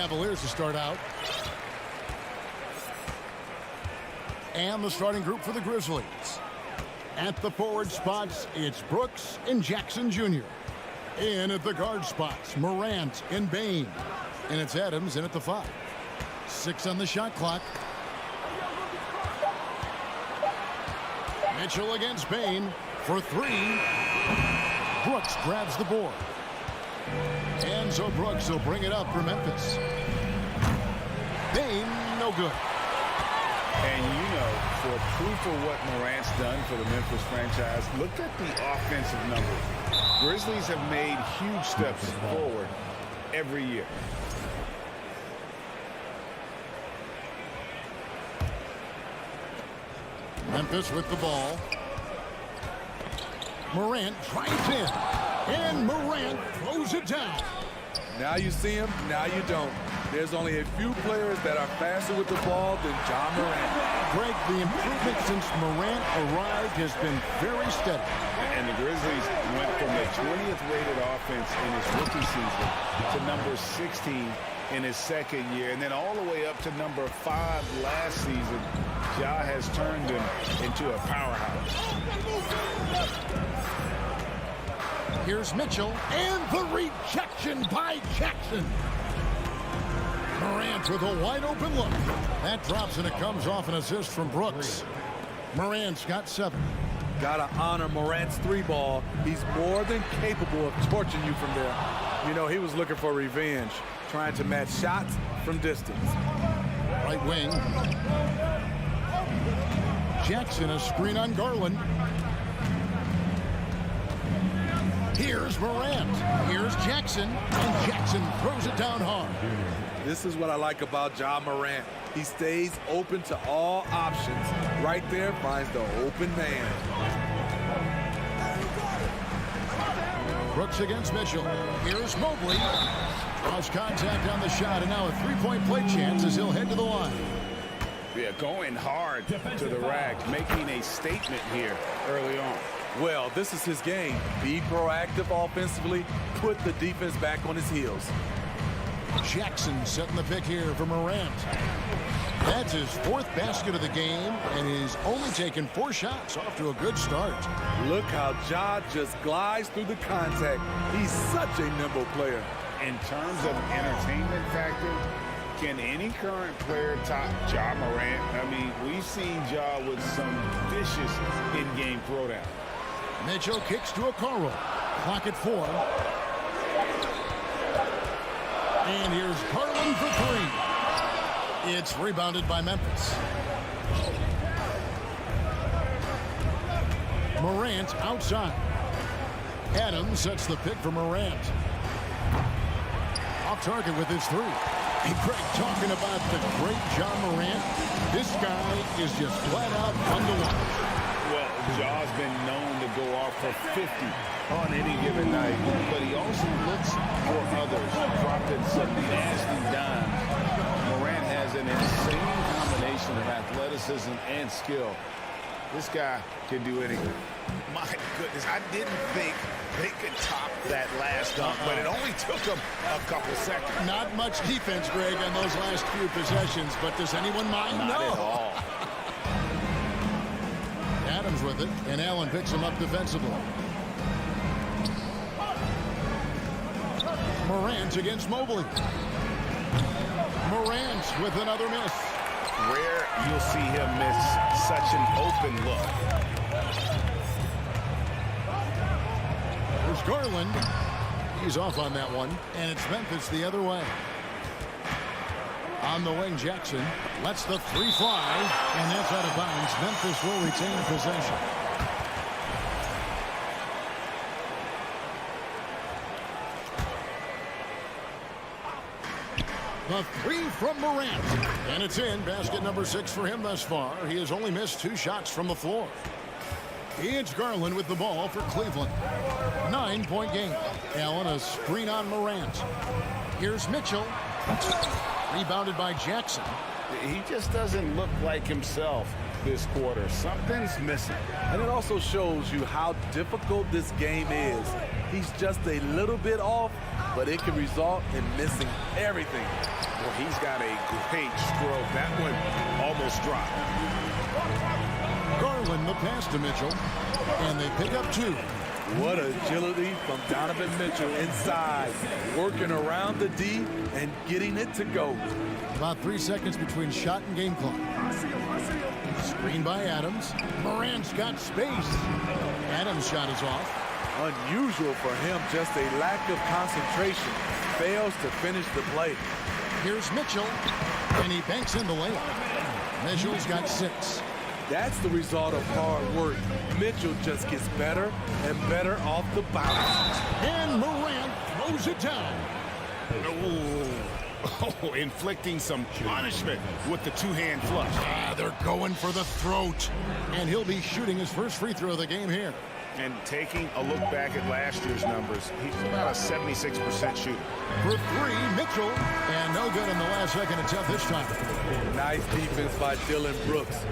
Cavaliers to start out. And the starting group for the Grizzlies. At the forward spots, it's Brooks and Jackson Jr. In at the guard spots, Morant and Bane. And it's Adams in at the 5. 6 on the shot clock. Mitchell against Bane for 3. Brooks grabs the board. And so Brooks will bring it up for Memphis. Bane, no good. And you know, for proof of what Morant's done for the Memphis franchise, look at the offensive numbers. Grizzlies have made huge steps forward every year. Memphis with the ball. Morant drives in. And Morant throws it down. Now you see him, now you don't. There's only a few players that are faster with the ball than John Morant. Greg, the improvement since Morant arrived has been very steady. And the Grizzlies went from the 20th rated offense in his rookie season to number 16 in his second year, and then all the way up to number 5 last season. Ja has turned him into a powerhouse. Here's Mitchell, and the rejection by Jackson. Morant with a wide-open look. That drops, and it comes off an assist from Brooks. Morant's got 7. Gotta honor Morant's 3-ball. He's more than capable of torching you from there. You know, he was looking for revenge, trying to match shots from distance. Right wing. Jackson, a screen on Garland. Here's Morant. Here's Jackson. And Jackson throws it down hard. This is what I like about Ja Morant. He stays open to all options. Right there finds the open man. Brooks against Mitchell. Here's Mobley. Draws contact on the shot, and now a 3-point play chance as he'll head to the line. Yeah, going hard to the rack, making a statement here early on. Well, this is his game. Be proactive offensively, put the defense back on his heels. Jackson setting the pick here for Morant. That's his 4th basket of the game, and he's only taken 4 shots, off to a good start. Look how Ja just glides through the contact. He's such a nimble player. In terms of entertainment factor, can any current player top Ja Morant? I mean, we've seen Ja with some vicious in-game throwdown. Mitchell kicks to a Okoro. Clock at 4. And here's Garland for 3. It's rebounded by Memphis. Morant outside. Adams sets the pick for Morant. Off target with his 3. Hey, Greg, talking about the great Ja Morant, this guy is just flat out fun to watch. Well, Ja's been known to go off for 50 on any given night, but he also looks for others, dropping some nasty dimes. Morant has an insane combination of athleticism and skill. This guy can do anything. My goodness, I didn't think they could top that last dunk, but it only took them a couple seconds. Not much defense, Greg, on those last few possessions, but does anyone mind? Not at all. Adams with it, and Allen picks him up defensively. Morant against Mobley. Morant with another miss. Rare you'll see him miss such an open look. There's Garland. He's off on that one, and it's Memphis the other way. On the wing, Jackson lets the 3 fly, and that's out of bounds. Memphis will retain possession. The 3 from Morant, and it's in. Basket number 6 for him thus far. He has only missed 2 shots from the floor. It's Garland with the ball for Cleveland. 9-point game. Allen a screen on Morant. Here's Mitchell. Rebounded by Jackson. He just doesn't look like himself this quarter. Something's missing. And it also shows you how difficult this game is. He's just a little bit off, but it can result in missing everything. Well, he's got a great stroke. That one almost dropped. Garland the pass to Mitchell, and they pick up 2. What agility from Donovan Mitchell inside, working around the D and getting it to go. About 3 seconds between shot and game clock. Screen by Adams. Morant's got space. Adams' shot is off. Unusual for him, just a lack of concentration. Fails to finish the play. Here's Mitchell, and he banks in the layup. Mitchell's got 6. That's the result of hard work. Mitchell just gets better and better off the bounce. And Morant throws it down. Oh, inflicting some punishment with the two-hand flush. They're going for the throat. And he'll be shooting his first free throw of the game here. And taking a look back at last year's numbers, he's about a 76% shooter. For 3, Mitchell. And no good in the last second attempt this time. Nice defense by Dylan Brooks.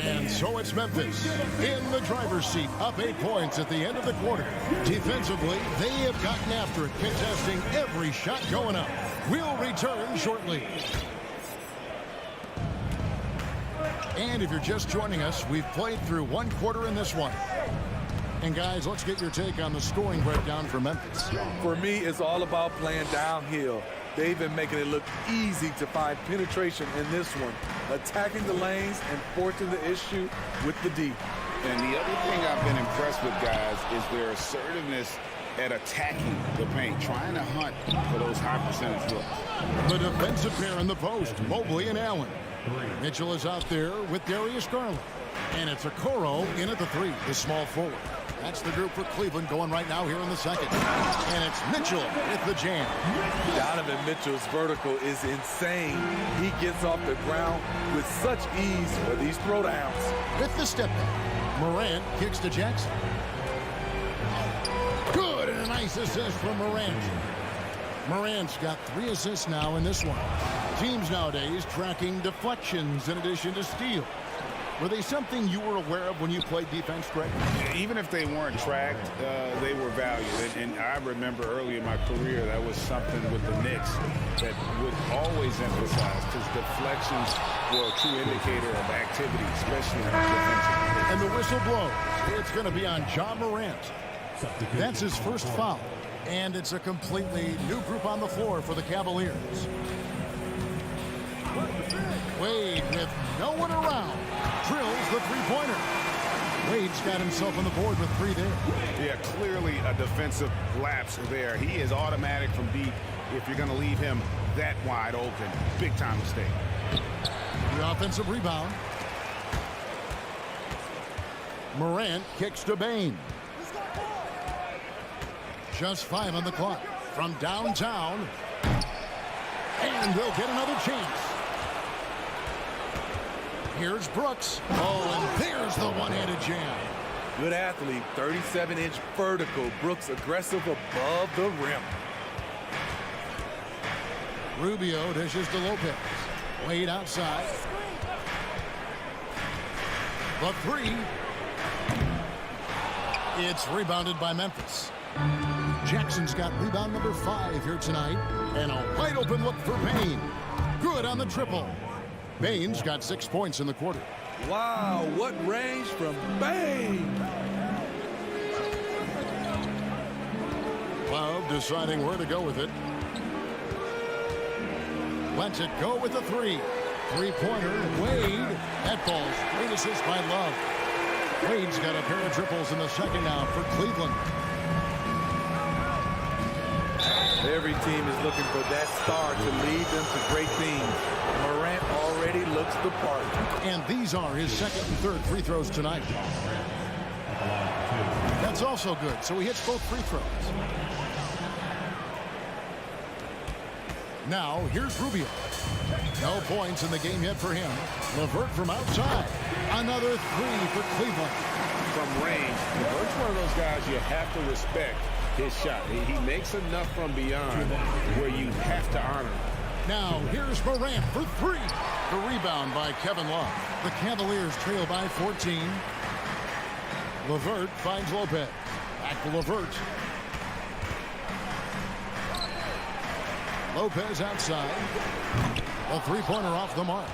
And so it's Memphis in the driver's seat, up 8 points at the end of the quarter. Defensively, they have gotten after it, contesting every shot going up. We'll return shortly. And if you're just joining us, we've played through 1 quarter in this one. And guys, let's get your take on the scoring breakdown for Memphis. For me, it's all about playing downhill. They've been making it look easy to find penetration in this one, attacking the lanes and forcing the issue with the D. And the other thing I've been impressed with, guys, is their assertiveness at attacking the paint, trying to hunt for those high percentage looks. The defensive pair in the post, Mobley and Allen. Mitchell is out there with Darius Garland. And it's Okoro in at the 3, the small forward. That's the group for Cleveland going right now here in the second. And it's Mitchell with the jam. Donovan Mitchell's vertical is insane. He gets off the ground with such ease for these throwdowns. With the step back, Morant kicks to Jackson. Good, and a nice assist from Morant. Morant's got 3 assists now in this one. Teams nowadays tracking deflections in addition to steals. Were they something you were aware of when you played defense, Greg? Even if they weren't tracked, they were valued. And I remember early in my career, that was something with the Knicks that would always emphasize, because deflections were a true indicator of activity, especially defensively. And the whistle blows. It's going to be on Ja Morant. That's his first foul. And it's a completely new group on the floor for the Cavaliers. Wade with no one around. Drills the three-pointer. Wade's got himself on the board with 3 there. Yeah, clearly a defensive lapse there. He is automatic from deep if you're going to leave him that wide open. Big time mistake. The offensive rebound. Morant kicks to Bane. Just 5 on the clock. From downtown. And they'll get another chance. Here's Brooks. Oh, and there's the one-handed jam. Good athlete, 37-inch vertical. Brooks aggressive above the rim. Rubio dishes to Lopez. Wade outside. The 3. It's rebounded by Memphis. Jackson's got rebound number 5 here tonight. And a wide open look for Payne. Good on the triple. Bane's got 6 points in the quarter. Wow, what range from Bane! Love deciding where to go with it. Lets it go with the 3. Three-pointer, Wade. That falls. Great assist by Love. Wade's got a pair of triples in the second now for Cleveland. Every team is looking for that star to lead them to great things. Morant already looks the part. And these are his second and third free throws tonight. That's also good, so he hits both free throws. Now, here's Rubio. No points in the game yet for him. LeVert from outside. Another 3 for Cleveland. From range, LeVert's one of those guys you have to respect his shot. He makes enough from beyond where you have to honor him. Now, here's Morant for 3. The rebound by Kevin Love. The Cavaliers trail by 14. LeVert finds Lopez. Back to LeVert. Lopez outside. A three-pointer off the mark.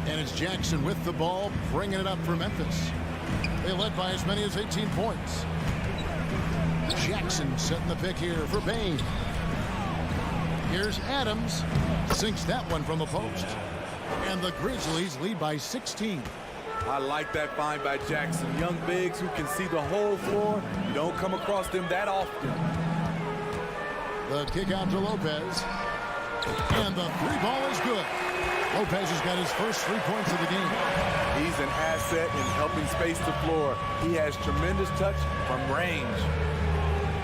And it's Jackson with the ball, bringing it up for Memphis. They led by as many as 18 points. Jackson setting the pick here for Bain. Here's Adams. Sinks that one from the post. And the Grizzlies lead by 16. I like that find by Jackson. Young bigs who can see the whole floor. You don't come across them that often. The kick out to Lopez. And the three ball is good. Lopez has got his first 3 points of the game. He's an asset in helping space the floor. He has tremendous touch from range.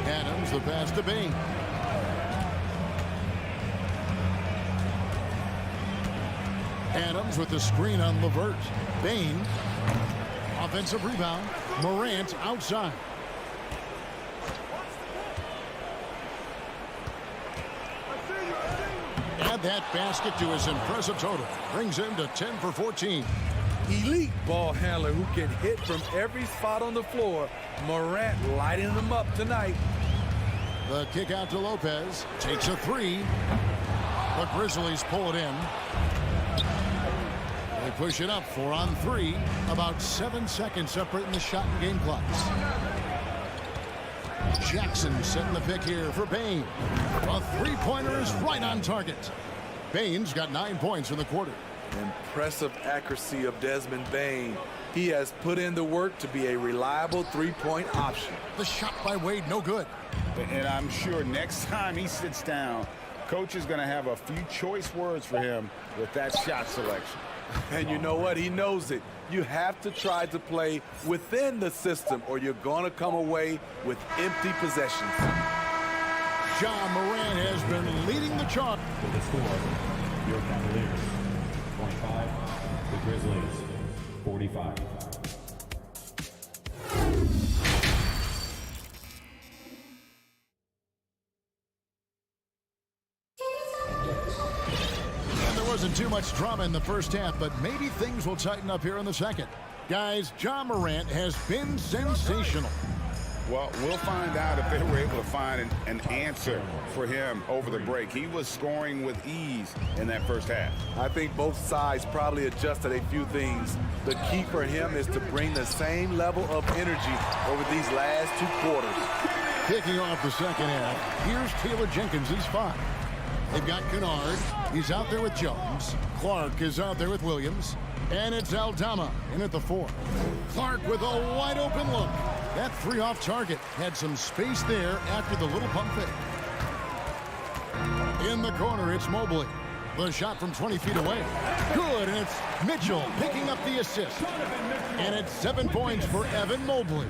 Adams, the pass to Bain. Adams with the screen on LeVert. Bain. Offensive rebound. Morant outside. Add that basket to his impressive total. Brings him to 10 for 14. Elite ball handler who can hit from every spot on the floor. Morant lighting them up tonight. The kick out to Lopez. Takes a three. The Grizzlies pull it in. They push it up 4 on 3. About 7 seconds separating the shot and game clocks. Jackson setting the pick here for Bain. A three-pointer is right on target. Bain's got 9 points in the quarter. Impressive accuracy of Desmond Bain. He has put in the work to be a reliable three-point option. The shot by Wade, no good. And I'm sure next time he sits down, coach is going to have a few choice words for him with that shot selection. And you know what? He knows it. You have to try to play within the system or you're going to come away with empty possessions. John Morant has been leading the charge. For the score, your Cavaliers, 25, the Grizzlies, 45. Wasn't too much drama in the first half, but maybe things will tighten up here in the second. Guys, John Morant has been sensational. Well, we'll find out if they were able to find an answer for him over the break. He was scoring with ease in that first half. I think both sides probably adjusted a few things. The key for him is to bring the same level of energy over these last 2 quarters. Kicking off the second half, here's Taylor Jenkins' 5. They've got Kennard. He's out there with Jones. Clark is out there with Williams. And it's Aldama in at the 4. Clark with a wide open look. That 3 off target. Had some space there after the little pump fake. In the corner, it's Mobley. The shot from 20 feet away. Good, and it's Mitchell picking up the assist. And it's 7 points for Evan Mobley.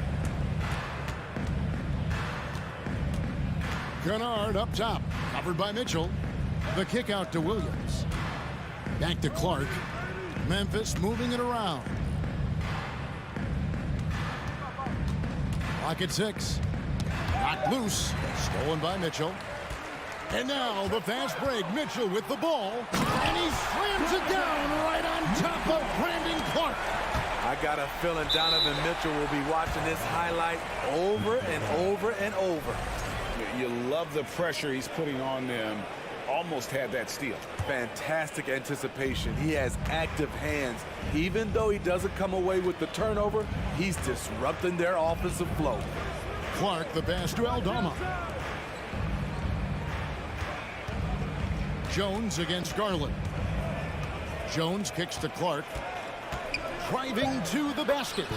Kennard up top. Covered by Mitchell. The kick out to Williams. Back to Clark. Memphis moving it around. Clock at 6. Knocked loose. Stolen by Mitchell. And now the fast break. Mitchell with the ball. And he slams it down right on top of Brandon Clark. I got a feeling Donovan Mitchell will be watching this highlight over and over and over. You love the pressure he's putting on them. Almost had that steal. Fantastic anticipation. He has active hands. Even though he doesn't come away with the turnover, he's disrupting their offensive flow. Clark, the pass to Aldama. Jones against Garland. Jones kicks to Clark. Driving to the basket.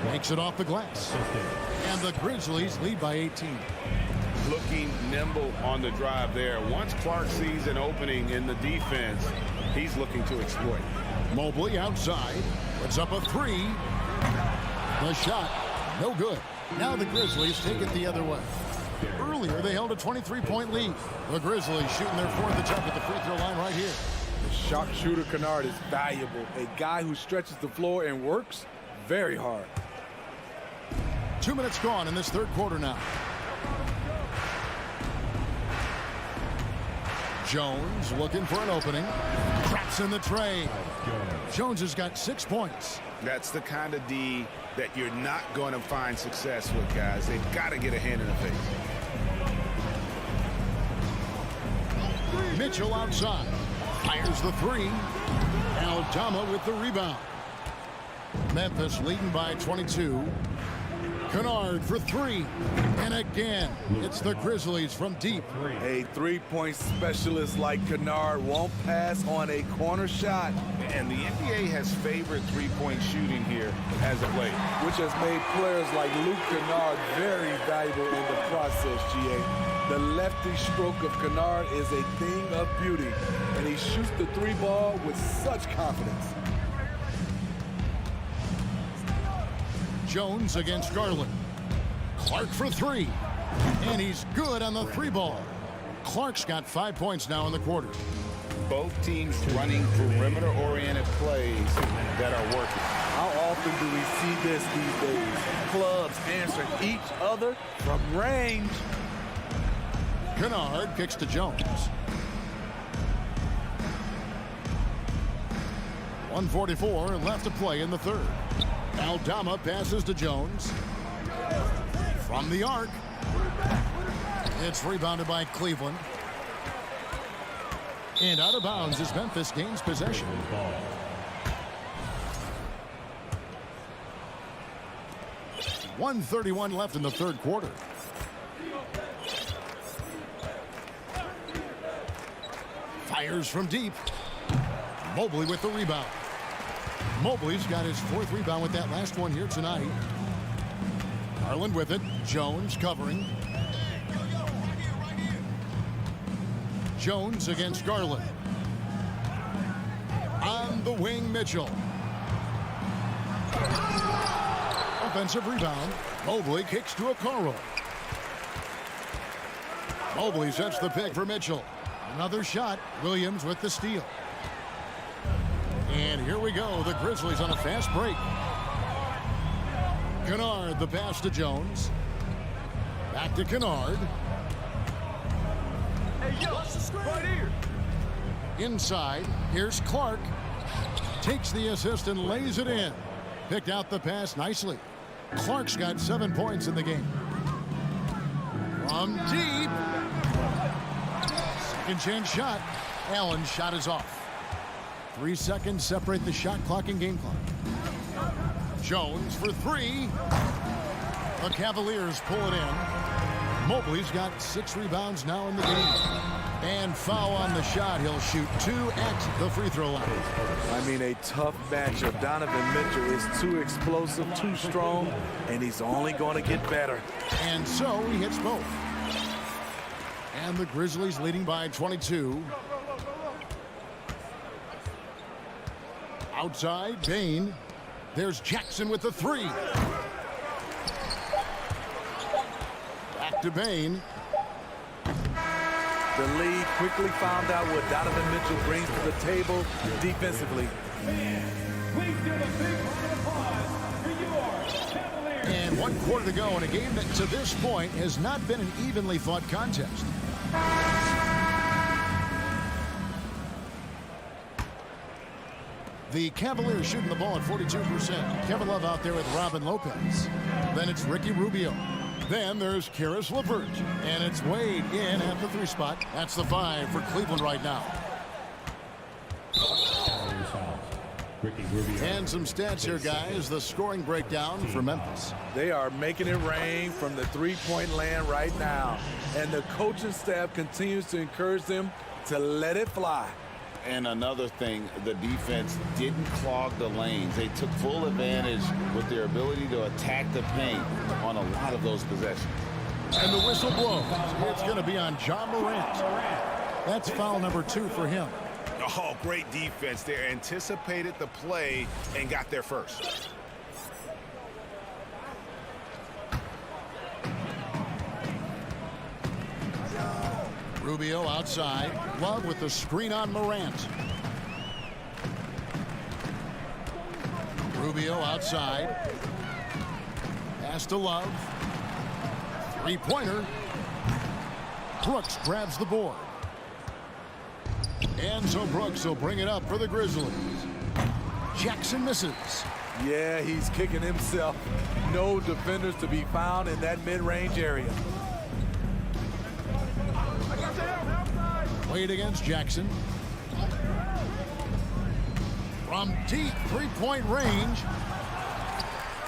Makes it off the glass. And the Grizzlies lead by 18. Looking nimble on the drive there. Once Clark sees an opening in the defense, he's looking to exploit. Mobley outside. Puts up a 3. The shot, no good. Now the Grizzlies take it the other way. Earlier, they held a 23-point lead. The Grizzlies shooting their 4th attempt at the free throw line right here. The sharpshooter Kennard is valuable. A guy who stretches the floor and works very hard. 2 minutes gone in this third quarter now. Jones looking for an opening. Cracked That's in the trade. Jones has got 6 points. That's the kind of D that you're not going to find success with, guys. They've got to get a hand in the face. Mitchell outside. Fires the three. Eldorado with the rebound. Memphis leading by 22. Kennard for three. And again, it's the Grizzlies from deep. A three-point specialist like Kennard won't pass on a corner shot. And the NBA has favored three-point shooting here as of late, which has made players like Luke Kennard very valuable in the process, GA. The lefty stroke of Kennard is a thing of beauty, and he shoots the three ball with such confidence. Jones against Garland. Clark for three. And he's good on the three ball. Clark's got 5 points now in the quarter. Both teams running perimeter-oriented plays that are working. How often do we see this these days? Clubs answering each other from range. Kennard kicks to Jones. 1:44 left to play in the third. Eldorado passes to Jones. From the arc. It's rebounded by Cleveland. And out of bounds as Memphis gains possession. .131 left in the third quarter. Fires from deep. Mobley with the rebound. Mobley's got his fourth rebound with that last one here tonight. Garland with it. Jones covering. Jones against Garland. On the wing, Mitchell. Offensive rebound. Mobley kicks to Okoro. Mobley sets the pick for Mitchell. Another shot. Williams with the steal. And here we go. The Grizzlies on a fast break. Kennard, the pass to Jones. Back to Kennard. Hey, yo, right here. Inside, here's Clark. Takes the assist and lays it in. Picked out the pass nicely. Clark's got 7 points in the game. From deep. Second chance shot. Allen's shot is off. 3 seconds separate the shot clock and game clock. Jones for three. The Cavaliers pull it in. Mobley's got 6 rebounds now in the game. And foul on the shot. He'll shoot 2 at the free throw line. I mean, a tough matchup. Donovan Mitchell is too explosive, too strong, and he's only going to get better. And so he hits both. And the Grizzlies leading by 22. Outside, Bain. There's Jackson with the three. Back to Bain. The league quickly found out what Donovan Mitchell brings to the table defensively. Please give a big round of applause for your Cavaliers. And 1 quarter to go in a game that to this point has not been an evenly fought contest. The Cavaliers shooting the ball at 42%. Kevin Love out there with Robin Lopez. Then it's Ricky Rubio. Then there's Karis LeVert. And it's Wade in at the 3 spot. That's the 5 for Cleveland right now. And some stats here, guys. The scoring breakdown for Memphis. They are making it rain from the three-point land right now. And the coaching staff continues to encourage them to let it fly. And another thing, the defense didn't clog the lanes. They took full advantage with their ability to attack the paint on a lot of those possessions. And the whistle blows. It's going to be on John Morant. That's foul number 2 for him. Oh, great defense. They anticipated the play and got there first. Rubio outside. Love with the screen on Morant. Rubio outside. Pass to Love. Three-pointer. Brooks grabs the board. And so Brooks will bring it up for the Grizzlies. Jackson misses. Yeah, he's kicking himself. No defenders to be found in that mid-range area. Wade against Jackson. From deep three-point range.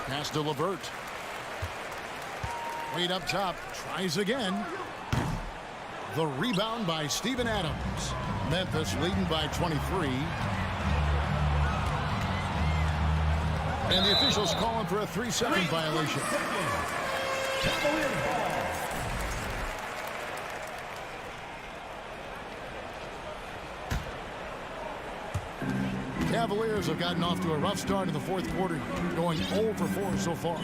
Pass to LeVert. Wade up top. Tries again. The rebound by Steven Adams. Memphis leading by 23. And the officials calling for a 3-second violation. Cavaliers have gotten off to a rough start in the fourth quarter, going 0 for 4 so far.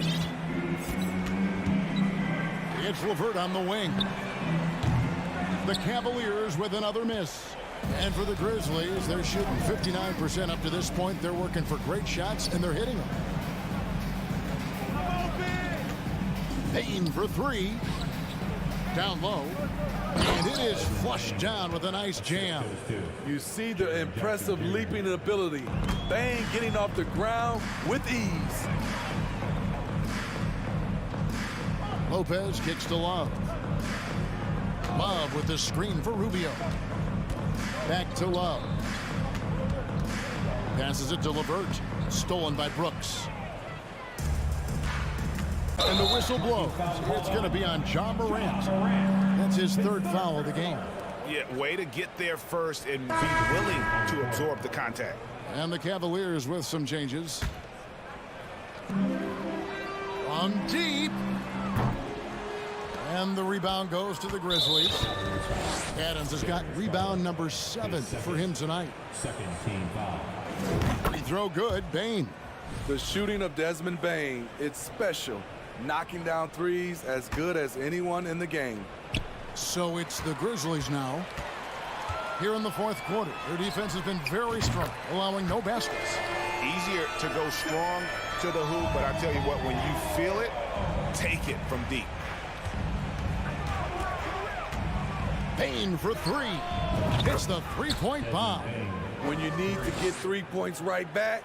It's LeVert on the wing. The Cavaliers with another miss. And for the Grizzlies, they're shooting 59% up to this point. They're working for great shots, and they're hitting them. Payne for 3. Down low. And it is flushed down with a nice jam. You see the impressive leaping ability. Bang getting off the ground with ease. Lopez kicks to Love. Love with the screen for Rubio. Back to Love. Passes it to LeVert. Stolen by Brooks. And the whistle blows. It's going to be on John Morant. That's his third foul of the game. Yeah, way to get there first and be willing to absorb the contact. And the Cavaliers with some changes. From deep. And the rebound goes to the Grizzlies. Adams has got rebound number 7 for him tonight. Second team foul. Free throw good. Bane. The shooting of Desmond Bane, it's special. Knocking down threes as good as anyone in the game. So it's the Grizzlies now. Here in the fourth quarter, their defense has been very strong, allowing no baskets. Easier to go strong to the hoop, but I tell you what, when you feel it, take it from deep. Payne for 3. Hits the three-point bomb. When you need to get 3 points right back,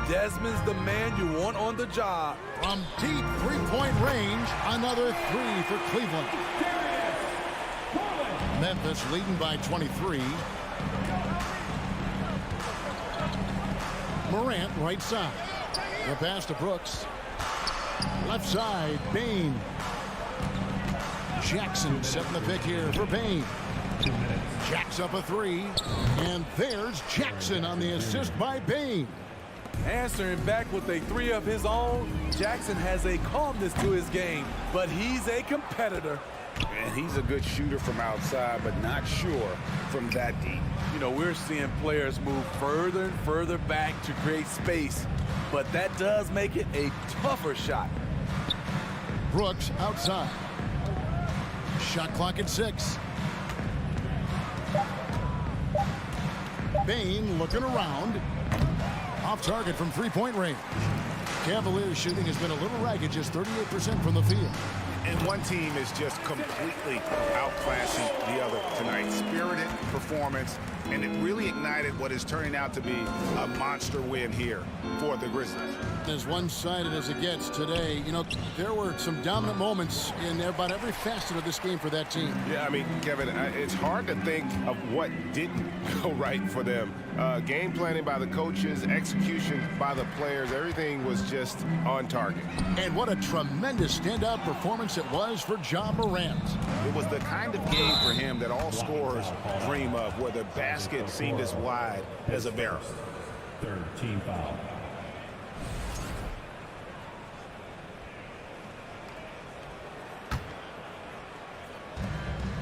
Desmond's the man you want on the job. From deep three-point range, another 3 for Cleveland. Memphis leading by 23. Morant right side. The pass to Brooks. Left side, Bane. Jackson setting the pick here for Bane. Jacks up a 3. And there's Jackson on the assist by Bane. Answering back with a 3 of his own, Jackson has a calmness to his game, but he's a competitor. And he's a good shooter from outside, but not sure from that deep. You know, we're seeing players move further and further back to create space, but that does make it a tougher shot. Brooks outside. Shot clock at 6. Bane looking around. Off target from three-point range. Cavaliers shooting has been a little ragged, just 38% from the field. And one team is just completely outclassing the other tonight. Spirited performance, and it really ignited what is turning out to be a monster win here for the Grizzlies. As one-sided as it gets today, you know, there were some dominant moments in about every facet of this game for that team. Yeah, I mean, Kevin, it's hard to think of what didn't go right for them. Game planning by the coaches, execution by the players, everything was just on target. And what a tremendous standout performance it was for John Morant. It was the kind of game for him that all scorers dream of, where the basket seemed as wide as a barrel. Third team foul.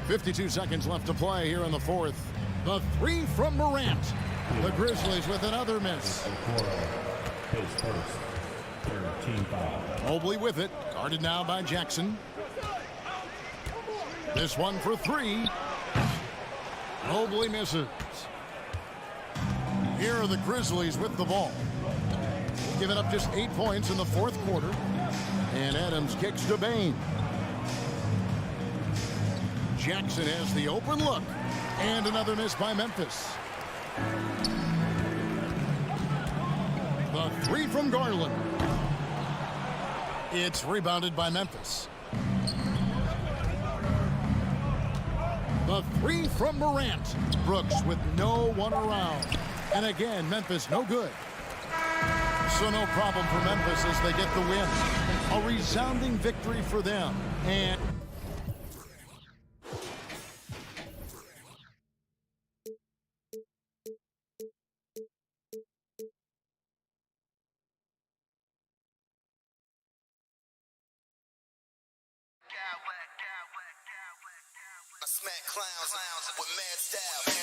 .52 seconds left to play here in the fourth. The 3 from Morant. The Grizzlies with another miss. His first. Third team foul. Mobley with it. Guarded now by Jackson. This one for 3. Mobley misses. Here are the Grizzlies with the ball. Giving up just 8 points in the fourth quarter. And Adams kicks to Bane. Jackson has the open look. And another miss by Memphis. The three from Garland. It's rebounded by Memphis. The three from Morant. Brooks with no one around. And again, Memphis no good. So no problem for Memphis as they get the win. A resounding victory for them. And I smack clowns with mad style.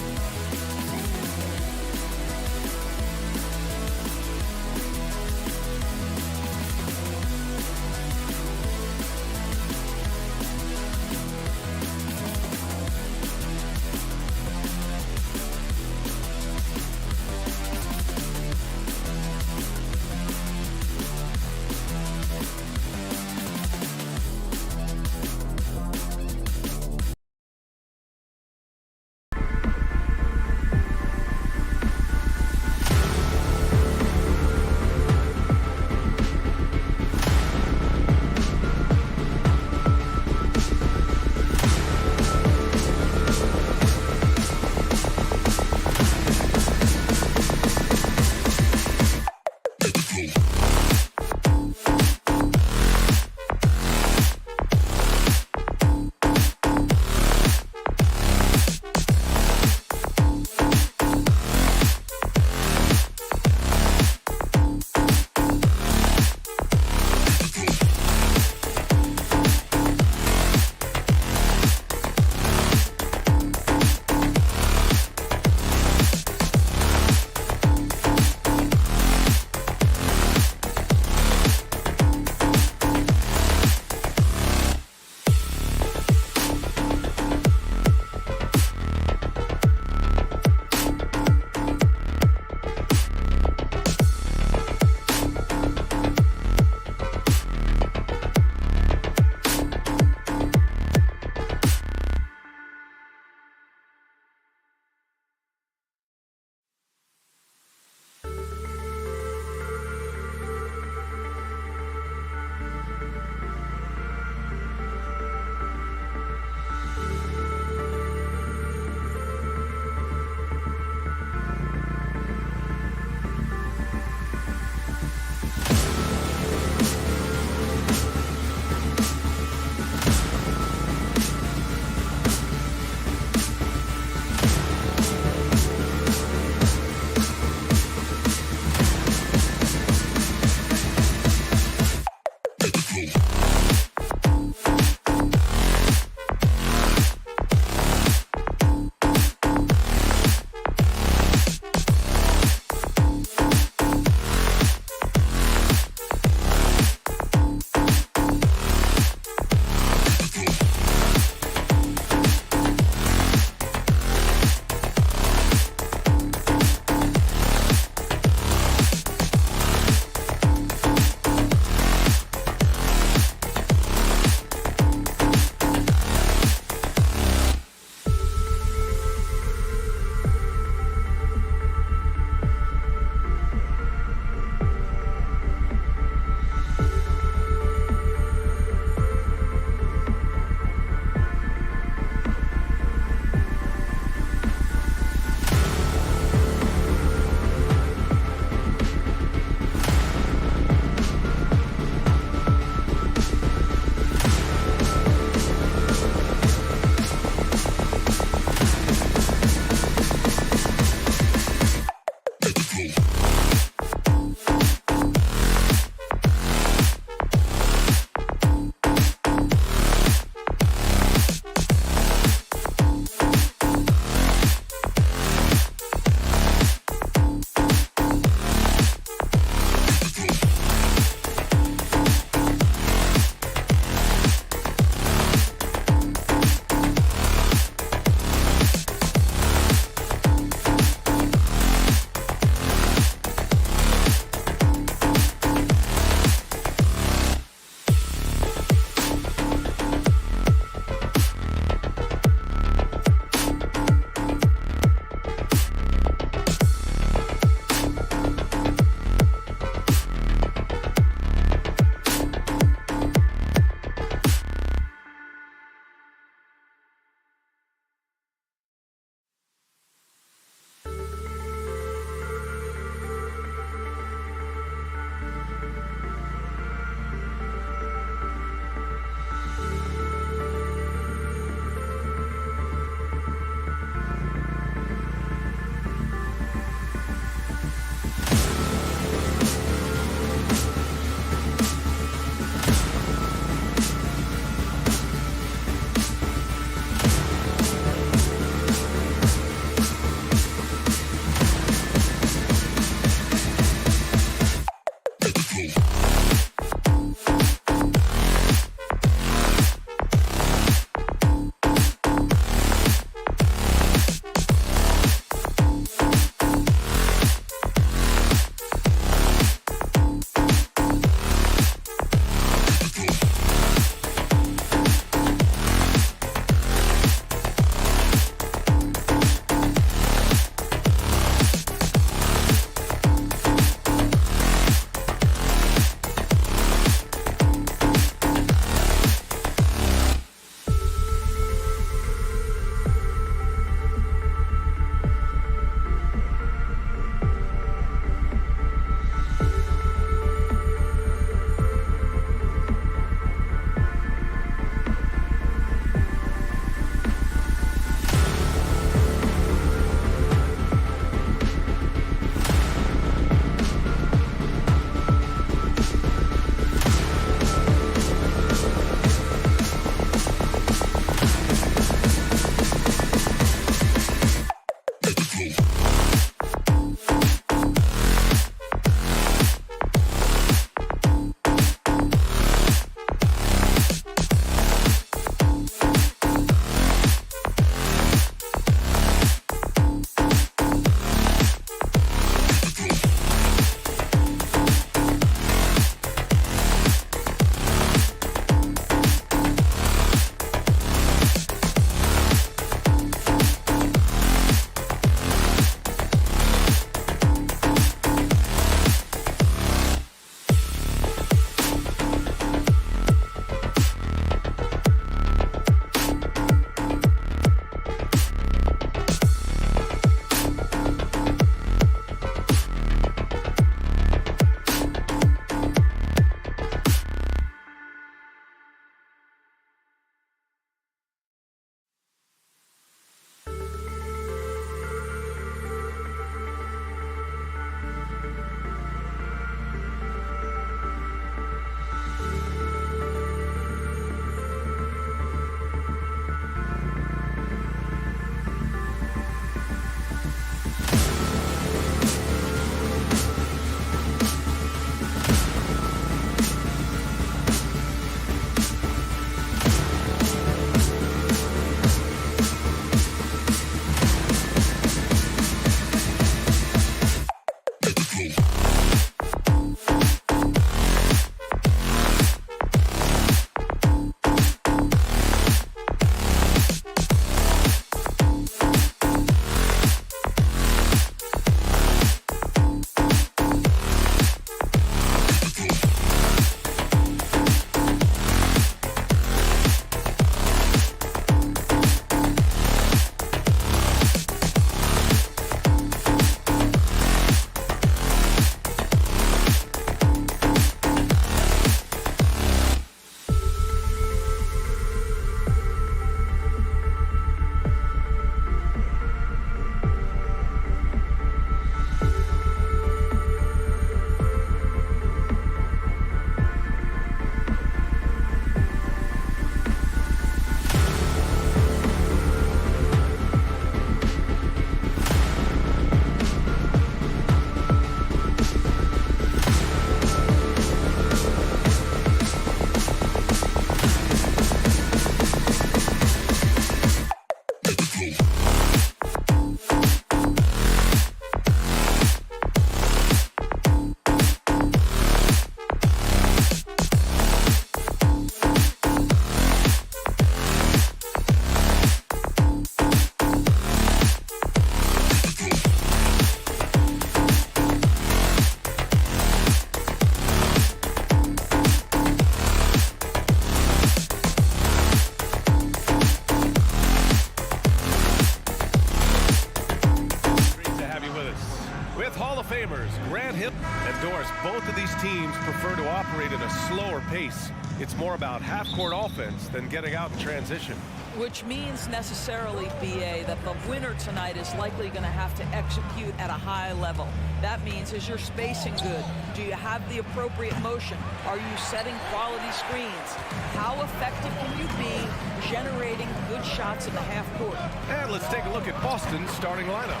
him. And Doris, both of these teams prefer to operate at a slower pace. It's more about half-court offense than getting out in transition. Which means necessarily, BA, that the winner tonight is likely going to have to execute at a high level. That means, is your spacing good? Do you have the appropriate motion? Are you setting quality screens? How effective can you be generating good shots in the half court? And let's take a look at Boston's starting lineup.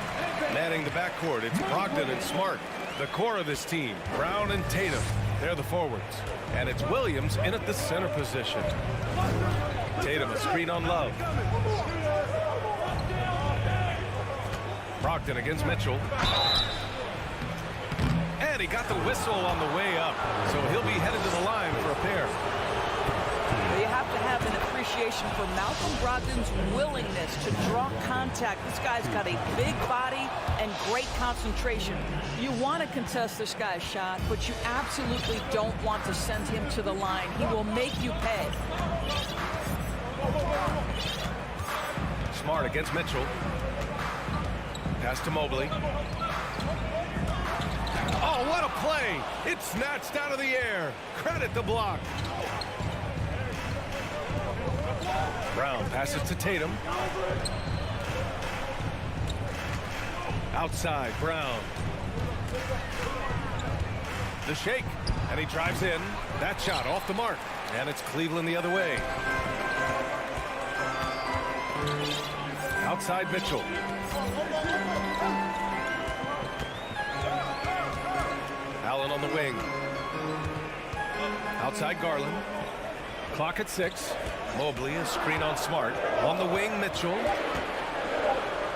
Manning the backcourt, it's Brogdon and Smart. The core of this team, Brown and Tatum. They're the forwards. And it's Williams in at the center position. Tatum, a screen on Love. Brogdon against Mitchell. And he got the whistle on the way up. So he'll be headed to the line for a pair. You have to have an appreciation for Malcolm Brogdon's willingness to draw contact. This guy's got a big body and great concentration. You want to contest this guy's shot, but you absolutely don't want to send him to the line. He will make you pay. Smart against Mitchell. Pass to Mobley. Oh, what a play! It's snatched out of the air. Credit the block. Brown passes to Tatum. Outside, Brown. The shake, and he drives in. That shot off the mark, and it's Cleveland the other way. Outside, Mitchell. Allen on the wing. Outside, Garland. Clock at 6. Mobley, a screen on Smart. On the wing, Mitchell.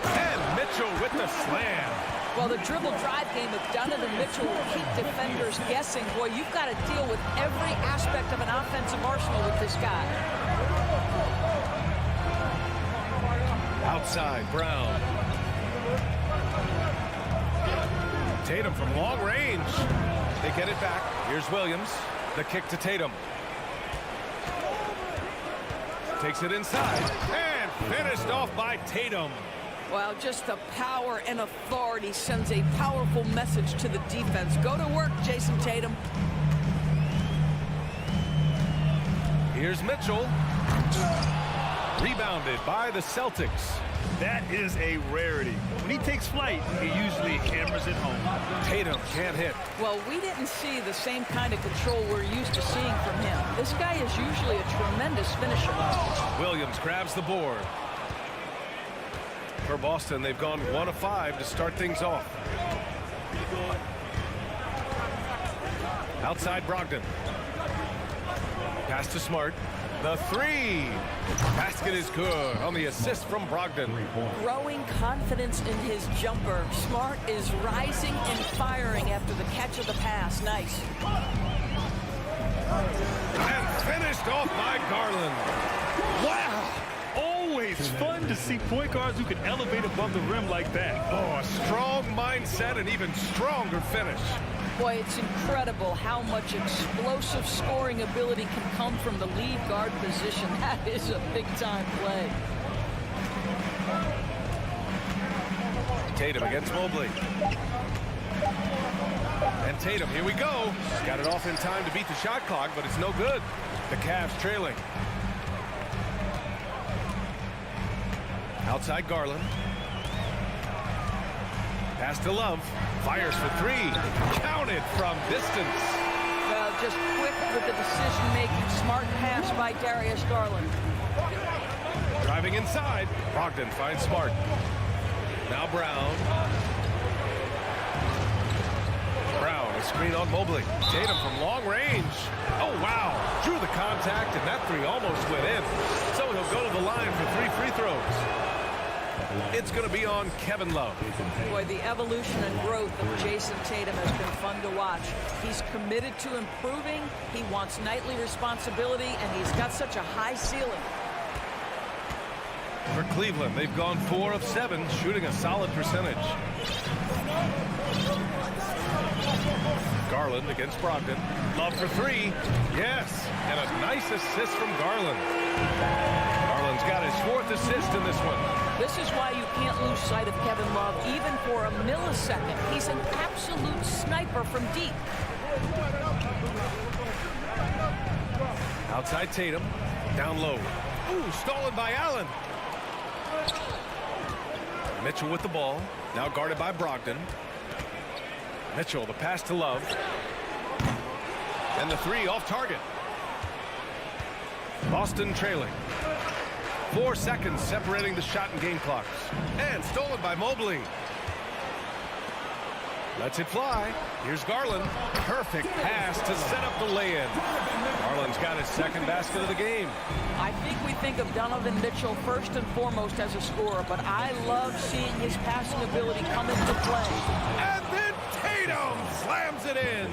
And Mitchell with the slam. Well, the dribble drive game of Donovan Mitchell will keep defenders guessing. Boy, you've got to deal with every aspect of an offensive arsenal with this guy. Outside, Brown. Tatum from long range. They get it back. Here's Williams. The kick to Tatum. Takes it inside. And finished off by Tatum. Well, just the power and authority sends a powerful message to the defense. Go to work, Jason Tatum. Here's Mitchell. Rebounded by the Celtics. That is a rarity. When he takes flight, he usually hammers it home. Tatum can't hit. Well, we didn't see the same kind of control we're used to seeing from him. This guy is usually a tremendous finisher. Williams grabs the board. For Boston, they've gone 1 of 5 to start things off. Outside, Brogdon. Pass to Smart. The 3. Basket is good on the assist from Brogdon. Growing confidence in his jumper. Smart is rising and firing after the catch of the pass. Nice. And finished off by Garland. Wow! Always fun to see point guards who can elevate above the rim like that. Oh, a strong mindset and even stronger finish. Boy, it's incredible how much explosive scoring ability can come from the lead guard position. That is a big-time play. Tatum against Mobley. And Tatum, here we go. Got it off in time to beat the shot clock, but it's no good. The Cavs trailing. Outside Garland. Pass to Love. Fires for 3. Counted from distance. Well, just quick with the decision-making. Smart pass by Darius Garland. Driving inside. Brogdon finds Smart. Now Brown. Brown, a screen on Mobley. Tatum from long range. Oh, wow. Drew the contact, and that 3 almost went in. So he'll go to the line for 3 free throws. It's going to be on Kevin Love. Boy, the evolution and growth of Jason Tatum has been fun to watch. He's committed to improving. He wants nightly responsibility, and he's got such a high ceiling. For Cleveland, they've gone 4 of 7, shooting a solid percentage. Garland against Brogdon. Love for 3. Yes, and a nice assist from Garland. Garland's got his 4th assist in this one. This is why you can't lose sight of Kevin Love even for a millisecond. He's an absolute sniper from deep. Outside Tatum. Down low. Ooh, stolen by Allen. Mitchell with the ball. Now guarded by Brogdon. Mitchell, the pass to Love. And the three off target. Boston trailing. 4 seconds separating the shot and game clocks. And stolen by Mobley. Lets it fly. Here's Garland. Perfect pass to set up the lay-in. Garland's got his second basket of the game. I think we think of Donovan Mitchell first and foremost as a scorer, but I love seeing his passing ability come into play. And then Tatum slams it in.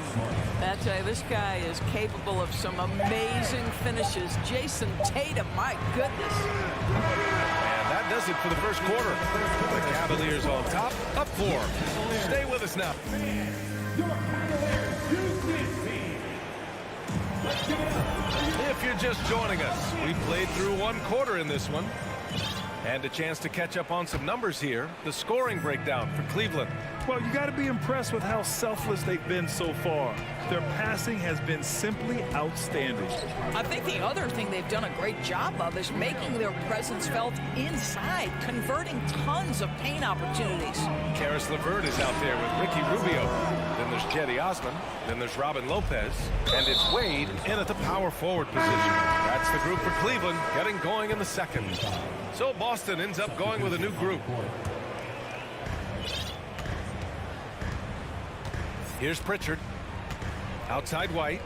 I'd say this guy is capable of some amazing finishes. Jason Tatum, my goodness. And that does it for the first quarter. The Cavaliers on top, up 4. Stay with us now. If you're just joining us, we played through 1 quarter in this one. And a chance to catch up on some numbers here. The scoring breakdown for Cleveland. Well, you got to be impressed with how selfless they've been so far. Their passing has been simply outstanding. I think the other thing they've done a great job of is making their presence felt inside, converting tons of paint opportunities. Karis LeVert is out there with Ricky Rubio. Then there's Cedi Osman. Then there's Robin Lopez. And it's Wade in at the power forward position. That's the group for Cleveland getting going in the second. So Boston ends up going with a new group. Here's Pritchard. Outside White.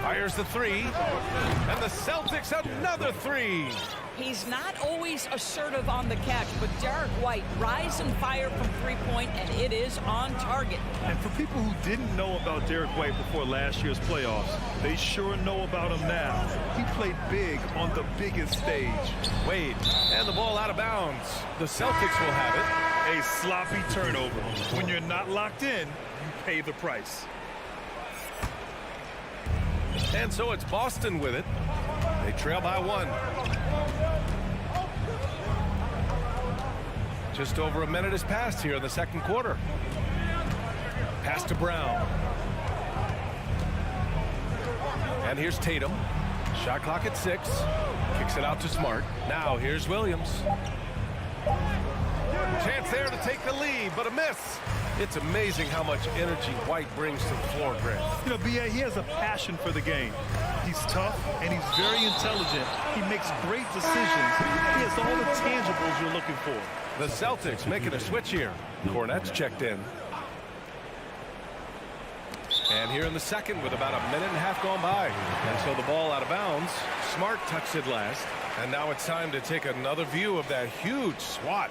Fires the three. And the Celtics another three. He's not always assertive on the catch, but Derek White rise and fire from three-point, and it is on target. And for people who didn't know about Derek White before last year's playoffs, they sure know about him now. He played big on the biggest stage. Wade, and the ball out of bounds. The Celtics will have it. A sloppy turnover. When you're not locked in, you pay the price. And so it's Boston with it. They trail by 1. Just over a minute has passed here in the second quarter. Pass to Brown. And here's Tatum. Shot clock at 6. Kicks it out to Smart. Now here's Williams. Chance there to take the lead, but a miss. It's amazing how much energy White brings to the floor, Grant. You know, B.A., he has a passion for the game. He's tough, and he's very intelligent. He makes great decisions. He has all the tangibles you're looking for. The Celtics making a switch here. Cornette's checked in. And here in the second with about a minute and a half gone by. And so the ball out of bounds. Smart touched it last. And now it's time to take another view of that huge swat.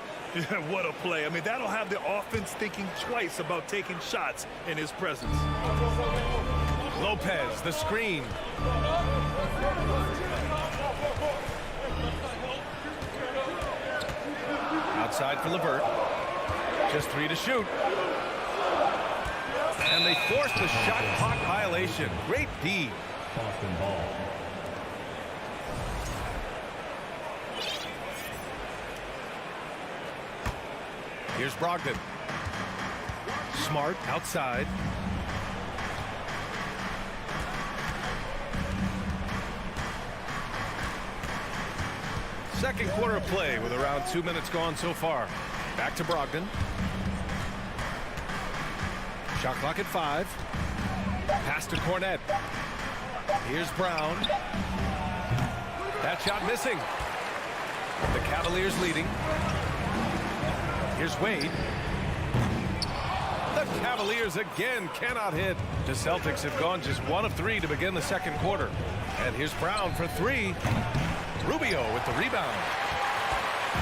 What a play. I mean, that'll have the offense thinking twice about taking shots in his presence. Lopez, the screen. Outside for LeVert. Just 3 to shoot. And they force the shot clock violation. Great D. Boston ball. Here's Brogdon. Smart outside. Second quarter of play with around 2 minutes gone so far. Back to Brogdon. Shot clock at 5. Pass to Cornette. Here's Brown. That shot missing. The Cavaliers leading. Here's Wade. The Cavaliers again cannot hit. The Celtics have gone just 1 of 3 to begin the second quarter. And here's Brown for 3. Rubio with the rebound.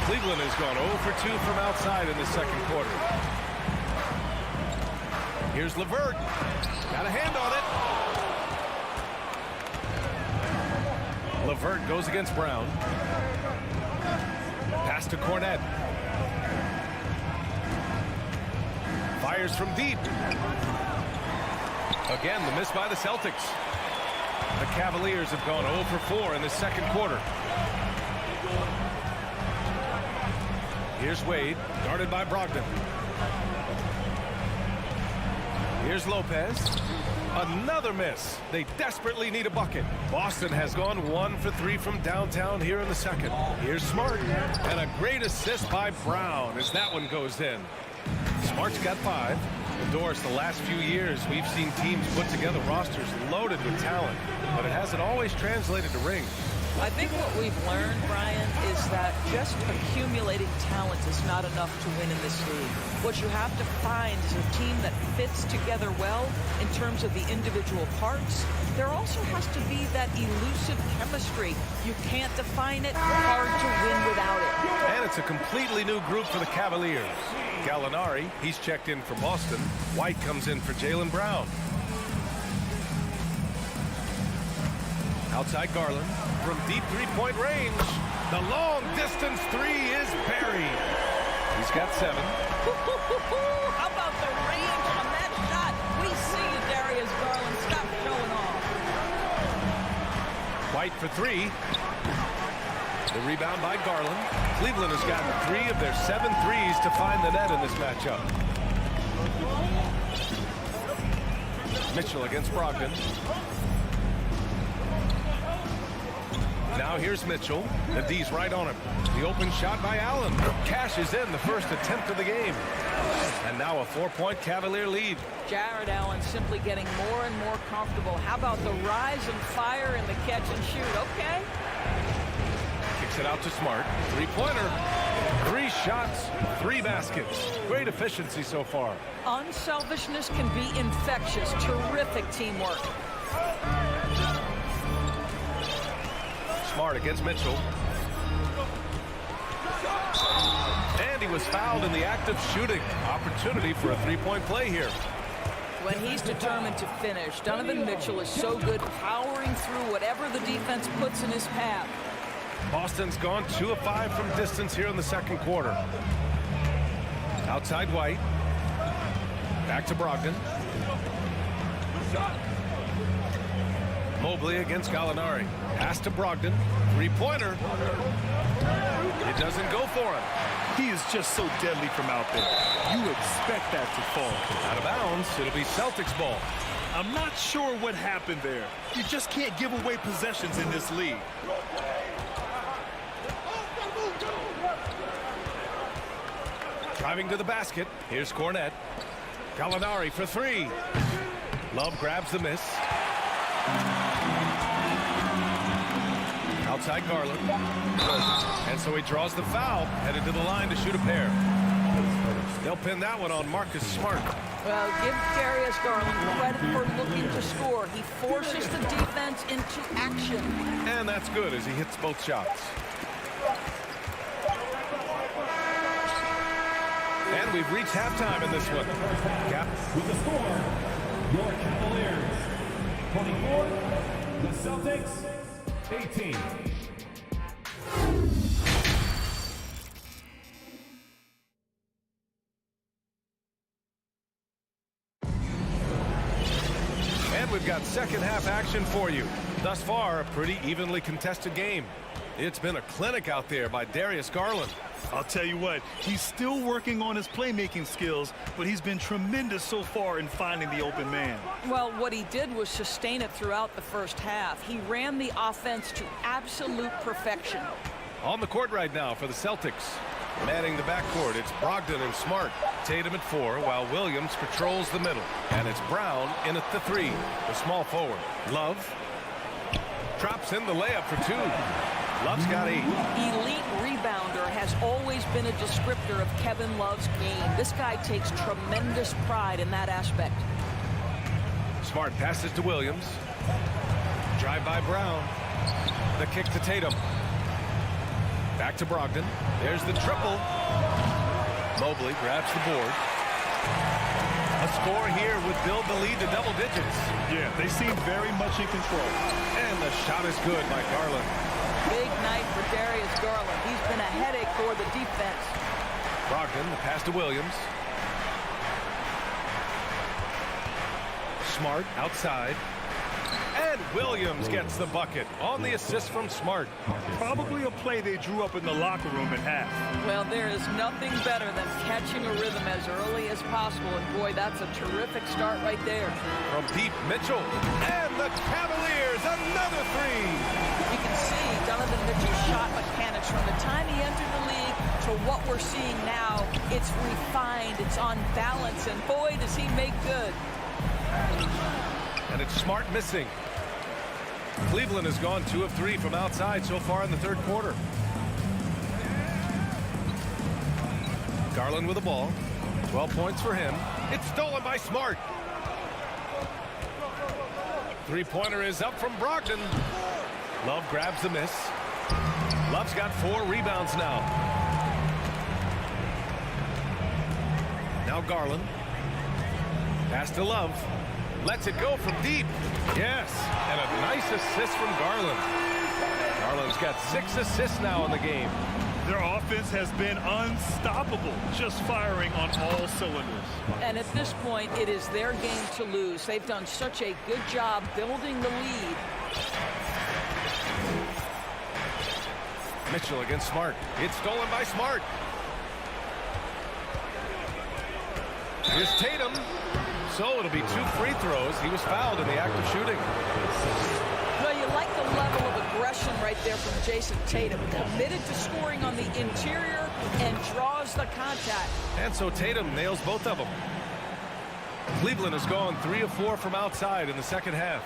Cleveland has gone 0 for 2 from outside in the second quarter. Here's LeVert. Got a hand on it. LeVert goes against Brown. Pass to Cornette. Fires from deep. Again, the miss by the Celtics. The Cavaliers have gone 0 for 4 in the second quarter. Here's Wade, guarded by Brogdon. Here's Lopez. Another miss. They desperately need a bucket. Boston has gone 1 for 3 from downtown here in the second. Here's Smart. And a great assist by Brown as that one goes in. Smart's got 5. Doris, the last few years, we've seen teams put together rosters loaded with talent, but it hasn't always translated to rings. I think what we've learned, Brian, is that just accumulating talent is not enough to win in this league. What you have to find is a team that fits together well in terms of the individual parts. There also has to be that elusive chemistry. You can't define it, hard to win without it. And it's a completely new group for the Cavaliers. Gallinari, he's checked in for Boston. White comes in for Jaylen Brown. Outside Garland from deep three-point range. The long-distance three is buried. He's got 7. How about the range on that shot? We see you, Darius Garland. Stop showing off. White for 3. The rebound by Garland. Cleveland has gotten 3 of their 7 threes to find the net in this matchup. Mitchell against Brogdon. Now here's Mitchell. The D's right on him. The open shot by Allen. Cashes in the first attempt of the game. And now a 4-point Cavalier lead. Jared Allen simply getting more and more comfortable. How about the rise and fire in the catch and shoot? Okay. Kicks it out to Smart. 3-pointer. 3 shots, 3 baskets. Great efficiency so far. Unselfishness can be infectious. Terrific teamwork. Smart against Mitchell. And he was fouled in the act of shooting. Opportunity for a 3-point play here. When he's determined to finish, Donovan Mitchell is so good powering through whatever the defense puts in his path. Boston's gone 2 of 5 from distance here in the second quarter. Outside White. Back to Brogdon. Mobley against Gallinari. Pass to Brogdon. 3-pointer. It doesn't go for him. He is just so deadly from out there. You expect that to fall. Out of bounds. It'll be Celtics ball. I'm not sure what happened there. You just can't give away possessions in this league. Driving to the basket. Here's Cornette. Gallinari for 3. Love grabs the miss. Outside Garland. And so he draws the foul. Headed to the line to shoot a pair. They'll pin that one on Marcus Smart. Well, give Darius Garland credit for looking to score. He forces the defense into action. And that's good as he hits both shots. And we've reached halftime in this one. With the score, your Cavaliers 24, the Celtics 18. And we've got second half action for you. Thus far, a pretty evenly contested game. It's been a clinic out there by Darius Garland. I'll tell you what, he's still working on his playmaking skills, but he's been tremendous so far in finding the open man. Well, what he did was sustain it throughout the first half. He ran the offense to absolute perfection. On the court right now for the Celtics. Manning the backcourt, it's Brogdon and Smart. Tatum at 4, while Williams patrols the middle. And it's Brown in at the 3, the small forward. Love drops in the layup for 2. Love's got 8. Elite rebounder has always been a descriptor of Kevin Love's game. This guy takes tremendous pride in that aspect. Smart passes to Williams. Drive by Brown. The kick to Tatum. Back to Brogdon. There's the triple. Mobley grabs the board. A score here would build the lead to double digits. Yeah, they seem very much in control. And the shot is good by Garland. Big night for Darius Garland. He's been a headache for the defense. Brogdon, the pass to Williams. Smart outside. And Williams gets the bucket on the assist from Smart. Probably a play they drew up in the locker room at half. Well, there is nothing better than catching a rhythm as early as possible, and boy, that's a terrific start right there. From deep, Mitchell, and the Cavaliers, another three. You can see Donovan Mitchell's shot mechanics from the time he entered the league to what we're seeing now. It's refined, it's on balance, and boy, does he make good. And it's Smart missing. Cleveland has gone 2 of 3 from outside so far in the third quarter. Garland with the ball. 12 points for him. It's stolen by Smart. Three-pointer is up from Brogdon. Love grabs the miss. Love's got 4 rebounds now. Now Garland. Pass to Love. Lets it go from deep. Yes, and a nice assist from Garland. Garland's got 6 assists now in the game. Their offense has been unstoppable, just firing on all cylinders. And at this point, it is their game to lose. They've done such a good job building the lead. Mitchell against Smart. It's stolen by Smart. Here's Tatum. So it'll be 2 free throws. He was fouled in the act of shooting. Well, you like the level of aggression right there from Jason Tatum. Committed to scoring on the interior and draws the contact. And so Tatum nails both of them. Cleveland has gone 3 of 4 from outside in the second half.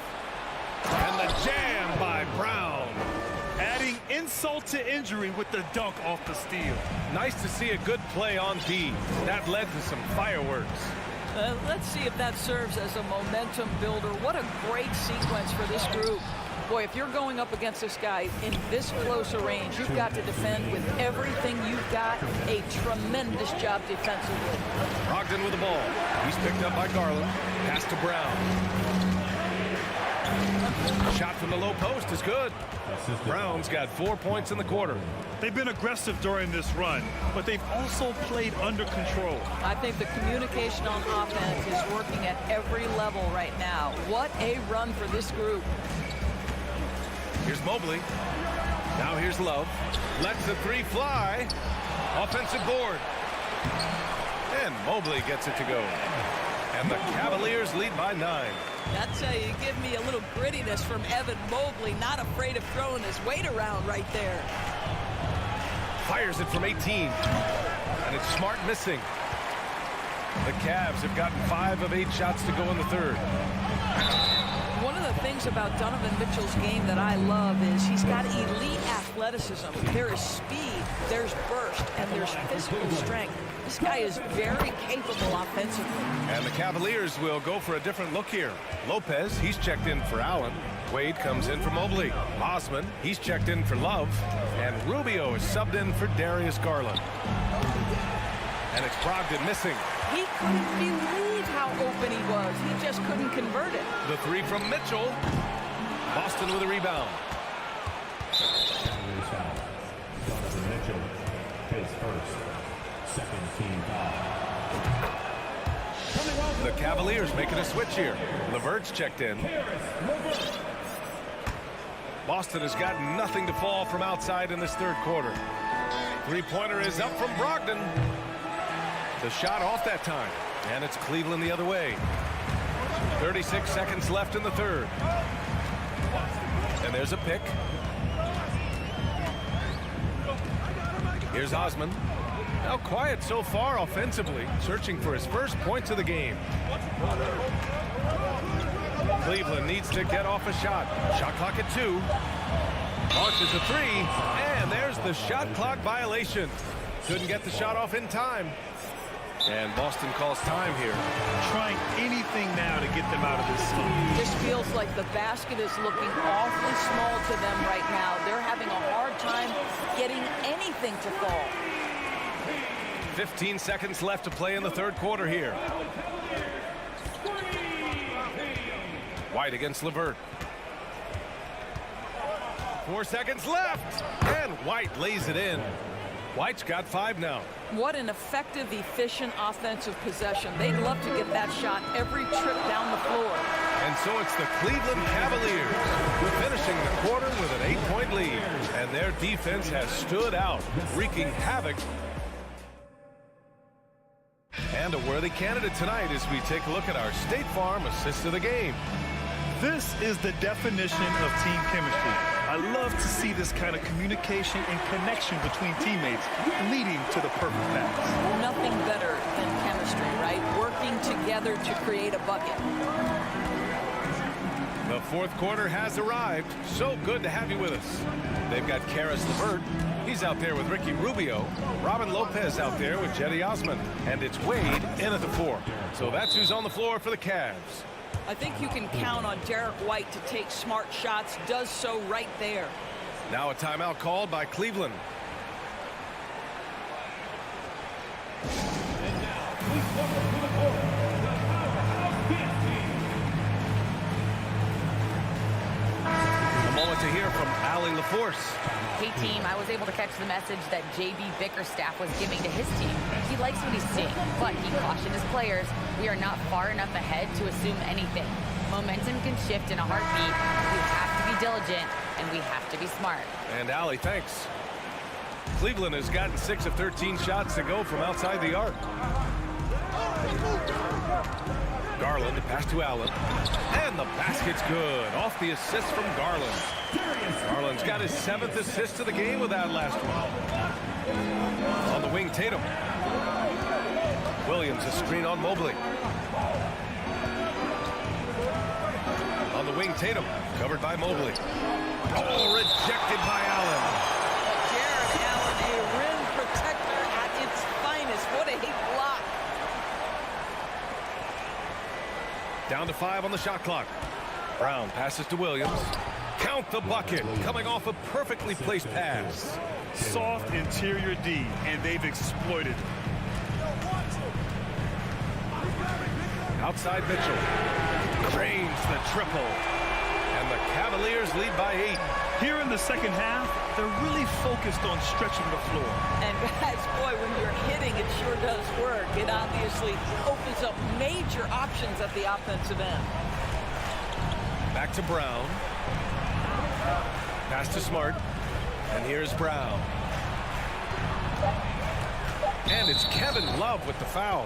And the jam by Brown. Adding insult to injury with the dunk off the steal. Nice to see a good play on D. That led to some fireworks. Let's see if that serves as a momentum builder. What a great sequence for this group. Boy, if you're going up against this guy in this close a range, you've got to defend with everything you've got. A tremendous job defensively. Brogdon with the ball. He's picked up by Garland. Pass to Brown. Shot from the low post is good. Brown's got 4 points in the quarter. They've been aggressive during this run, but they've also played under control. I think the communication on offense is working at every level right now. What a run for this group. Here's Mobley. Now here's Love. Lets the 3 fly. Offensive board. And Mobley gets it to go. And the Cavaliers lead by 9. That's how you give me a little grittiness from Evan Mobley. Not afraid of throwing his weight around right there. Fires it from 18. And it's Smart missing. The Cavs have gotten 5 of 8 shots to go in the third. One of the things about Donovan Mitchell's game that I love is he's got elite athleticism. There is speed, there's burst, and there's physical strength. This guy is very capable offensively. And the Cavaliers will go for a different look here. Lopez, he's checked in for Allen. Wade comes in for Mobley. Osman, he's checked in for Love. And Rubio is subbed in for Darius Garland. And it's Brogdon missing. He couldn't believe how open he was. He just couldn't convert it. The 3 from Mitchell. Boston with a rebound. Donovan Mitchell, his first. Second team foul. The Cavaliers making a switch here. LeVert's checked in. Boston has got nothing to fall from outside in this third quarter. 3-pointer is up from Brogdon. The shot off that time. And it's Cleveland the other way. 36 seconds left in the third. And there's a pick. Here's Osman. Now quiet so far offensively, searching for his first points of the game. Cleveland needs to get off a shot. Shot clock at 2. Launches a 3, and there's the shot clock violation. Couldn't get the shot off in time. And Boston calls time here. Trying anything now to get them out of this slump. This feels like the basket is looking awfully small to them right now. They're having a hard time getting anything to fall. 15 seconds left to play in the third quarter here. White against LeVert. 4 seconds left, and White lays it in. White's got 5 now. What an effective, efficient offensive possession. They'd love to get that shot every trip down the floor. And so it's the Cleveland Cavaliers finishing the quarter with an 8-point lead. And their defense has stood out, wreaking havoc. And a worthy candidate tonight as we take a look at our State Farm assist of the game. This is the definition of team chemistry. I love to see this kind of communication and connection between teammates leading to the perfect pass. Nothing better than chemistry, right? Working together to create a bucket. The fourth quarter has arrived. So good to have you with us. They've got Karis LeVert. He's out there with Ricky Rubio. Robin Lopez out there with Jetty Osman. And it's Wade in at the 4. So that's who's on the floor for the Cavs. I think you can count on Derek White to take smart shots. Does so right there. Now a timeout called by Cleveland. A moment to hear from Allie LaForce. Hey team, I was able to catch the message that JB Bickerstaff was giving to his team. He likes what he's seeing, but he cautioned his players, we are not far enough ahead to assume anything. Momentum can shift in a heartbeat. We have to be diligent, and we have to be smart. And Allie, thanks. Cleveland has gotten 6 of 13 shots to go from outside the arc. Garland, the pass to Allen. And the basket's good. Off the assist from Garland. Garland's got his 7th assist of the game with that last one. On the wing, Tatum. Williams, a screen on Mobley. On the wing, Tatum. Covered by Mobley. Oh, rejected by Allen. Jared Allen, a rim protector at its finest. What a block. Down to 5 on the shot clock. Brown passes to Williams. Count the bucket. Coming off a perfectly placed pass. Soft interior D, and they've exploited it. Outside Mitchell. Drains the triple. And the Cavaliers lead by 8. Here in the second half, they're really focused on stretching the floor. And guys, boy, when you're hitting, it sure does work. It obviously opens up major options at the offensive end. Back to Brown. Pass to Smart. And here's Brown. And it's Kevin Love with the foul.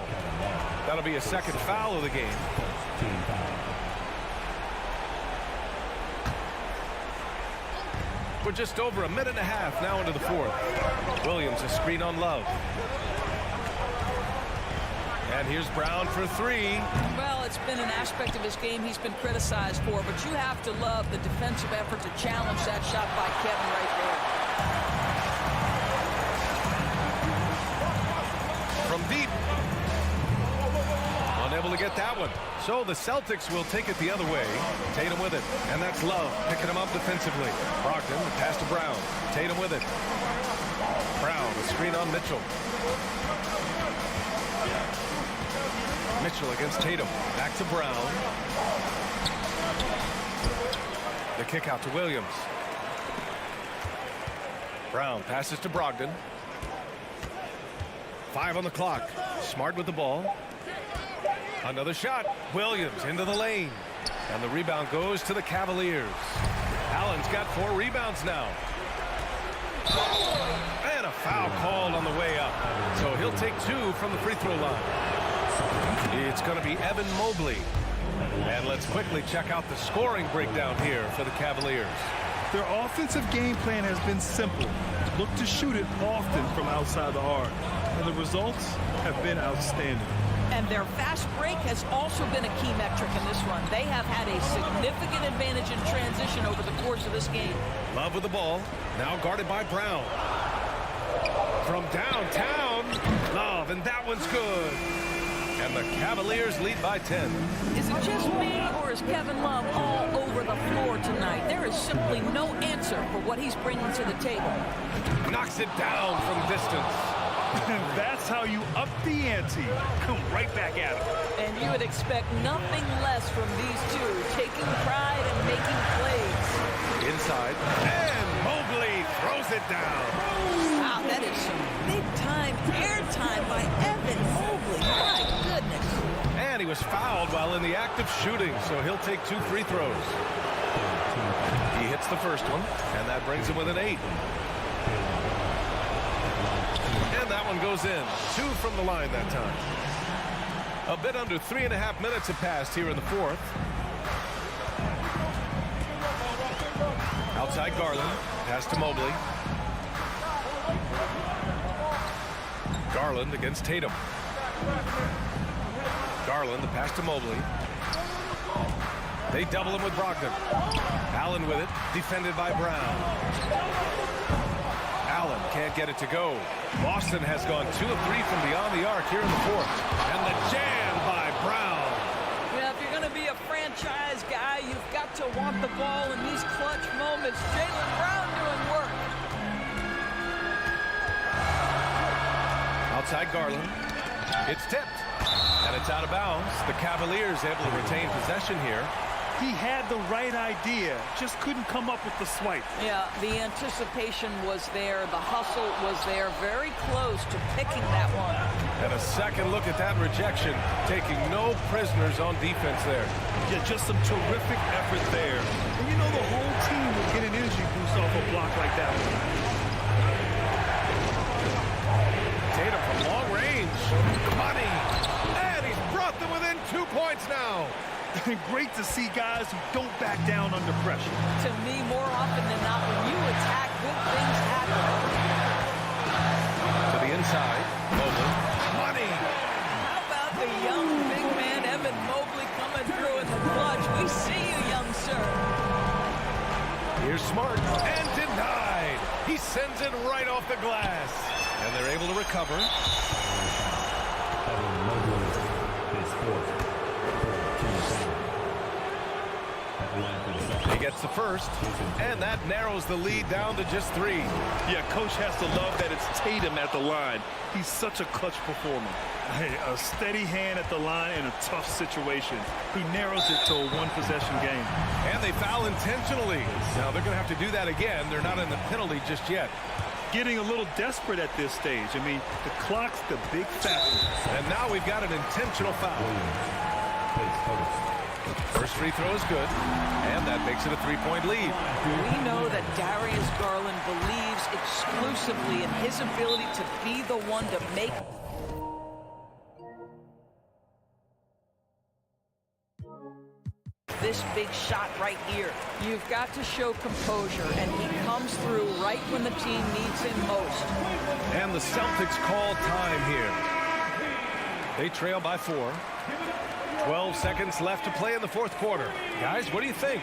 That'll be a second foul of the game. We're just over a minute and a half now into the fourth. Williams, a screen on Love. And here's Brown for 3. Well, it's been an aspect of his game he's been criticized for, but you have to love the defensive effort to challenge that shot by Kevin right there. From deep. Unable to get that one. So the Celtics will take it the other way. Tatum with it. And that's Love picking him up defensively. Brogdon, the pass to Brown. Tatum with it. Brown, a screen on Mitchell. Mitchell against Tatum. Back to Brown. The kick out to Williams. Brown passes to Brogdon. 5 on the clock. Smart with the ball. Another shot. Williams into the lane. And the rebound goes to the Cavaliers. Allen's got 4 rebounds now. And a foul called on the way up. So he'll take 2 from the free throw line. It's going to be Evan Mobley. And let's quickly check out the scoring breakdown here for the Cavaliers. Their offensive game plan has been simple. Look to shoot it often from outside the arc. And the results have been outstanding. And their fast break has also been a key metric in this run. They have had a significant advantage in transition over the course of this game. Love with the ball. Now guarded by Brown. From downtown, Love, and that one's good. And the Cavaliers lead by 10. Is it just me, or is Kevin Love all over the floor tonight? There is simply no answer for what he's bringing to the table. Knocks it down from distance. That's how you up the ante. Come right back at him. And you would expect nothing less from these two, taking pride and making plays. Inside, and Mobley throws it down. Wow, that is some big-time airtime by Evan Mobley. My goodness. And And he was fouled while in the act of shooting, so he'll take 2 free throws. He hits the first one, and that brings him within 8. And that one goes in. 2 from the line that time. A bit under 3.5 minutes have passed here in the fourth. Outside Garland. Pass to Mobley. Garland against Tatum. Garland, the pass to Mobley. They double him with Brogdon. Allen with it, defended by Brown. Allen can't get it to go. Boston has gone 2 of 3 from beyond the arc here in the fourth. And the jam by Brown. Yeah, if you're going to be a franchise guy, you've got to want the ball in these clutch moments. Jaylen Brown doing work. Outside Garland. It's tipped. And it's out of bounds. The Cavaliers able to retain possession here. He had the right idea, just couldn't come up with the swipe. Yeah, the anticipation was there. The hustle was there. Very close to picking that one. And a second look at that rejection, taking no prisoners on defense there. Yeah, just some terrific effort there. And you know the whole team will get an energy boost off a block like that one. Tatum from long range. Money. And he's brought them within 2 points now. Great to see guys who don't back down under pressure. To me, more often than not, when you attack, good things happen. To the inside. Mobley. Money. How about the young big man, Evan Mobley, coming through in the clutch? We see you, young sir. Here's Smart. And denied. He sends it right off the glass. And they're able to recover. He gets the first, and that narrows the lead down to just 3. Yeah, coach has to love that it's Tatum at the line. He's such a clutch performer. Hey, a steady hand at the line in a tough situation. He narrows it to a 1-possession game. And they foul intentionally. Now they're going to have to do that again. They're not in the penalty just yet. Getting a little desperate at this stage. I mean, the clock's the big factor. And now we've got an intentional foul. First free throw is good, and that makes it a 3-point lead. We know that Darius Garland believes exclusively in his ability to be the one to make this big shot right here. You've got to show composure, and he comes through right when the team needs him most. And the Celtics call time here. They trail by 4. 12 seconds left to play in the fourth quarter. Guys, what do you think?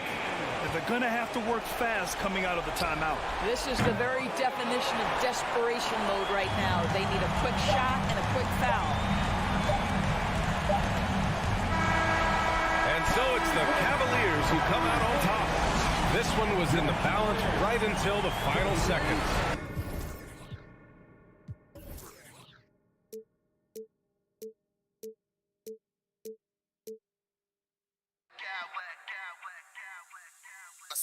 They're going to have to work fast coming out of the timeout. This is the very definition of desperation mode right now. They need a quick shot and a quick foul. And so it's the Cavaliers who come out on top. This one was in the balance right until the final seconds.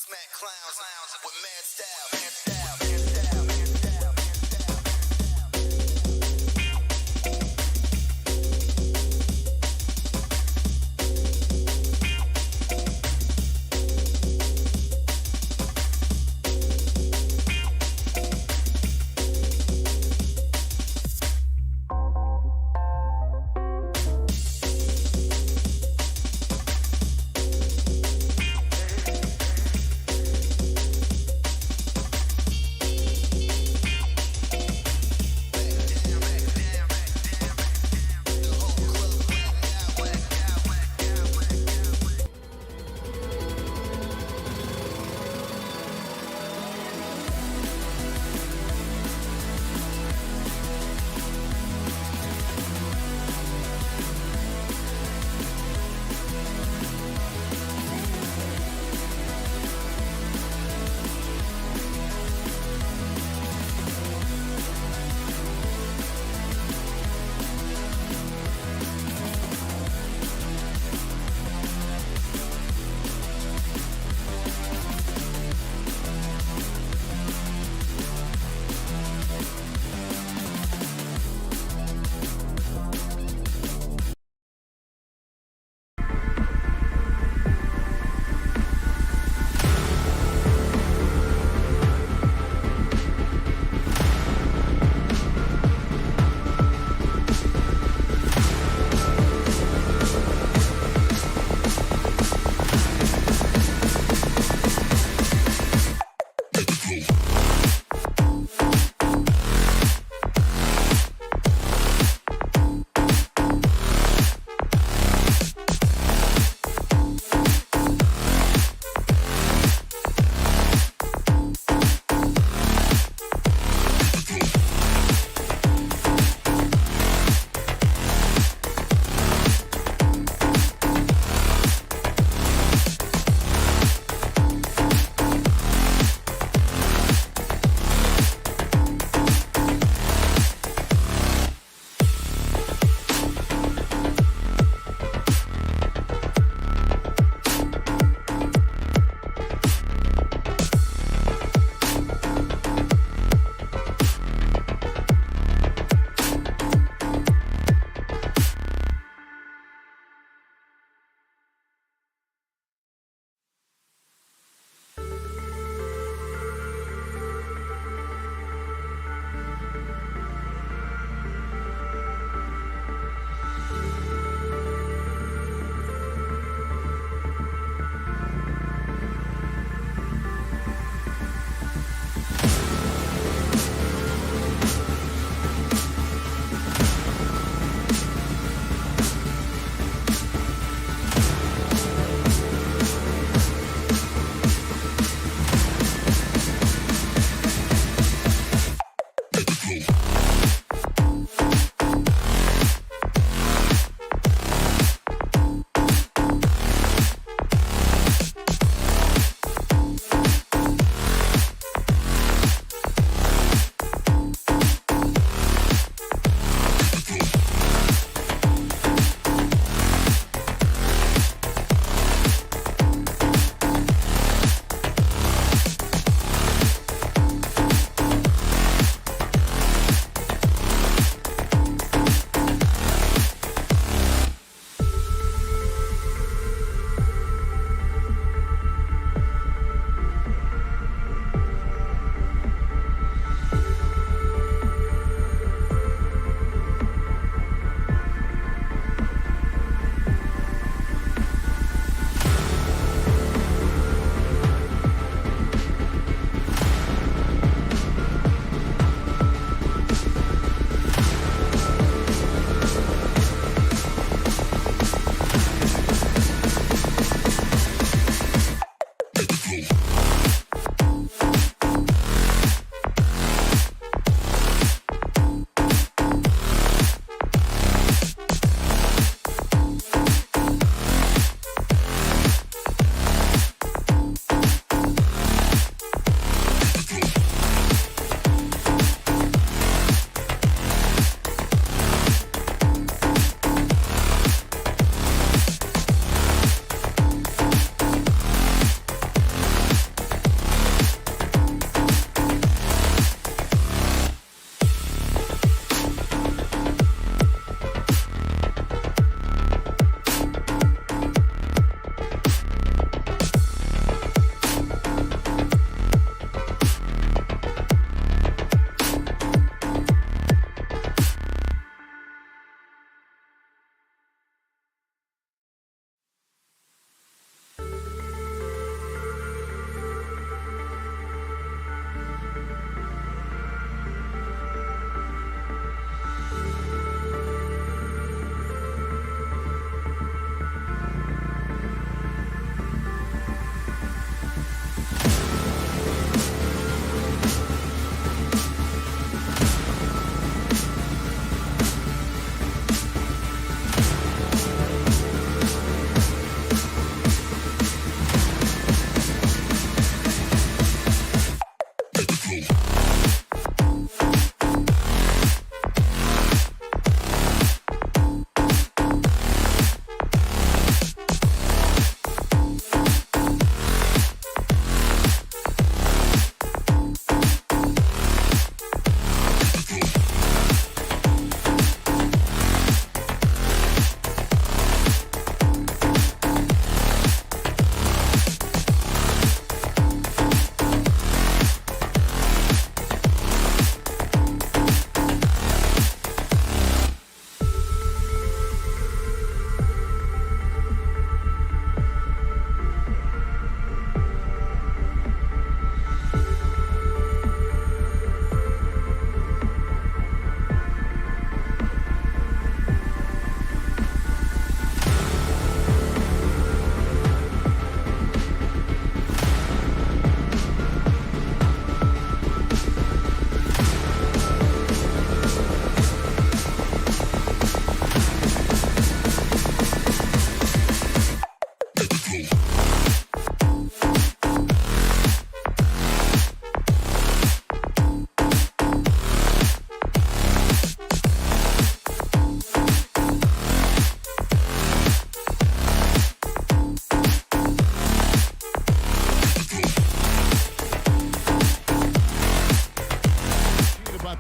Smack clowns with mad style.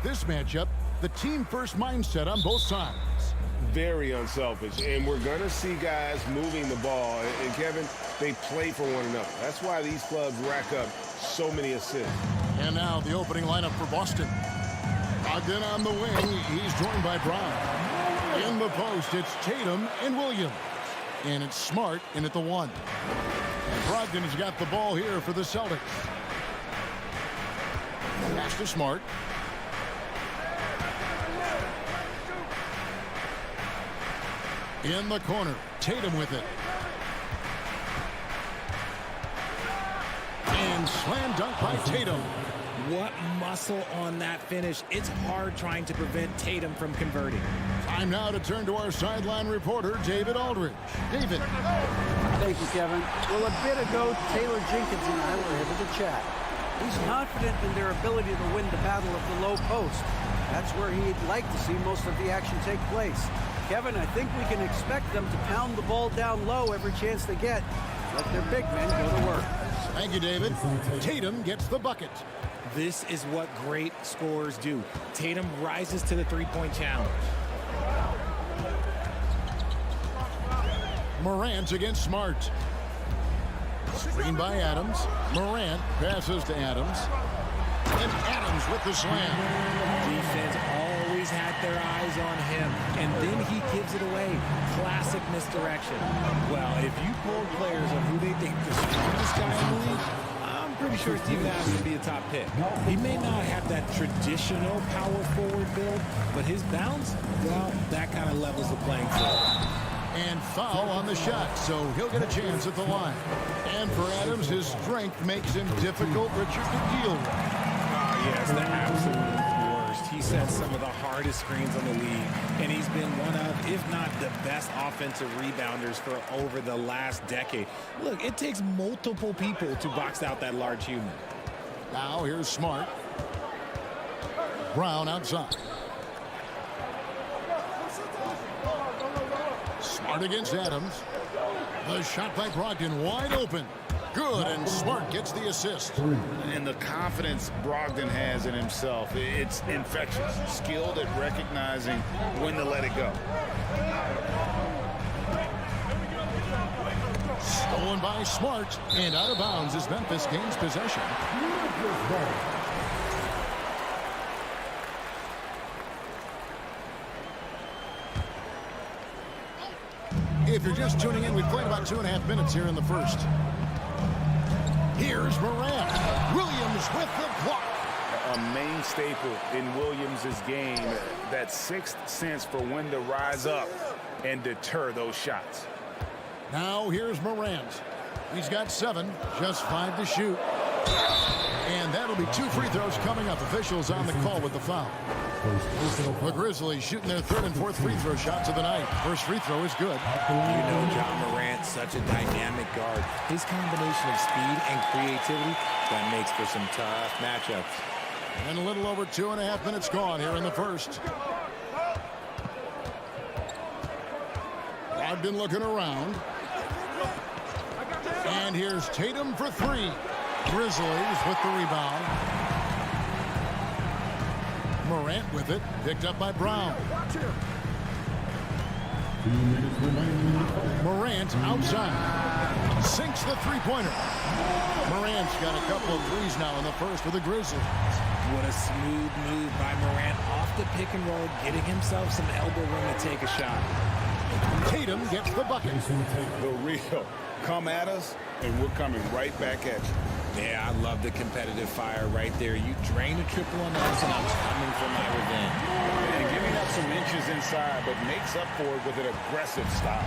this matchup, the team-first mindset on both sides. Very unselfish, and we're going to see guys moving the ball. And Kevin, they play for one another. That's why these clubs rack up so many assists. And now the opening lineup for Boston. Ogden on the wing. He's joined by Brown. In the post, it's Tatum and Williams. And it's Smart in at the 1. And Brogdon's got the ball here for the Celtics. Pass to Smart. In the corner, Tatum with it. And slam dunk by Tatum. What muscle on that finish. It's hard trying to prevent Tatum from converting. Time now to turn to our sideline reporter, David Aldridge. David. Thank you, Kevin. Well, a bit ago, Taylor Jenkins and I were able to chat. He's confident in their ability to win the battle of the low post. That's where he'd like to see most of the action take place. Kevin, I think we can expect them to pound the ball down low every chance they get. Let their big men go to work. Thank you, David. Tatum gets the bucket. This is what great scorers do. Tatum rises to the three-point challenge. Morant against Smart. Screen by Adams. Morant passes to Adams. And Adams with the slam. Defense always had their eyes on him, and then he gives it away. Classic misdirection. Well, if you poll players on who they think the strongest guy in the league, I'm pretty sure Steven Adams would be a top pick. He may not have that traditional power forward build, but his bounce, well, that kind of levels the playing field. And foul on the shot, so he'll get a chance at the line. And for Adams, his strength makes him difficult, Richard, to deal with. Yes, the absolute worst. He sets some of the hardest screens on the league, and he's been one of, if not the best offensive rebounders for over the last decade. Look, it takes multiple people to box out that large human. Now here's Smart. Brown outside. Smart against Adams. The shot by Brogdon wide open. Good, and Smart gets the assist. And the confidence Brogdon has in himself, it's infectious. Skilled at recognizing when to let it go. Stolen by Smart, and out of bounds as Memphis gains possession. If you're just tuning in, we've played about 2.5 minutes here in the first. Here's Morant. Williams with the block. A main staple in Williams' game, that sixth sense for when to rise up and deter those shots. Now here's Morant. He's got 7, just 5 to shoot. And that'll be 2 free throws coming up. Officials on the call with the foul. The Grizzlies shooting their 3rd and 4th free throw shots of the night. First free throw is good. You know, John Morant's such a dynamic guard. His combination of speed and creativity, that makes for some tough matchups. And a little over 2.5 minutes gone here in the first. I've been looking around. And here's Tatum for 3. Grizzlies with the rebound. Morant with it, picked up by Brown. Morant outside. Sinks the three-pointer. Morant's got a couple of threes now in the first for the Grizzlies. What a smooth move by Morant off the pick and roll, getting himself some elbow room to take a shot. Tatum gets the bucket. The real. Come at us, and we're coming right back at you. Yeah, I love the competitive fire right there. You drain a triple on us, and I'm coming for my revenge. And giving up some inches inside, but makes up for it with an aggressive style.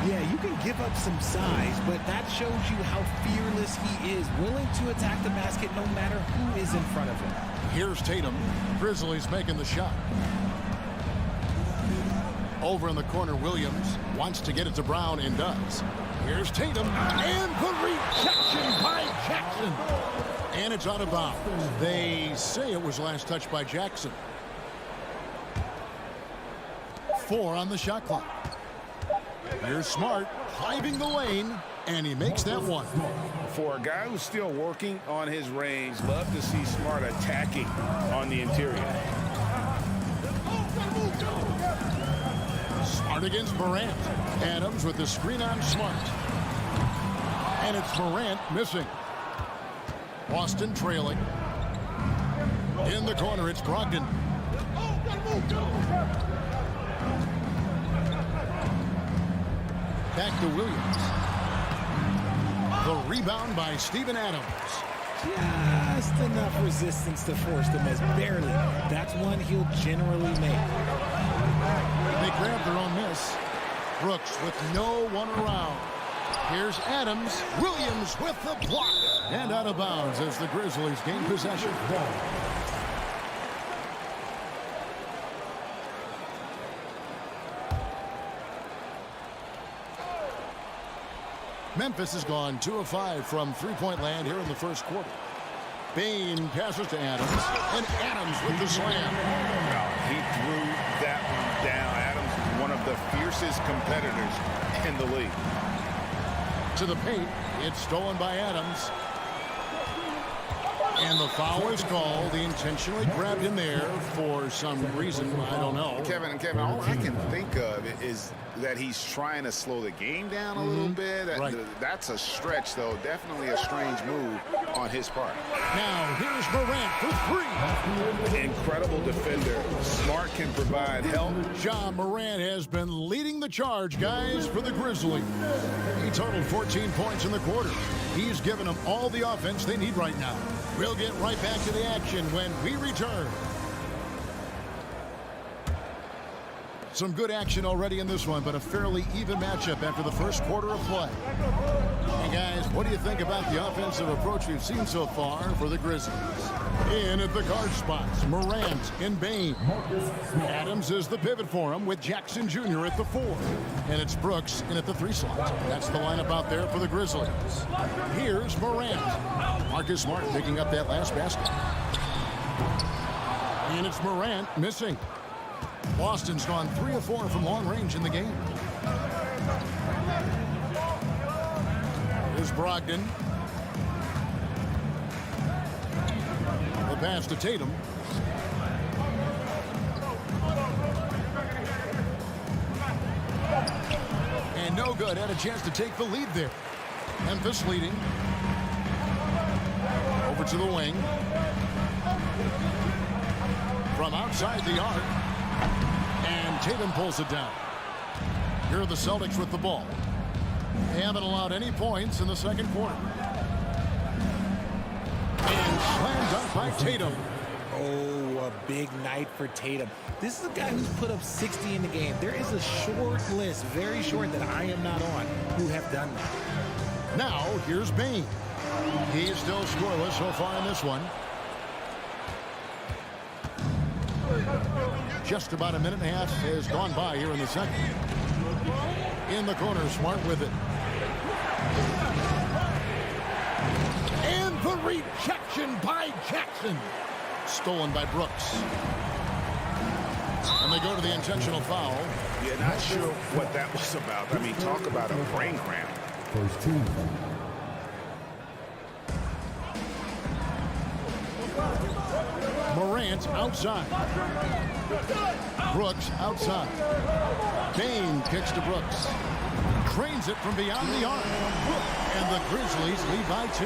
Yeah, you can give up some size, but that shows you how fearless he is, willing to attack the basket no matter who is in front of him. Here's Tatum. Grizzlies making the shot. Over in the corner, Williams wants to get it to Brown and does. Here's Tatum, and the rejection by Jackson. And it's out of bounds. They say it was last touched by Jackson. 4 on the shot clock. Here's Smart, hiving the lane, and he makes that one. For a guy who's still working on his range, love to see Smart attacking on the interior. Smart against Morant. Adams with the screen on Smart. And it's Morant missing. Boston trailing. In the corner, it's Brogdon. Back to Williams. The rebound by Steven Adams. Just enough resistance to force the miss. Barely. That's one he'll generally make. They grab their own miss. Brooks with no one around. Here's Adams. Williams with the block. And out of bounds as the Grizzlies gain possession. Memphis has gone 2 of 5 from three-point land here in the first quarter. Bain passes to Adams, and Adams with the slam. He threw that one down. Adams, one of the fiercest competitors in the league. To the paint, it's stolen by Adams. And the foul is called. He intentionally grabbed him there for some reason. I don't know. Kevin, all I can think of is that he's trying to slow the game down a little bit. That's a stretch, though. Definitely a strange move on his part. Now, here's Morant for 3. Incredible defender. Smart can provide help. Ja Morant has been leading the charge, guys, for the Grizzlies. He totaled 14 points in the quarter. He's given them all the offense they need right now. We'll get right back to the action when we return. Some good action already in this one, but a fairly even matchup after the first quarter of play. Hey guys, what do you think about the offensive approach we've seen so far for the Grizzlies? In at the guard spots, Morant and Bain. Adams is the pivot for him with Jackson Jr. at the 4. And it's Brooks in at the 3 slot. That's the lineup out there for the Grizzlies. Here's Morant. Marcus Smart picking up that last basket. And it's Morant missing. Boston's gone 3 of 4 from long range in the game. Here's Brogdon. The pass to Tatum. And no good. Had a chance to take the lead there. Memphis leading. Over to the wing. From outside the arc. And Tatum pulls it down. Here are the Celtics with the ball. They haven't allowed any points in the second quarter. And slam dunk by Tatum. Oh, a big night for Tatum. This is a guy who's put up 60 in the game. There is a short list, very short, that I am not on, who have done that. Now, here's Bain. He is still scoreless so far in this one. Just about a minute and a half has gone by here in the second. In the corner, Smart with it. And the rejection by Jackson. Stolen by Brooks. And they go to the intentional foul. Yeah, not sure what that was about. I mean, talk about a brain cramp. First team. Morant outside. Brooks outside. Bain kicks to Brooks. Cranes it from beyond the arc. And the Grizzlies lead by 2.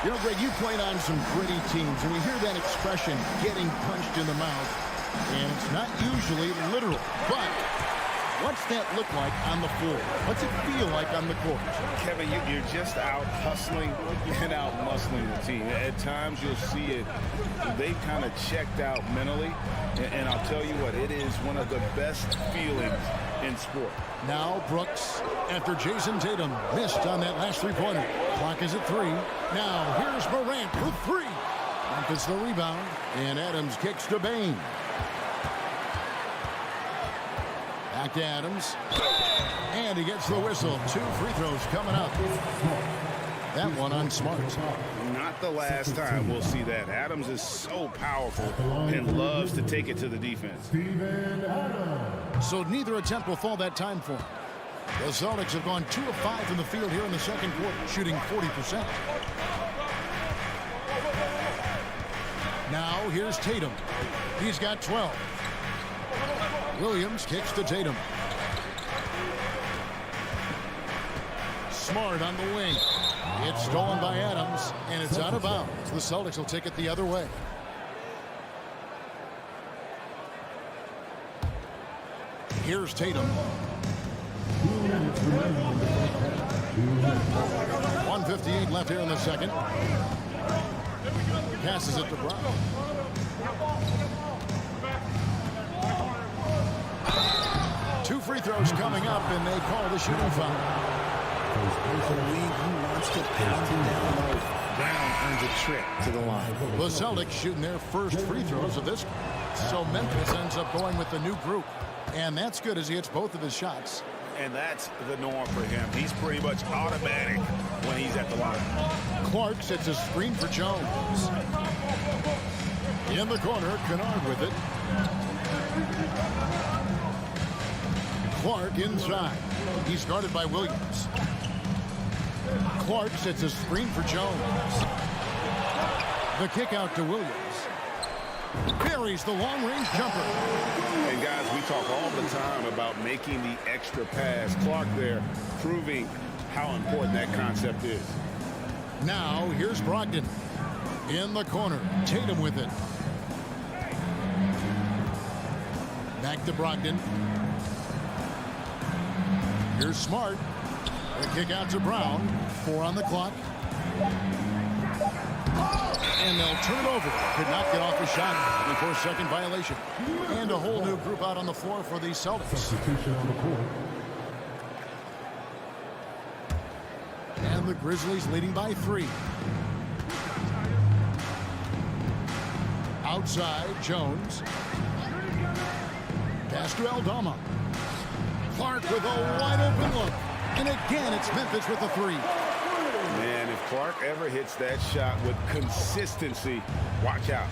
You know, Greg, you played on some gritty teams, and we hear that expression, getting punched in the mouth. And it's not usually literal, but what's that look like on the floor? What's it feel like on the court? Kevin, you're just out hustling and out muscling the team. At times you'll see it, they've kind of checked out mentally. And I'll tell you what, it is one of the best feelings in sport. Now Brooks, after Jason Tatum missed on that last three-pointer. Clock is at 3. Now here's Morant for 3. Memphis the rebound, and Adams kicks to Bain. Back to Adams. And he gets the whistle. 2 free throws coming up. That one on Smart. Not the last time we'll see that. Adams is so powerful and loves to take it to the defense. So neither attempt will fall that time for him. The Celtics have gone 2 of 5 in the field here in the second quarter, shooting 40%. Now here's Tatum. He's got 12. Williams kicks to Tatum. Smart on the wing. It's stolen by Adams, and it's out of bounds. The Celtics will take it the other way. Here's Tatum. 1:58 left here in the second. Passes it to Brown. Two free throws coming up, and they call the shooting foul. The league who wants to pound him down low. Brown earns a trip to the line. The Celtics shooting their first free throws of this. So Memphis ends up going with the new group. And that's good as he hits both of his shots. And that's the norm for him. He's pretty much automatic when he's at the line. Clark sets a screen for Jones. In the corner, Kennard with it. Clark inside. He's guarded by Williams. Clark sets a screen for Jones. The kick out to Williams. Buries the long-range jumper. And guys, we talk all the time about making the extra pass. Clark there proving how important that concept is. Now here's Brogdon. In the corner, Tatum with it. Back to Brogdon. Here's Smart. The kick out to Brown. 4 on the clock. And they'll turn it over. Could not get off a shot before second violation. And a whole new group out on the floor for the Celtics. And the Grizzlies leading by 3. Outside, Jones. Pass to Eldorado. Clark with a wide open look. And again, it's Memphis with the 3. Man, if Clark ever hits that shot with consistency, watch out.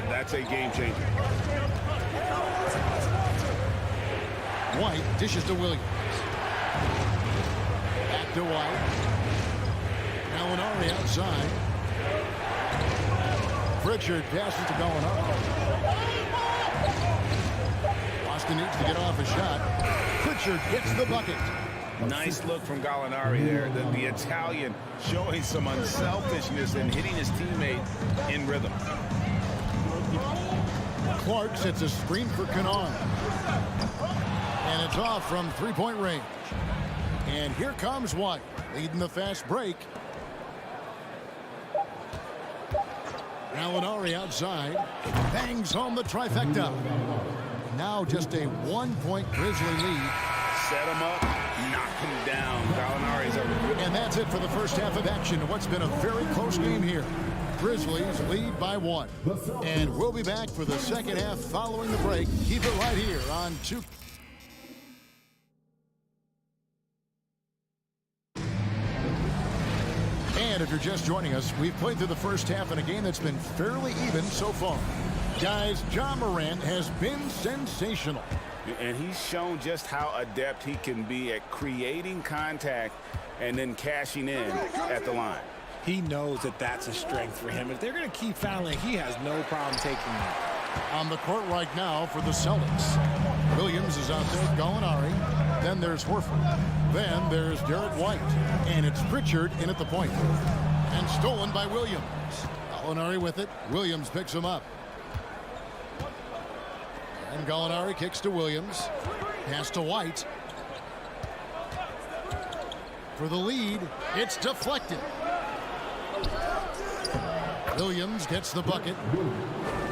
That's a game changer. White dishes to Williams. Back to White. Gallinari outside. Pritchard passes to Gallinari. Boston needs to get off a shot. Pritchard gets the bucket. Nice look from Gallinari there. The Italian showing some unselfishness and hitting his teammate in rhythm. Clark sets a screen for Kennard. And it's off from three-point range. And here comes White, leading the fast break. Gallinari outside. Bangs home the trifecta. Now just a 1-point Grizzly lead. Set him up, knock him down. Gallinari's a... And that's it for the first half of action. What's been a very close game here. Grizzlies lead by 1. And we'll be back for the second half following the break. Keep it right here on 2. And if you're just joining us, we've played through the first half in a game that's been fairly even so far. Guys, Ja Morant has been sensational. And he's shown just how adept he can be at creating contact and then cashing in at the line. He knows that that's a strength for him. If they're going to keep fouling, he has no problem taking that. On the court right now for the Celtics. Williams is out there, Gallinari. Then there's Horford. Then there's Derek White. And it's Pritchard in at the point. And stolen by Williams. Gallinari with it. Williams picks him up. And Gallinari kicks to Williams. Pass to White. For the lead, it's deflected. Williams gets the bucket.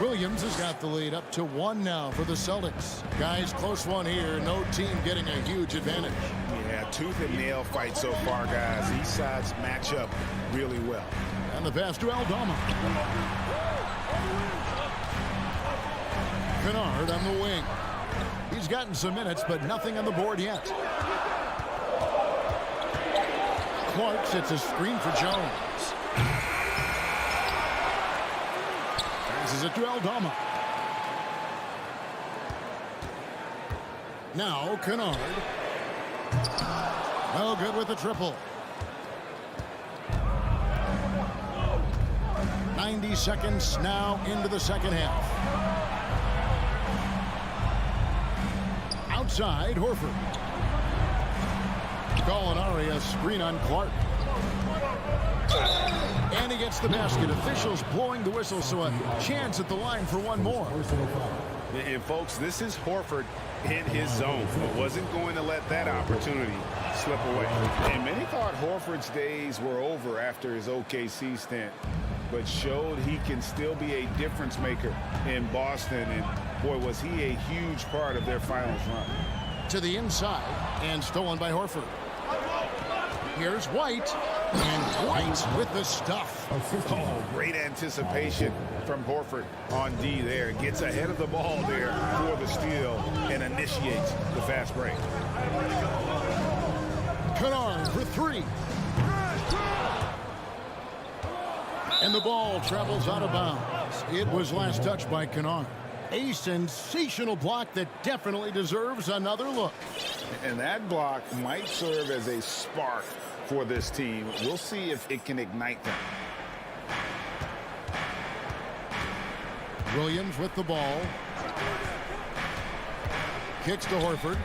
Williams has got the lead up to 1 now for the Celtics. Guys, close one here. No team getting a huge advantage. Yeah, tooth and nail fight so far, guys. These sides match up really well. And the pass to Eldorado. Kennard on the wing. He's gotten some minutes, but nothing on the board yet. Clark sets a screen for Jones. Passes it to Eldorado. Now Kennard. No good with the triple. 90 seconds now into the second half. Outside, Horford. Gallinari, a screen on Clark. And he gets the basket. Officials blowing the whistle, so a chance at the line for one more. And folks, this is Horford in his zone. Wasn't going to let that opportunity slip away. And many thought Horford's days were over after his OKC stint, but showed he can still be a difference maker in Boston. And boy, was he a huge part of their finals run. To the inside, and stolen by Horford. Here's White, and White with the stuff. Oh, great anticipation from Horford on D there. Gets ahead of the ball there for the steal and initiates the fast break. Kennard for three. And the ball travels out of bounds. It was last touched by Kennard. A sensational block that definitely deserves another look. And that block might serve as a spark for this team. We'll see if it can ignite them. Williams with the ball. Kicks to Horford.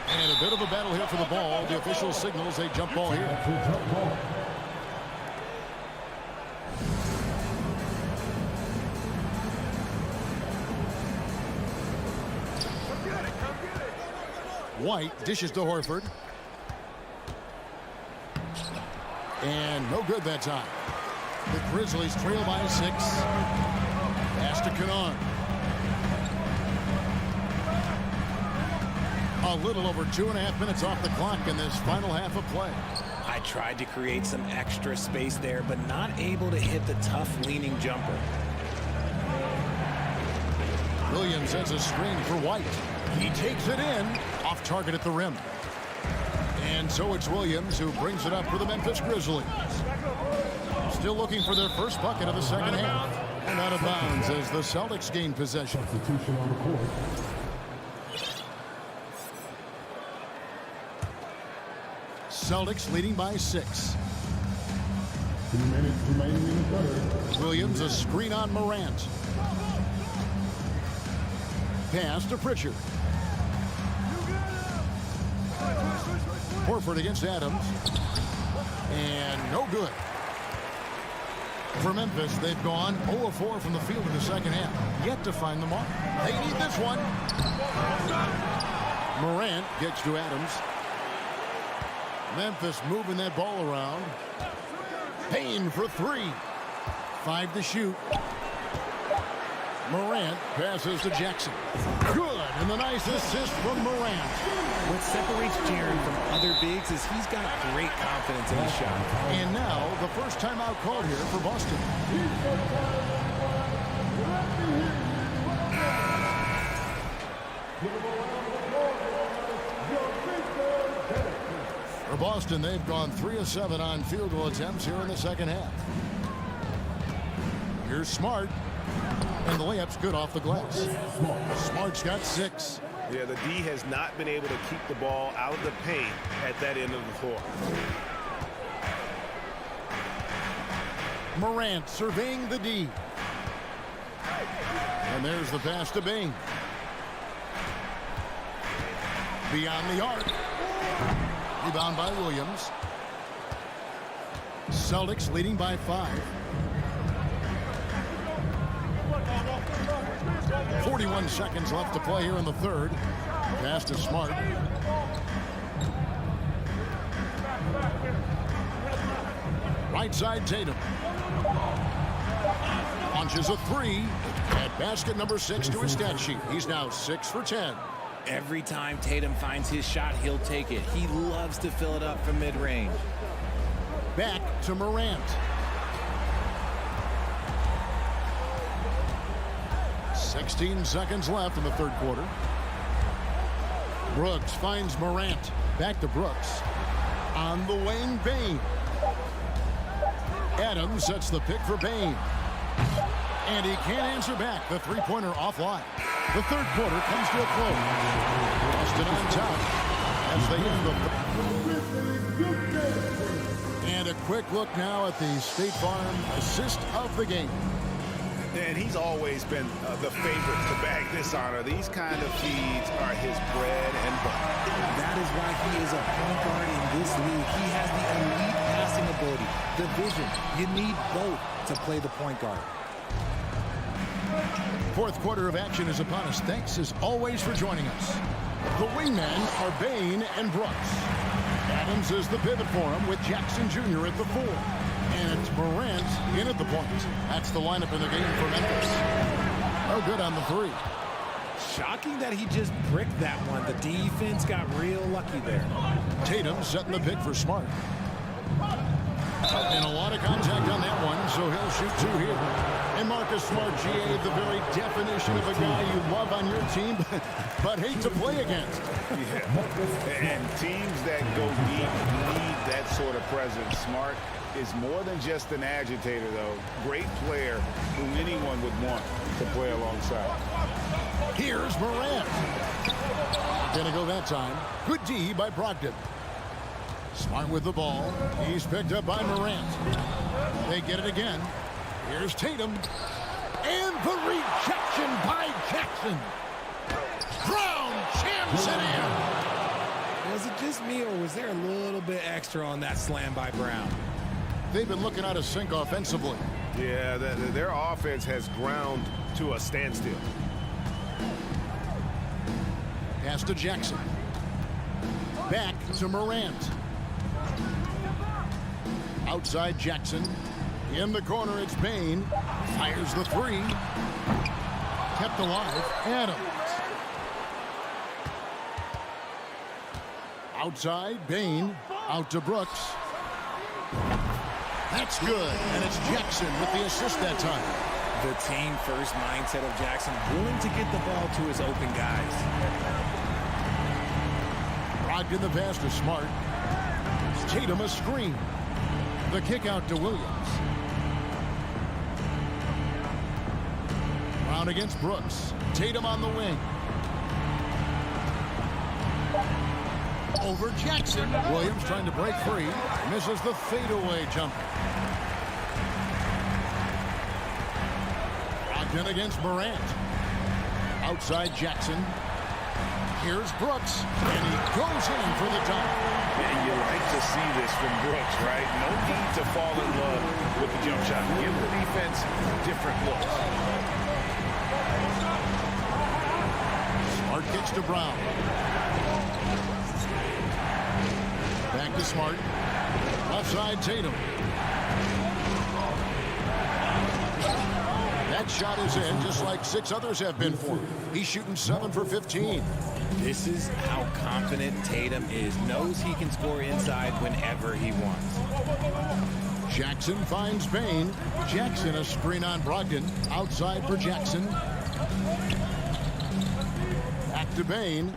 And a bit of a battle here for the ball. The official signals a jump ball here. White dishes to Horford. And no good that time. The Grizzlies trail by 6. Pass to Kennard. A little over 2.5 minutes off the clock in this final half of play. I tried to create some extra space there, but not able to hit the tough leaning jumper. Williams sets a screen for White. He takes it in, off target at the rim. And so it's Williams who brings it up for the Memphis Grizzlies. Still looking for their first bucket of the second half. And out of bounds as the Celtics gain possession. Substitution on the court. Celtics leading by 6. 2 minutes remaining in the third. Williams, a screen on Morant. Pass to Pritchard. Horford against Adams. And no good. For Memphis, they've gone 0 of 4 from the field in the second half. Yet to find the mark. They need this one. Morant gets to Adams. Memphis moving that ball around. Payne for 3. 5 to shoot. Morant passes to Jackson. Good, and the nice assist from Morant. What separates Jaren from other bigs is he's got great confidence in his shot. And now, the first timeout called here for Boston. For Boston, they've gone 3 of 7 on field goal attempts here in the second half. Here's Smart. And the layup's good off the glass. Smart's got 6. Yeah, the D has not been able to keep the ball out of the paint at that end of the floor. Morant surveying the D. And there's the pass to Bain. Beyond the arc. Rebound by Williams. Celtics leading by 5. 41 seconds left to play here in the third. Pass to Smart. Right side Tatum. Launches a 3. At basket number 6 to his stat sheet. He's now 6 for 10. Every time Tatum finds his shot, he'll take it. He loves to fill it up from mid-range. Back to Morant. 16 seconds left in the third quarter. Brooks finds Morant. Back to Brooks. On the wing, Bain. Adams sets the pick for Bain. And he can't answer back. The three-pointer offline. The third quarter comes to a close. Boston on top as they end the And a quick look now at the State Farm assist of the game. And he's always been the favorite to bag this honor. These kind of feeds are his bread and butter. That is why he is a point guard in this league. He has the elite passing ability, the vision. You need both to play the point guard. Fourth quarter of action is upon us. Thanks as always for joining us. The wingmen are Bain and Brooks. Adams is the pivot for him with Jackson Jr. at the 4. And it's Morant in at the point. That's the lineup in the game for Memphis. Oh, good on the 3. Shocking that he just bricked that one. The defense got real lucky there. Tatum setting the pick for Smart. And a lot of contact on that one, so he'll shoot 2 here. And Marcus Smart, GA, the very definition of a guy you love on your team, but hate to play against. Yeah. And teams that go deep need that sort of presence. Smart is more than just an agitator, though. Great player who anyone would want to play alongside. Here's Morant. Gonna go that time. Good D by Brogdon. Smart with the ball. He's picked up by Morant. They get it again. Here's Tatum. And the rejection by Jackson. Brown jams it in. Was it just me, or was there a little bit extra on that slam by Brown? They've been looking out of sync offensively. Yeah, their offense has ground to a standstill. Pass to Jackson. Back to Morant. Outside Jackson. In the corner, it's Bain. Fires the 3. Kept alive. Adams. Outside, Bain. Out to Brooks. That's good. And it's Jackson with the assist that time. The team-first mindset of Jackson, willing to get the ball to his open guys. Brogdon the pass to Smart. Tatum a screen. The kick out to Williams. Brown against Brooks. Tatum on the wing. Over Jackson. Williams trying to break free. Misses the fadeaway jumper. Brogdon against Morant. Outside Jackson. Here's Brooks. And he goes in for the dunk. And you like to see this from Brooks, right? No need to fall in love with the jump shot. Give the defense different looks. Smart gets to Brown. Back to Smart. Left side, Tatum. That shot is in, just like 6 others have been for him. He's shooting 7 for 15. This is how confident Tatum is. Knows he can score inside whenever he wants. Jackson finds Bain. Jackson a screen on Brogdon. Outside for Jackson. Back to Bain.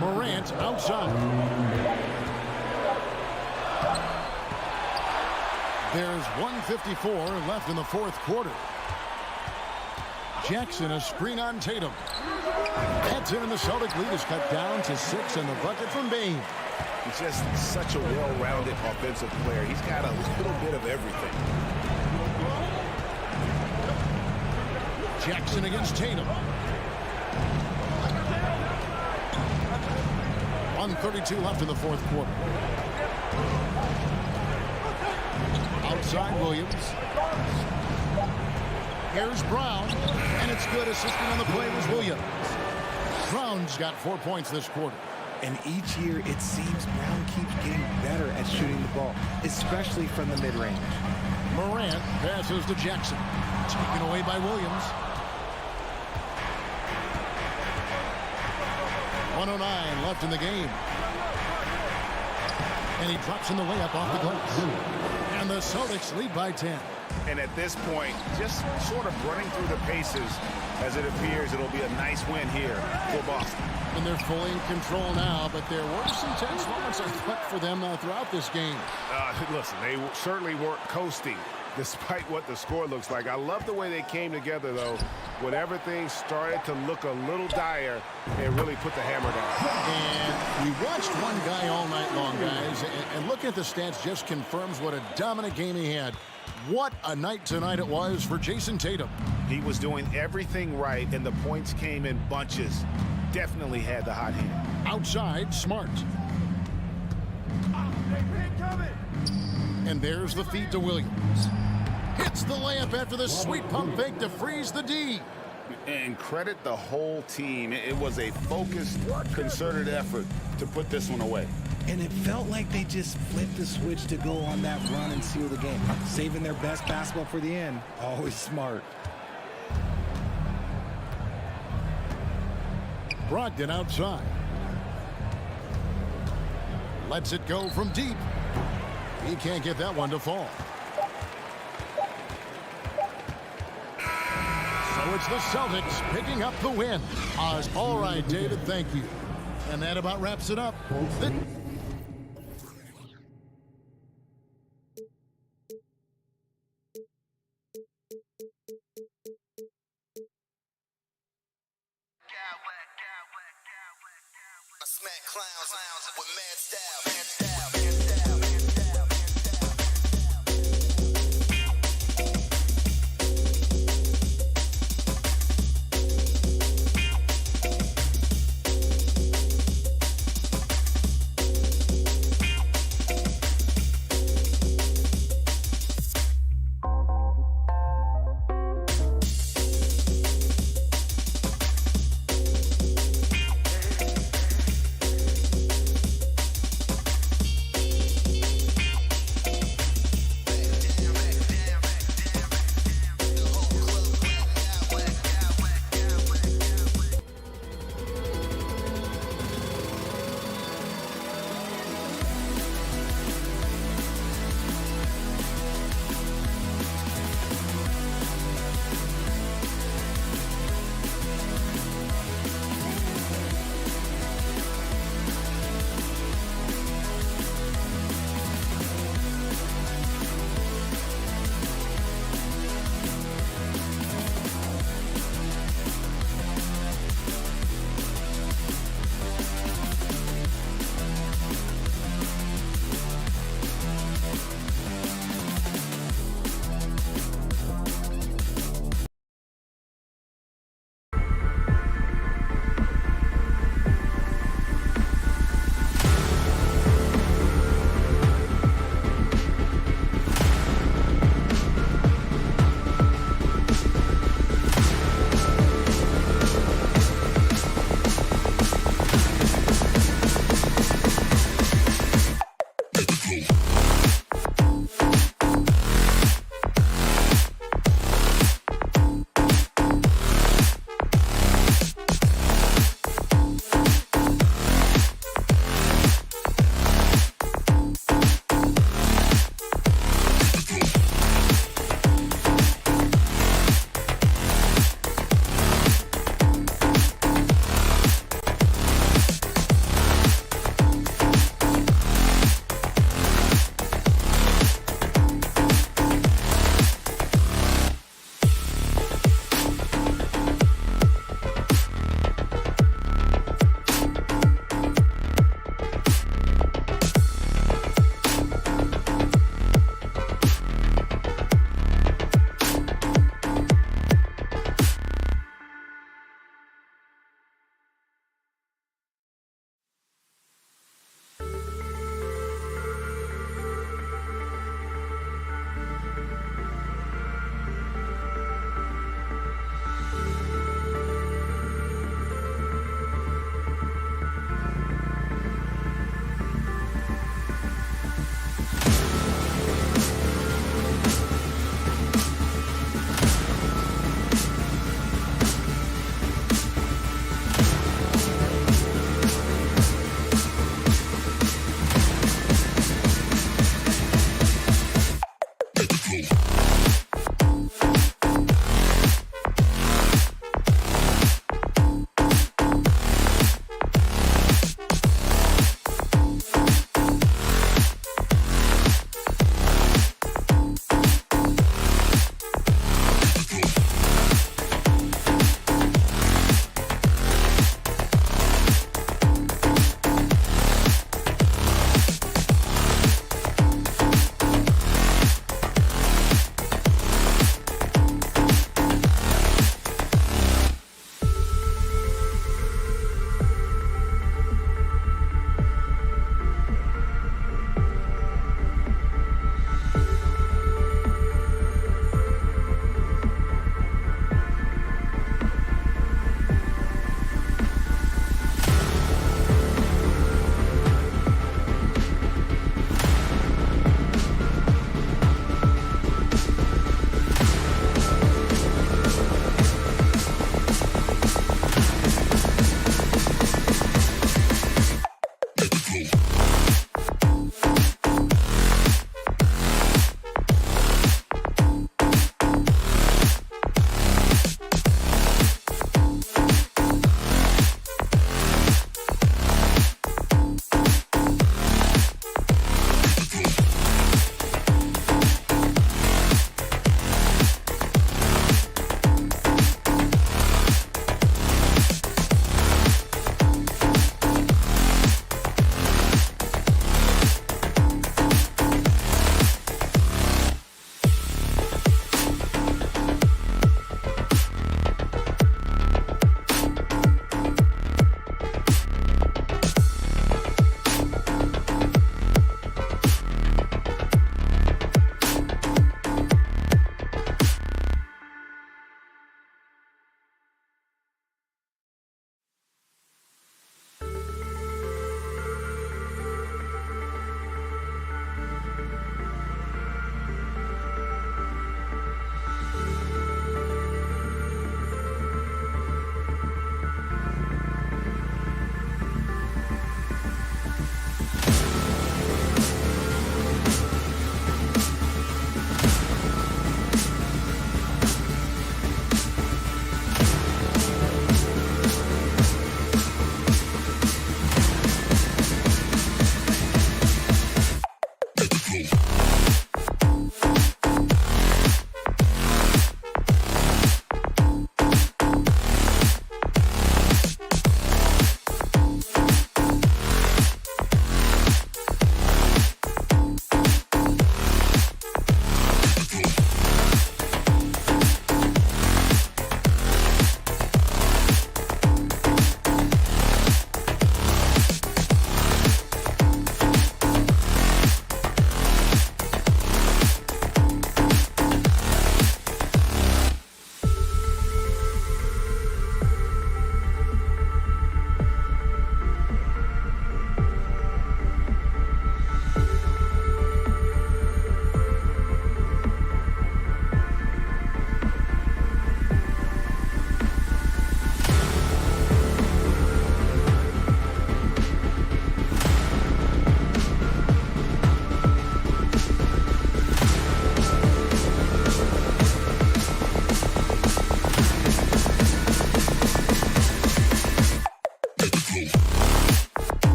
Morant outside. There's 1:54 left in the fourth quarter. Jackson a screen on Tatum. That's in, and the Celtic lead is cut down to 6, and the bucket from Bain. He's just such a well-rounded offensive player. He's got a little bit of everything. Jackson against Tatum. 1:32 left in the fourth quarter. Outside Williams. Here's Brown, and it's good. Assisting on the play was Williams. Brown's got 4 points this quarter. And each year, it seems Brown keeps getting better at shooting the ball, especially from the mid-range. Morant passes to Jackson. Taken away by Williams. 1:09 left in the game. And he drops in the layup off the glass. And the Celtics lead by 10. And at this point, just sort of running through the paces as it appears it'll be a nice win here for Boston. And they're fully in control now, but there were some tense moments, I thought, for them throughout this game. Listen, they certainly weren't coasting despite what the score looks like. I love the way they came together, though. When everything started to look a little dire, they really put the hammer down. And we watched one guy all night long, guys, and looking at the stats just confirms what a dominant game he had. What a night tonight it was for Jason Tatum. He was doing everything right, and the points came in bunches. Definitely had the hot hand. Outside, Smart. And there's the feed to Williams. Hits the layup after the sweet pump fake to freeze the D. And credit the whole team. It was a focused, concerted effort to put this one away. And it felt like they just flipped the switch to go on that run and seal the game. Saving their best basketball for the end. Always smart. Brogdon outside. Lets it go from deep. He can't get that one to fall. So it's the Celtics picking up the win. All right, David, thank you. And that about wraps it up. I smack clowns with mad style.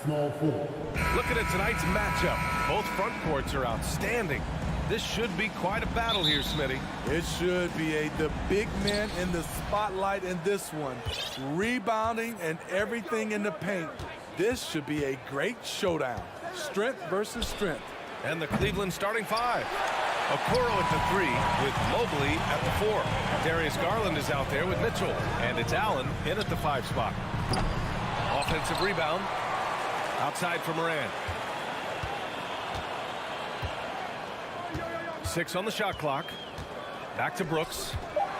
small forward. Looking at tonight's matchup, both front courts are outstanding. This should be quite a battle here, Smitty. It should be the big men in the spotlight in this one. Rebounding and everything in the paint. This should be a great showdown. Strength versus strength. And the Cleveland starting five. Okoro at the 3 with Mobley at the 4. Darius Garland is out there with Mitchell. And it's Allen in at the 5 spot. Offensive rebound. Outside for Morant. 6 on the shot clock. Back to Brooks.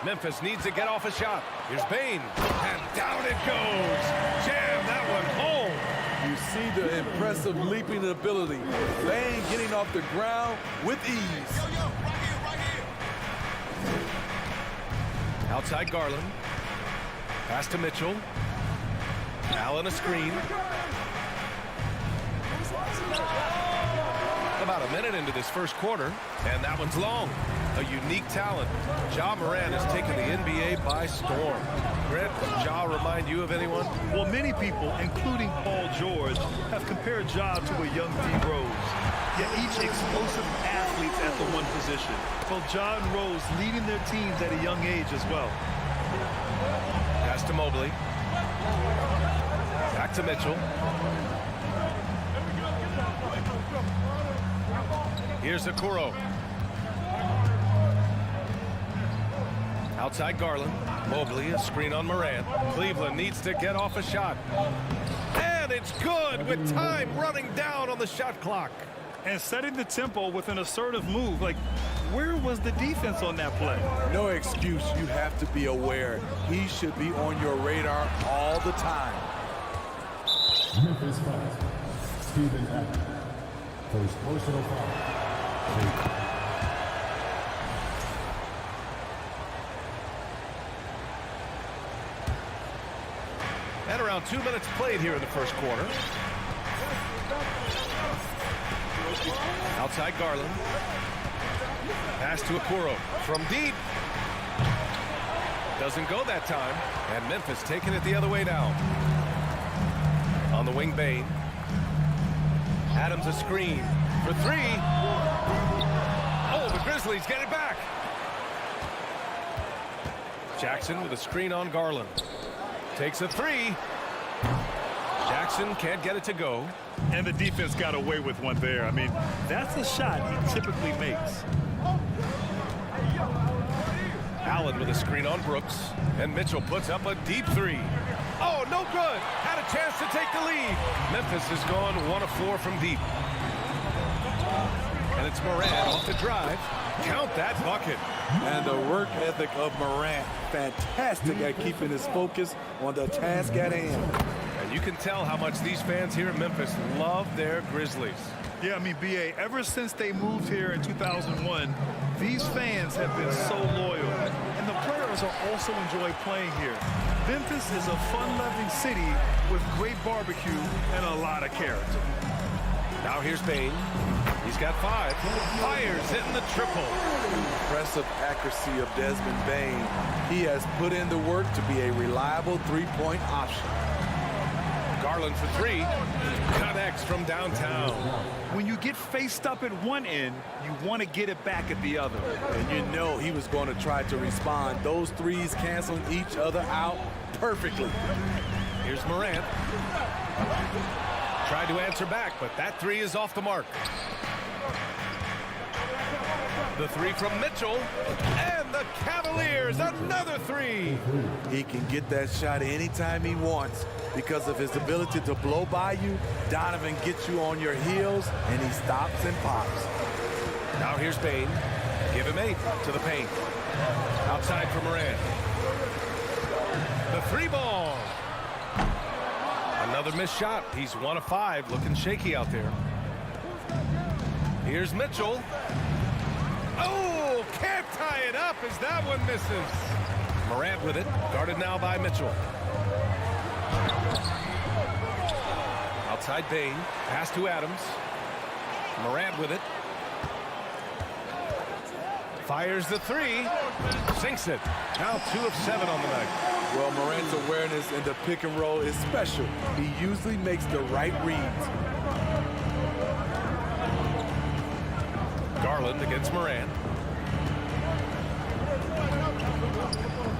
Memphis needs to get off a shot. Here's Bane. And down it goes. Jam that one home. You see the impressive leaping ability. Bane getting off the ground with ease. Outside Garland. Pass to Mitchell. Allen a screen. About a minute into this first quarter, and that one's long. A unique talent. Ja Morant has taken the NBA by storm. Grant, does Ja remind you of anyone? Well, many people, including Paul George, have compared Ja to a young D. Rose. Yet each explosive athletes at the one position. Both Ja and Rose leading their teams at a young age as well. Pass to Mobley. Back to Mitchell. Here's Okoro. Outside Garland. Mobley, a screen on Morant. Cleveland needs to get off a shot. And it's good with time running down on the shot clock. And setting the tempo with an assertive move. Like, where was the defense on that play? No excuse. You have to be aware. He should be on your radar all the time. Memphis fouls. Steven Adams. First personal foul. And around 2 minutes played here in the first quarter. Outside Garland. Pass to Okoro from deep. Doesn't go that time. And Memphis taking it the other way down. On the wing, Bane. Adams a screen for 3. Oh, the Grizzlies get it back. Jackson with a screen on Garland. Takes a 3. Jackson can't get it to go. And the defense got away with one there. I mean, that's a shot he typically makes. Allen with a screen on Brooks. And Mitchell puts up a deep 3. Oh, no good. Had a chance to take the lead. Memphis has gone 1 of 4 from deep. And it's Morant off the drive. Count that bucket. And the work ethic of Morant, fantastic at keeping his focus on the task at hand. And you can tell how much these fans here in Memphis love their Grizzlies. Yeah, I mean, B.A., ever since they moved here in 2001, these fans have been so loyal. And the players are also enjoy playing here. Memphis is a fun-loving city with great barbecue and a lot of character. Now here's Bane. He's got 5. Fires hitting the triple. Impressive accuracy of Desmond Bane. He has put in the work to be a reliable three-point option. Garland for 3. Connects from downtown. When you get faced up at one end, you want to get it back at the other. And you know he was going to try to respond. Those threes canceling each other out perfectly. Here's Morant. Tried to answer back, but that 3 is off the mark. The 3 from Mitchell. And the Cavaliers, another 3. He can get that shot anytime he wants. Because of his ability to blow by you, Donovan gets you on your heels, and he stops and pops. Now here's Bane. Give him 8 to the paint. Outside for Morant. The 3 ball. Another missed shot. He's 1 of 5, looking shaky out there. Here's Mitchell. Oh, can't tie it up as that one misses. Morant with it, guarded now by Mitchell. Outside Bane, pass to Adams. Morant with it. Fires the 3, sinks it. Now 2 of 7 on the night. Well, Morant's awareness in the pick and roll is special. He usually makes the right reads. Garland against Morant.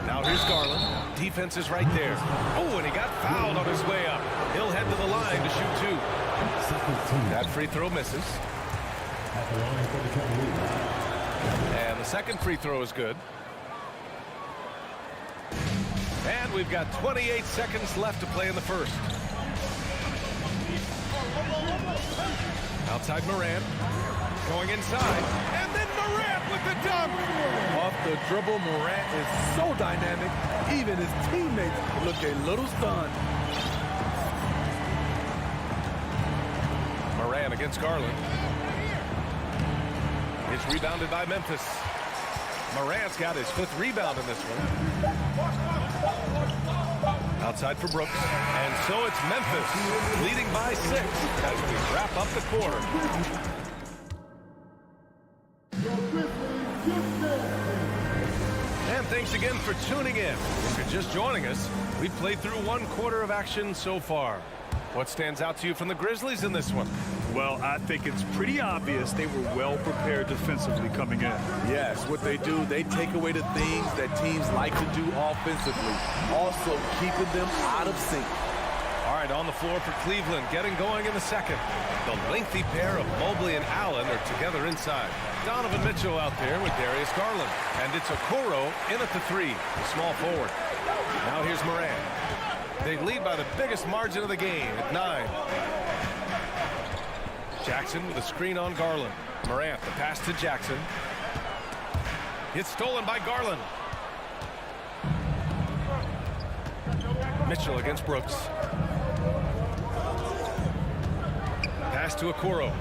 Now here's Garland. Defense is right there. Oh, and he got fouled on his way up. He'll head to the line to shoot 2. That free throw misses. At the line for the Cavaliers. And the second free throw is good. And we've got 28 seconds left to play in the first. Outside Morant. Going inside. And then Morant with the dunk. Off the dribble, Morant is so dynamic. Even his teammates look a little stunned. Morant against Garland. It's rebounded by Memphis. Morant's got his 5th rebound in this one. Outside for Brooks. And so it's Memphis leading by 6 as we wrap up the quarter. And thanks again for tuning in. If you're just joining us, we've played through 1 quarter of action so far. What stands out to you from the Grizzlies in this one? Well, I think it's pretty obvious they were well prepared defensively coming in. Yes, what they do, they take away the things that teams like to do offensively, also keeping them out of sync. All right, on the floor for Cleveland, getting going in the second. The lengthy pair of Mobley and Allen are together inside. Donovan Mitchell out there with Darius Garland. And it's Okoro in at the 3, the small forward. Now here's Morant. They lead by the biggest margin of the game at 9. Jackson with a screen on Garland. Morant, the pass to Jackson. It's stolen by Garland. Mitchell against Brooks. Pass to Okoro.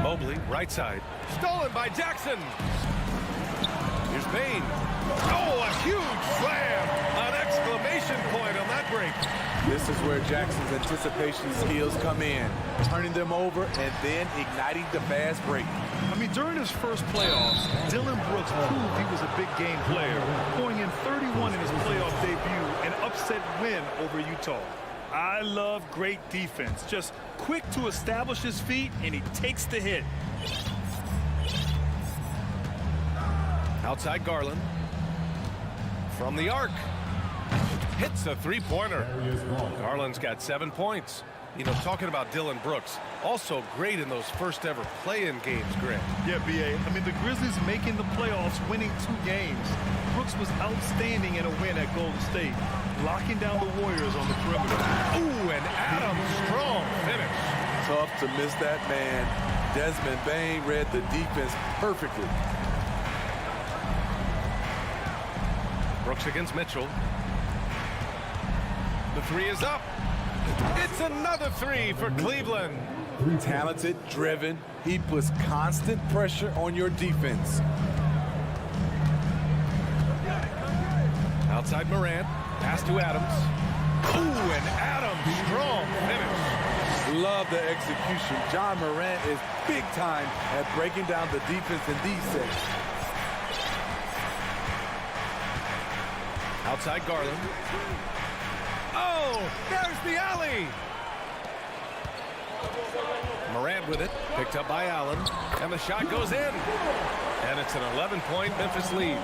Mobley, right side. Stolen by Jackson. Here's Bain. Oh, a huge slam. An exclamation point on that break. This is where Jackson's anticipation skills come in, turning them over and then igniting the fast break. I mean, during his first playoffs, Dillon Brooks proved he was a big game player, going in 31 in his playoff debut, an upset win over Utah. I love great defense, just quick to establish his feet, and he takes the hit. Outside Garland. From the arc. Hits a 3-pointer. Garland's got 7 points. You know, talking about Dillon Brooks, also great in those first ever play-in games, Grant. Yeah, B.A. I mean, the Grizzlies making the playoffs, winning 2 games. Brooks was outstanding in a win at Golden State, locking down the Warriors on the perimeter. Ooh, and Adams, strong finish. Tough to miss that man. Desmond Bain read the defense perfectly. Brooks against Mitchell. The 3 is up. It's another 3 for Cleveland. Talented, driven. He puts constant pressure on your defense. Outside Morant. Pass to Adams. Ooh, and Adams, strong finish. Love the execution. John Morant is big time at breaking down the defense in these sets. Outside Garland. Oh, there's the alley. Morant with it, picked up by Allen, and the shot goes in. And it's an 11-point Memphis lead.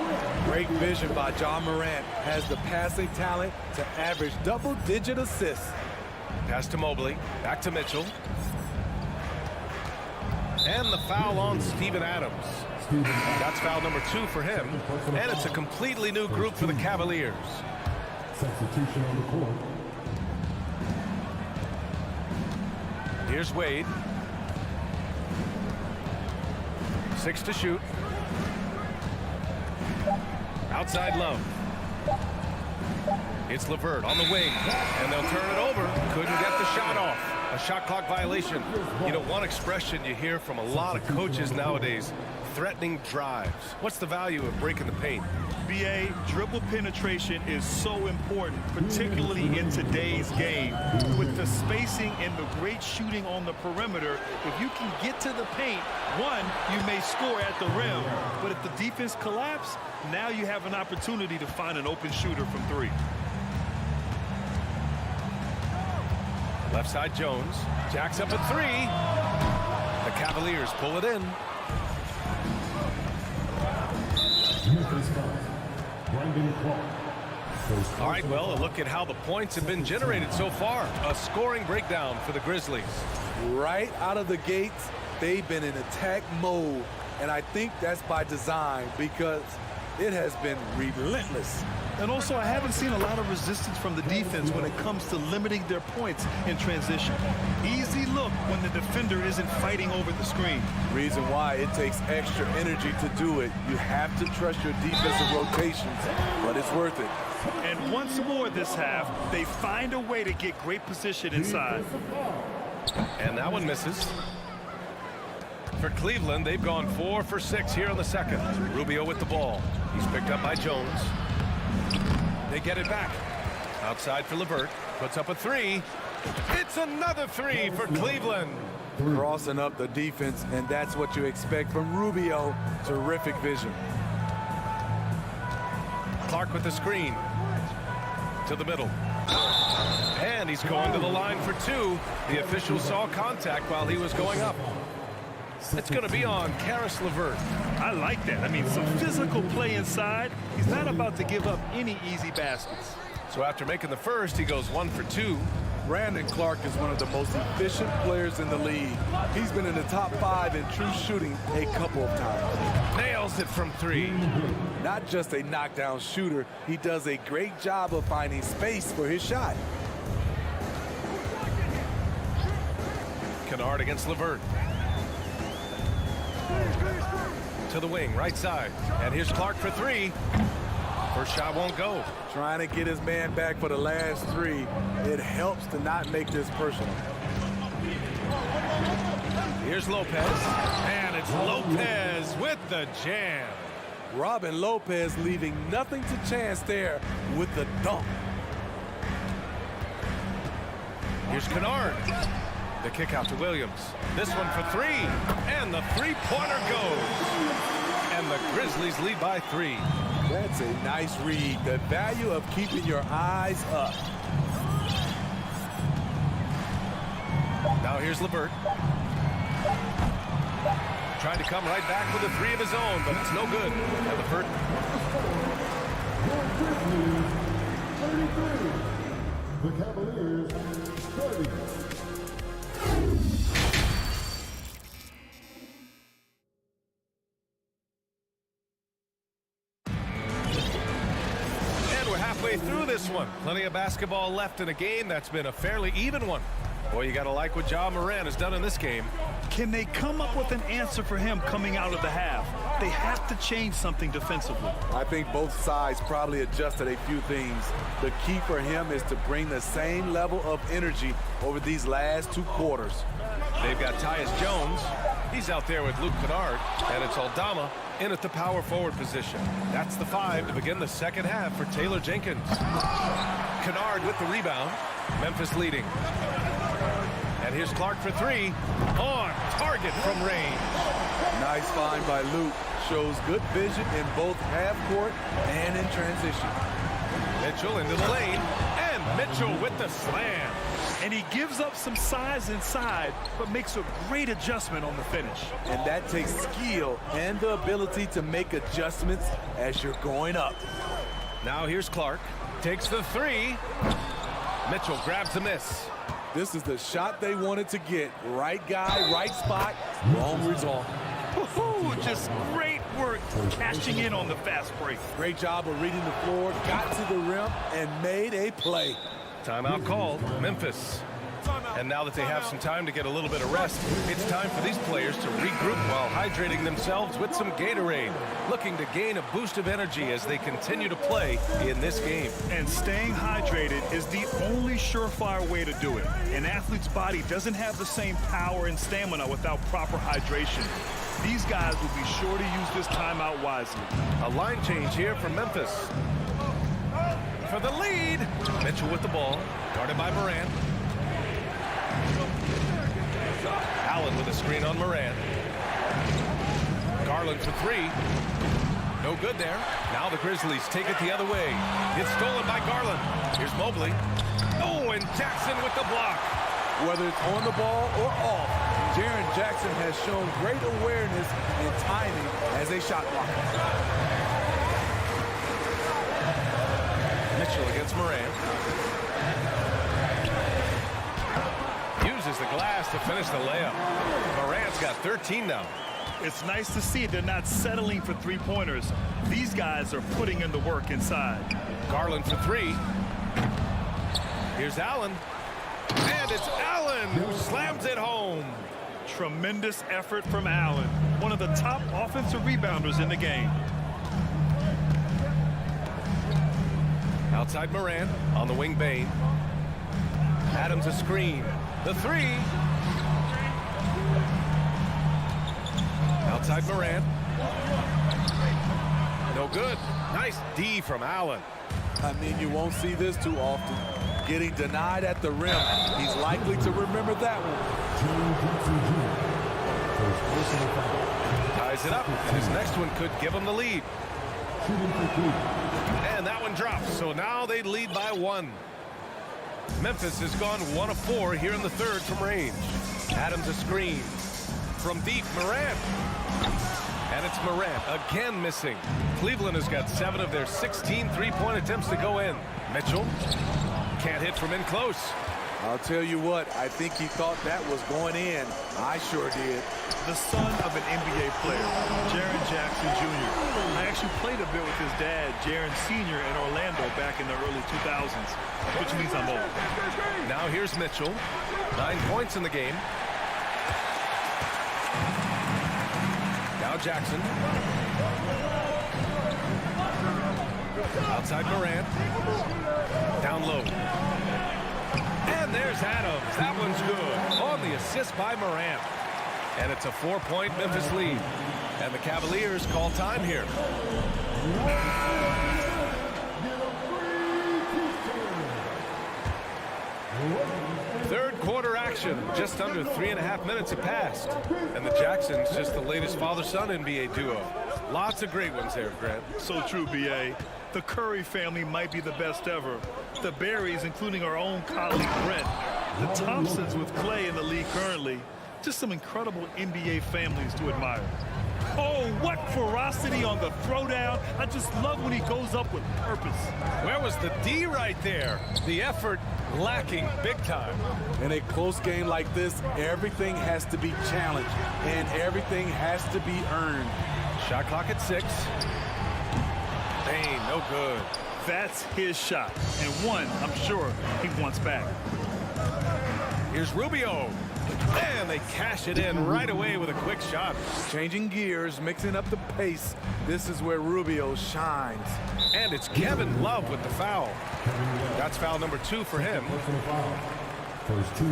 Great vision by John Morant. Has the passing talent to average double-digit assists. Pass to Mobley, back to Mitchell. And the foul on Steven Adams. That's foul number 2 for him. And it's a completely new group for the Cavaliers. Substitution on the court. Here's Wade. 6 to shoot. Outside Love. It's LeVert on the wing, and they'll turn it over. Couldn't get the shot off. A shot clock violation. You know, one expression you hear from a lot of coaches nowadays, threatening drives. What's the value of breaking the paint? BA, dribble penetration is so important, particularly in today's game. With the spacing and the great shooting on the perimeter, if you can get to the paint, one, you may score at the rim. But if the defense collapses, now you have an opportunity to find an open shooter from three. Left side Jones. Jacks up at three. The Cavaliers pull it in. All right, well, a look at how the points have been generated so far. A scoring breakdown for the Grizzlies. Right out of the gates, they've been in attack mode. And I think that's by design because it has been relentless. And also, I haven't seen a lot of resistance from the defense when it comes to limiting their points in transition. Easy look when the defender isn't fighting over the screen. Reason why it takes extra energy to do it. You have to trust your defensive rotations, but it's worth it. And once more this half, they find a way to get great position inside. And that one misses. For Cleveland, they've gone 4 for 6 here in the second. Rubio with the ball. He's picked up by Jones. They get it back. Outside for LeVert. Puts up a three. It's another three for Cleveland. Crossing up the defense, and that's what you expect from Rubio. Terrific vision. Clark with the screen. To the middle. And he's going to the line for two. The official saw contact while he was going up. It's going to be on Caris LeVert. I like that. I mean, some physical play inside. He's not about to give up any easy baskets. So after making the first, he goes 1 for 2. Brandon Clark is one of the most efficient players in the league. He's been in the top 5 in true shooting a couple of times. Nails it from 3. Not just a knockdown shooter, he does a great job of finding space for his shot. Kennard against LeVert. To the wing, right side. And here's Clark for 3. First shot won't go. Trying to get his man back for the last 3. It helps to not make this personal. Here's Lopez. And it's Lopez with the jam. Robin Lopez leaving nothing to chance there with the dunk. Here's Kennard. The kick out to Williams. This one for 3. And the three-pointer goes. And the Grizzlies lead by 3. That's a nice read. The value of keeping your eyes up. Now here's LeVert. Trying to come right back with a 3 of his own, but it's no good. And LeVert. The Cavaliers 30. Through this one. Plenty of basketball left in a game that's been a fairly even one. Boy, you got to like what Ja Morant has done in this game. Can they come up with an answer for him coming out of the half? They have to change something defensively. I think both sides probably adjusted a few things. The key for him is to bring the same level of energy over these last 2 quarters. They've got Tyus Jones. He's out there with Luke Kennard. And it's Aldama in at the power forward position. That's the 5 to begin the second half for Taylor Jenkins. Kennard with the rebound. Memphis leading. And here's Clark for 3. On target from range. Nice find by Luke. Shows good vision in both half court and in transition. Mitchell into the lane. And Mitchell with the slam. And he gives up some size inside, but makes a great adjustment on the finish. And that takes skill and the ability to make adjustments as you're going up. Now here's Clark. Takes the 3. Mitchell grabs the miss. This is the shot they wanted to get. Right guy, right spot, wrong result. Just great work cashing in on the fast break. Great job of reading the floor, got to the rim, and made a play. Timeout called, Memphis. And now that they have some time to get a little bit of rest, it's time for these players to regroup while hydrating themselves with some Gatorade, looking to gain a boost of energy as they continue to play in this game. And staying hydrated is the only surefire way to do it. An athlete's body doesn't have the same power and stamina without proper hydration. These guys will be sure to use this timeout wisely. A line change here for Memphis. For the lead. Mitchell with the ball. Guarded by Morant. Allen with a screen on Morant. Garland for three. No good there. Now the Grizzlies take it the other way. It's stolen by Garland. Here's Mobley. Oh, and Jackson with the block. Whether it's on the ball or off, Jaren Jackson has shown great awareness and timing as a shot blocker. Mitchell against Morant. Uses the glass to finish the layup. Morant's got 13 now. It's nice to see they're not settling for three-pointers. These guys are putting in the work inside. Garland for three. Here's Allen. And it's Allen who slams it home. Tremendous effort from Allen, one of the top offensive rebounders in the game. Outside Morant, on the wing Bane. Adams a screen. The three. Outside Morant. No good. Nice D from Allen. I mean, you won't see this too often. Getting denied at the rim. He's likely to remember that one. Ties it up, and his next one could give him the lead. And that one drops, so now they lead by one. Memphis has gone 1 of 4 here in the third from range. Adams a screen. From deep, Morant. And it's Morant again missing. Cleveland has got 7 of their 16 three-point attempts to go in. Mitchell can't hit from in close. I'll tell you what, I think he thought that was going in. I sure did. The son of an NBA player, Jaren Jackson Jr. I actually played a bit with his dad, Jaren Sr. in Orlando back in the early 2000s, which means I'm old. Now here's Mitchell. 9 points in the game. Now Jackson. Outside Morant. Down low. And there's Adams. That one's good. On the assist by Morant. And it's a 4-point Memphis lead. And the Cavaliers call time here. Third quarter action. Just under 3.5 minutes have passed. And the Jacksons just the latest father-son NBA duo. Lots of great ones there, Grant. So true, B.A. The Curry family might be the best ever. The Berries, including our own colleague Brent. The Thompsons with Clay in the league currently. Just some incredible NBA families to admire. Oh, what ferocity on the throwdown. I just love when he goes up with purpose. Where was the D right there? The effort lacking big time. In a close game like this, everything has to be challenged and everything has to be earned. Shot clock at 6. Bane, no good. That's his shot, and one I'm sure he wants back. Here's Rubio. And they cash it in right away with a quick shot. Changing gears, mixing up the pace. This is where Rubio shines. And it's Kevin Love with the foul. That's foul number 2 for him. First 2.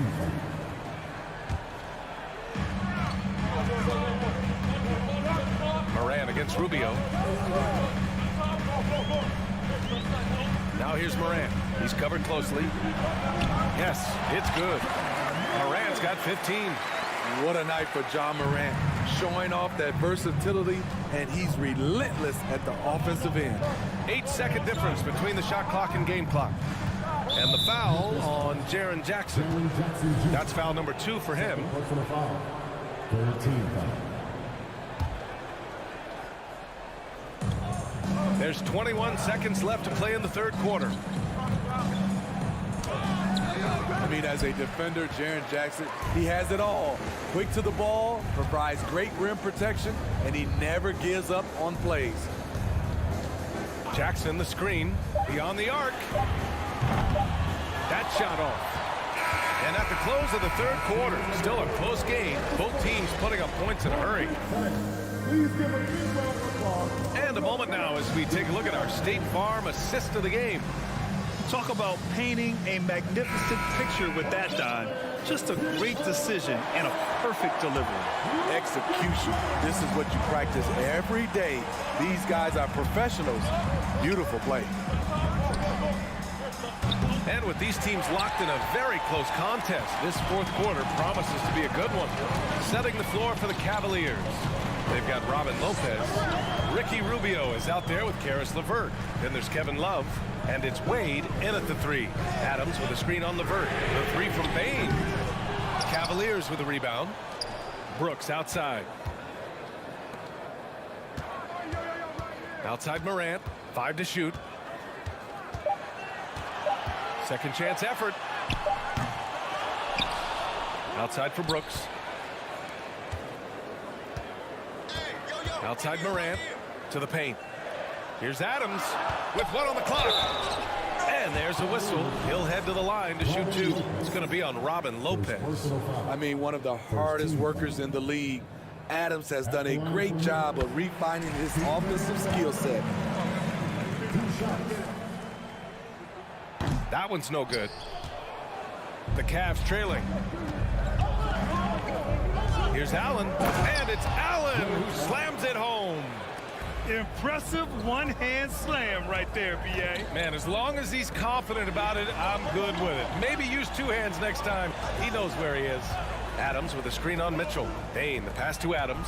Morant against Rubio. Now here's Morant. He's covered closely. Yes, it's good. Morant's got 15. What a night for Ja Morant. Showing off that versatility, and he's relentless at the offensive end. 8-second difference between the shot clock and game clock. And the foul on Jaren Jackson. That's foul number 2 for him. There's 21 seconds left to play in the third quarter. I mean, as a defender, Jaren Jackson, he has it all. Quick to the ball, provides great rim protection, and he never gives up on plays. Jackson, the screen, beyond the arc. That shot off. And at the close of the third quarter, still a close game. Both teams putting up points in a hurry. And a moment now as we take a look at our State Farm assist of the game. Talk about painting a magnificent picture with that, Don. Just a great decision and a perfect delivery. Execution. This is what you practice every day. These guys are professionals. Beautiful play. And with these teams locked in a very close contest, this fourth quarter promises to be a good one. Setting the floor for the Cavaliers. They've got Robin Lopez. Ricky Rubio is out there with Karis LeVert. Then there's Kevin Love. And it's Wade in at the three. Adams with a screen on LeVert. The three from Bain. Cavaliers with a rebound. Brooks outside. Outside Morant. 5 to shoot. Second chance effort. Outside for Brooks. Outside Morant to the paint. Here's Adams with one on the clock. And there's a whistle. He'll head to the line to shoot 2. It's going to be on Robin Lopez. I mean, one of the hardest workers in the league. Adams has done a great job of refining his offensive skill set. That one's no good. The Cavs trailing. Here's Allen, and it's Allen who slams it home. Impressive one-hand slam right there, B.A. Man, as long as he's confident about it, I'm good with it. Maybe use 2 hands next time. He knows where he is. Adams with a screen on Mitchell. Bain, the pass to Adams.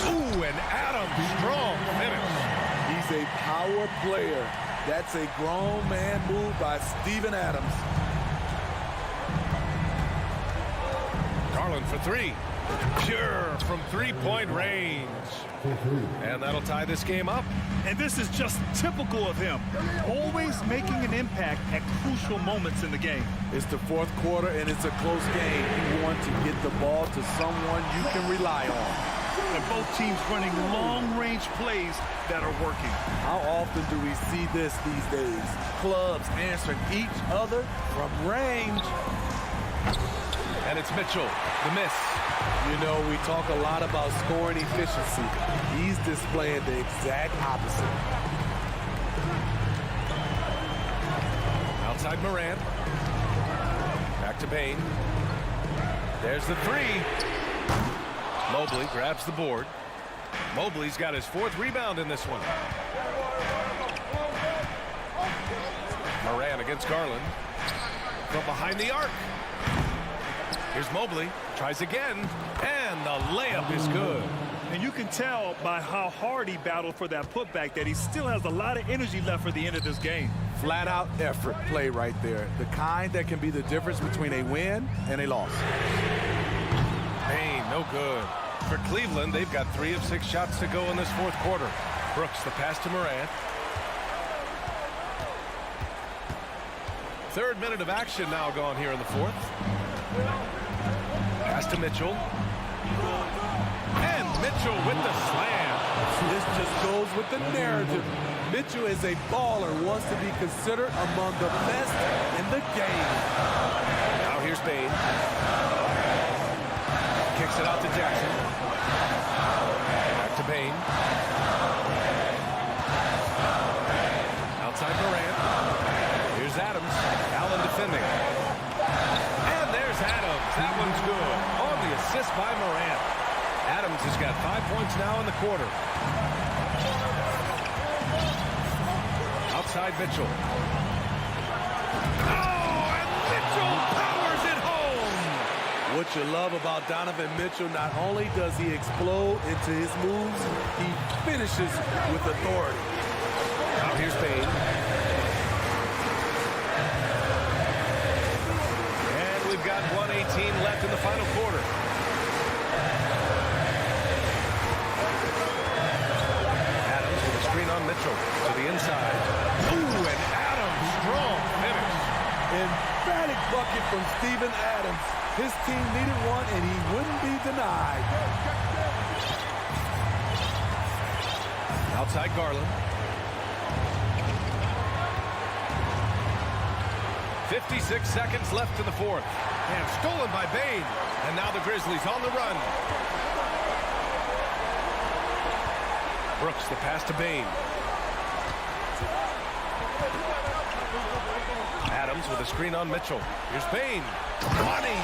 Ooh, and Adams, strong finish. He's a power player. That's a grown man move by Steven Adams. Garland for 3. Pure from 3-point range. And that'll tie this game up. And this is just typical of him. Always making an impact at crucial moments in the game. It's the fourth quarter, and it's a close game. You want to get the ball to someone you can rely on. And both teams running long-range plays that are working. How often do we see this these days? Clubs answering each other from range. And it's Mitchell, the miss. You know, we talk a lot about scoring efficiency. He's displaying the exact opposite. Outside Morant. Back to Bain. There's the 3. Mobley grabs the board. Mobley's got his 4th rebound in this one. Morant against Garland. From behind the arc. Here's Mobley. Tries again. And the layup is good. And you can tell by how hard he battled for that putback that he still has a lot of energy left for the end of this game. Flat out effort play right there. The kind that can be the difference between a win and a loss. Bain, no good. For Cleveland, they've got 3 of 6 shots to go in this fourth quarter. Brooks, the pass to Morant. 3rd minute of action now gone here in the 4th. Pass to Mitchell. And Mitchell with the slam. This just goes with the narrative. Mitchell is a baller, wants to be considered among the best in the game. Now here's Bain. Kicks it out to Jackson. Back to Bain. Outside Morant. Here's Adams. Allen defending. And there's Adams. That one's good. On the assist by Morant. Adams has got 5 points now in the quarter. Outside Mitchell. Oh, and Mitchell powers it home. What you love about Donovan Mitchell, not only does he explode into his moves, he finishes with authority. Now here's Bain. And we've got 1:18 left in the final quarter. Adams with a screen on Mitchell to the inside. Ooh, and Adams, strong finish. Emphatic bucket from Steven Adams. His team needed one, and he wouldn't be denied. Outside Garland. 56 seconds left in the 4th. And stolen by Bain. And now the Grizzlies on the run. Brooks, the pass to Bain. Adams with a screen on Mitchell. Here's Bain. Money.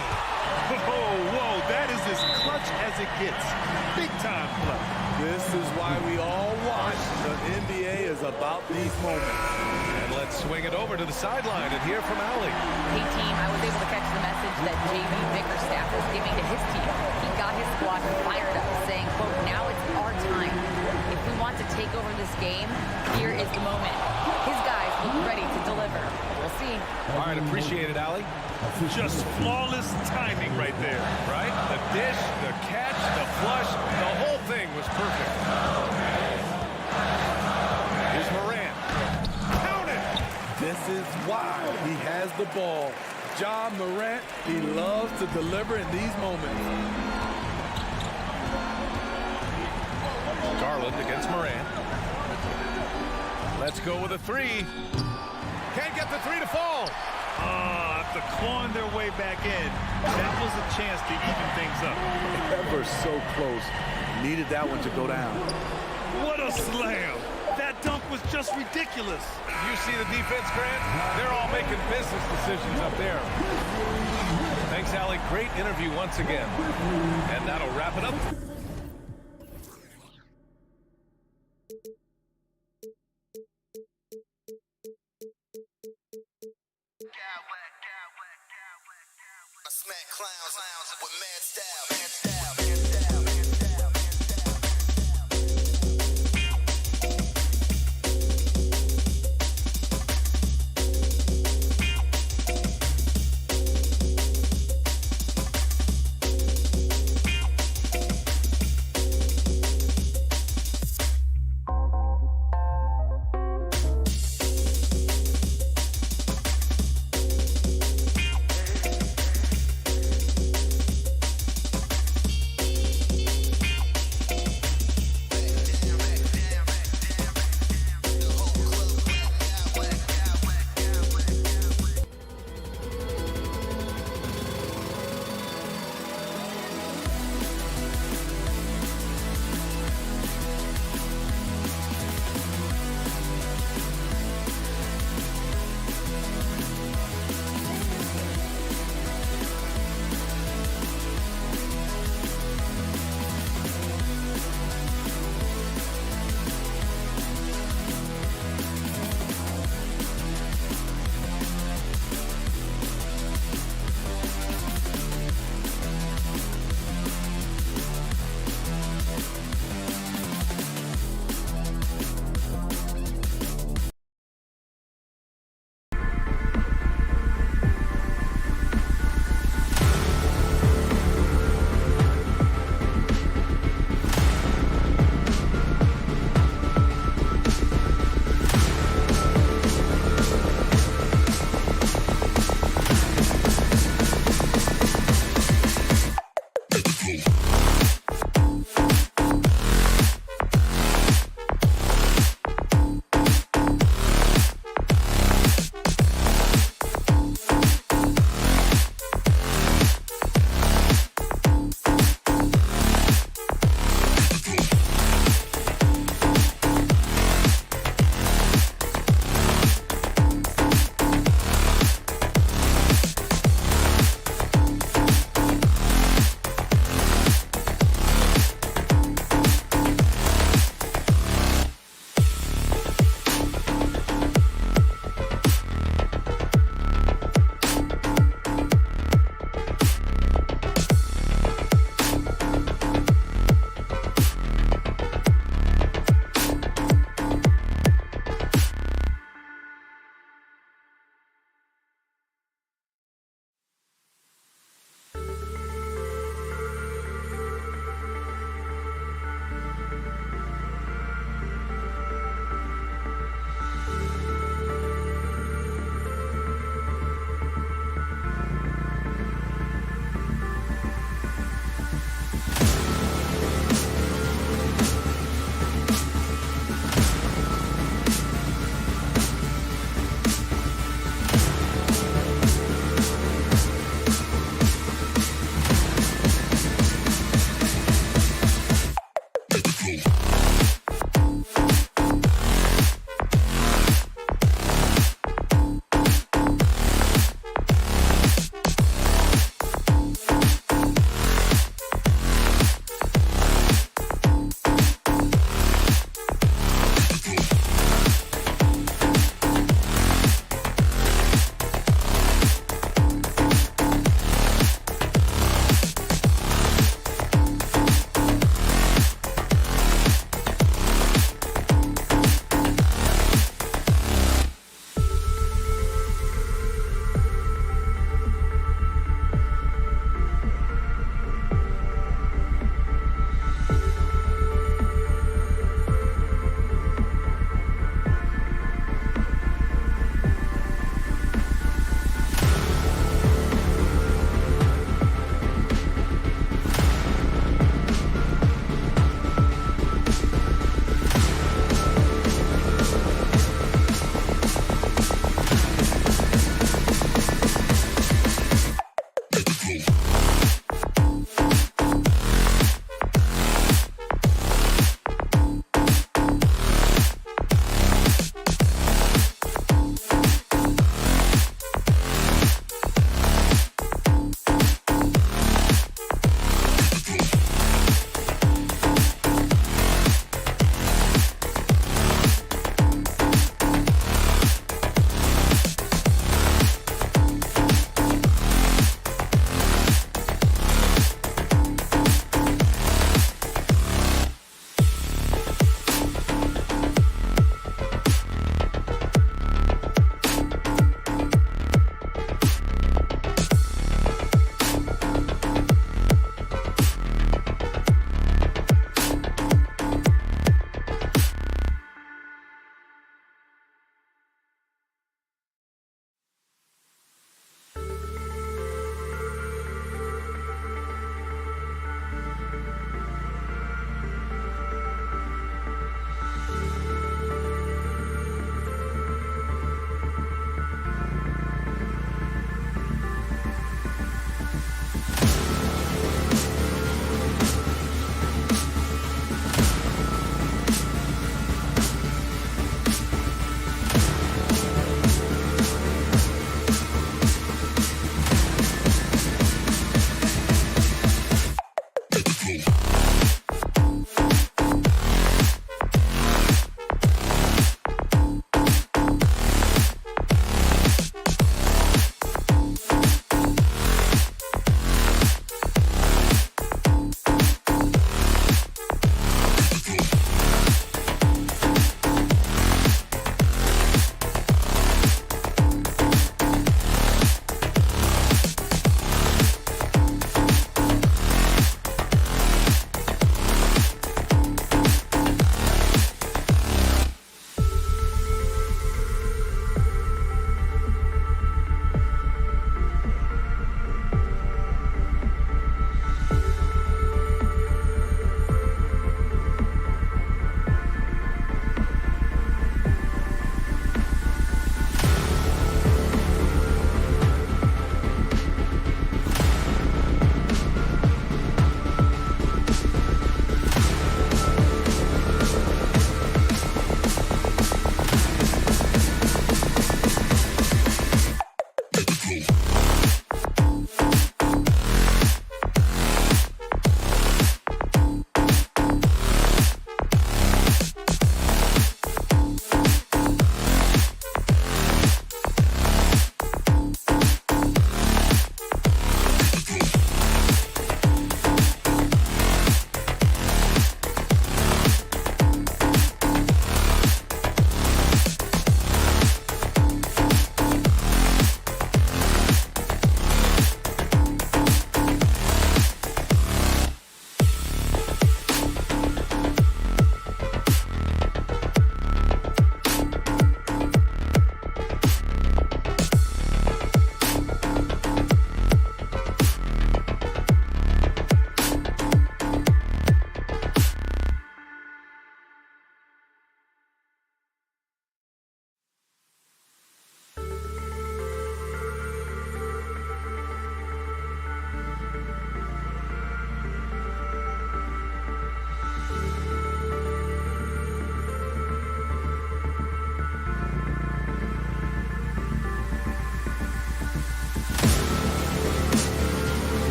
Whoa, that is as clutch as it gets. Big time play. This is why we all watch. The NBA is about these moments. And let's swing it over to the sideline and hear from Allie. Hey, team, I was able to catch the message that JB Bickerstaff was giving to his team. He got his squad fired up, saying, quote, now it's our time. If we want to take over this game, here is the moment. His guys look ready to deliver. We'll see. All right, appreciate it, Allie. Just flawless timing right there. Right? The dish, the catch, the flush, the whole thing was perfect. Here's Morant. Count it! This is why he has the ball. Ja Morant, he loves to deliver in these moments. Garland against Morant. Let's go with a three. Can't get the three to fall. After clawing their way back in, that was a chance to even things up. Ever so close. Needed that one to go down. What a slam. That dunk was just ridiculous. You see the defense, Grant? They're all making business decisions up there. Thanks, Allie. Great interview once again. And that'll wrap it up. I smack clowns with mad style.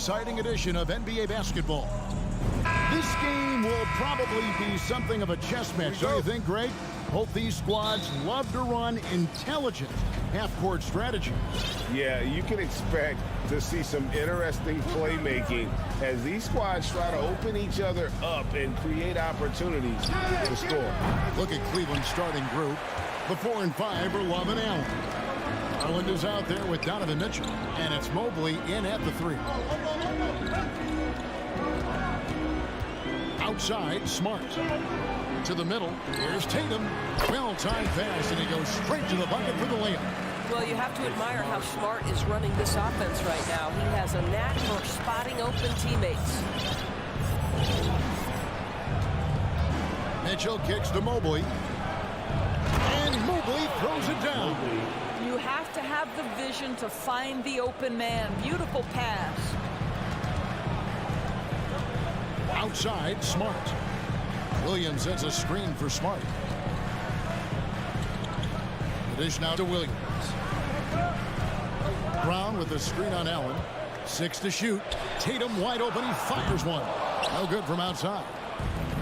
exciting edition of NBA basketball. This game will probably be something of a chess match, don't you think, Greg? Both these squads love to run intelligent half-court strategy. Yeah, you can expect to see some interesting playmaking as these squads try to open each other up and create opportunities to score. Look at Cleveland's starting group. The 4 and 5 are Love and Allen. Garland is out there with Donovan Mitchell, and it's Mobley in at the 3. Outside, Smart. To the middle, here's Tatum. Well-timed pass, and he goes straight to the bucket for the layup. Well, you have to admire how Smart is running this offense right now. He has a knack for spotting open teammates. Mitchell kicks to Mobley. And Mobley throws it down. You have to have the vision to find the open man. Beautiful pass. Outside, Smart. Williams sets a screen for Smart. The dish now to Williams. Brown with the screen on Allen. 6 to shoot. Tatum wide open. He fires one. No good from outside.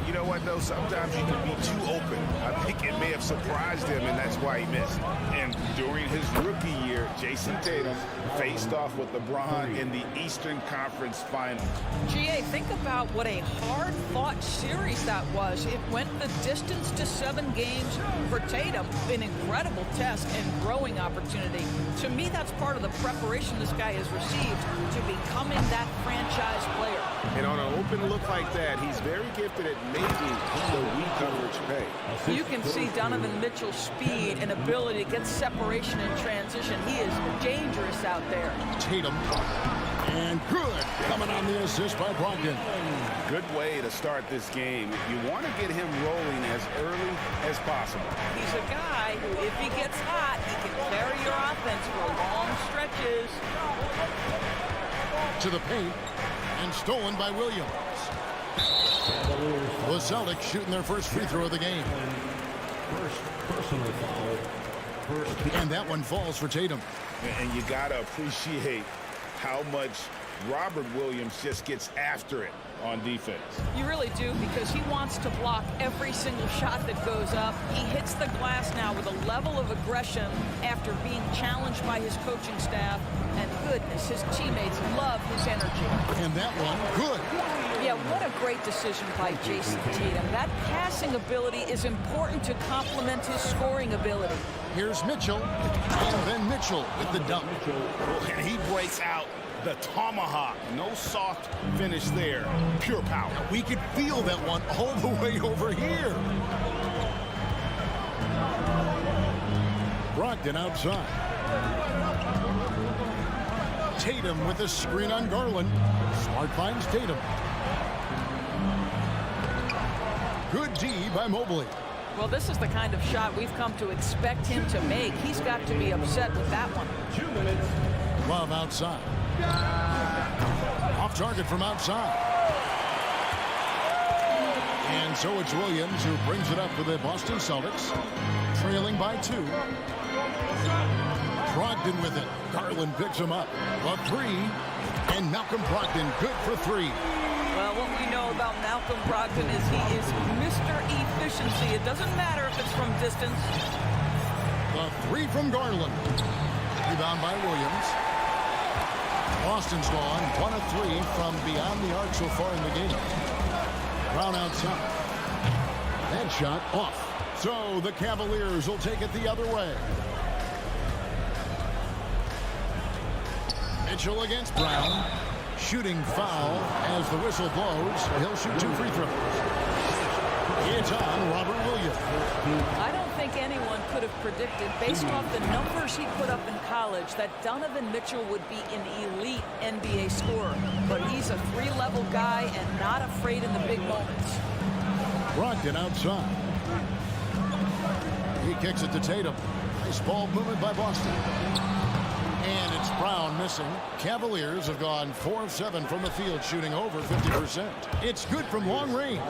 You know what, though? Sometimes you can be too open. I think it may have surprised him, and that's why he missed. And during his rookie year, Jason Tatum faced off with LeBron in the Eastern Conference Finals. GA, think about what a hard-fought series that was. It went the distance to 7 games for Tatum. An incredible test and growing opportunity. To me, that's part of the preparation this guy has received to becoming that franchise player. And on an open look like that, he's very gifted at making the weak coverage pay. You can see Donovan Mitchell's speed and ability to get separation in transition. He is dangerous out there. Tatum. And good. Coming on the assist by Brogdon. Good way to start this game. You want to get him rolling as early as possible. He's a guy who, if he gets hot, he can carry your offense for long stretches. To the paint. And stolen by Williams. The Celtics shooting their first free throw of the game. And that one falls for Tatum. And you got to appreciate how much Robert Williams just gets after it on defense. You really do, because he wants to block every single shot that goes up. He hits the glass now with a level of aggression after being challenged by his coaching staff. And goodness, his teammates love his energy. And that one, good. Yeah, what a great decision by Jason Tatum. That passing ability is important to complement his scoring ability. Here's Mitchell, and then Mitchell with the dunk. And he breaks out the tomahawk. No soft finish there. Pure power. We could feel that one all the way over here. Brogdon outside. Tatum with a screen on Garland. Smart finds Tatum. Good D by Mobley. Well, this is the kind of shot we've come to expect him to make. He's got to be upset with that one. 2 minutes. Love outside. Off target from outside. And so it's Williams who brings it up for the Boston Celtics. Trailing by 2. Brogdon with it. Garland picks him up. A 3. And Malcolm Brogdon good for 3. Well, what we know about Malcolm Brogdon is he is Mr. Efficiency. It doesn't matter if it's from distance. The 3 from Garland. Rebound by Williams. Boston's gone 1 of 3 from beyond the arc so far in the game. Brown outside. That shot off. So the Cavaliers will take it the other way. Mitchell against Brown. Shooting foul as the whistle blows. He'll shoot 2 free throws. It's on Robert Williams. I don't think anyone could have predicted, based off the numbers he put up in college, that Donovan Mitchell would be an elite NBA scorer. But he's a 3-level guy and not afraid in the big moments. Brogdon outside. He kicks it to Tatum. Nice ball movement by Boston. And it's Brown missing. Cavaliers have gone 4 of 7 from the field, shooting over 50%. It's good from long range.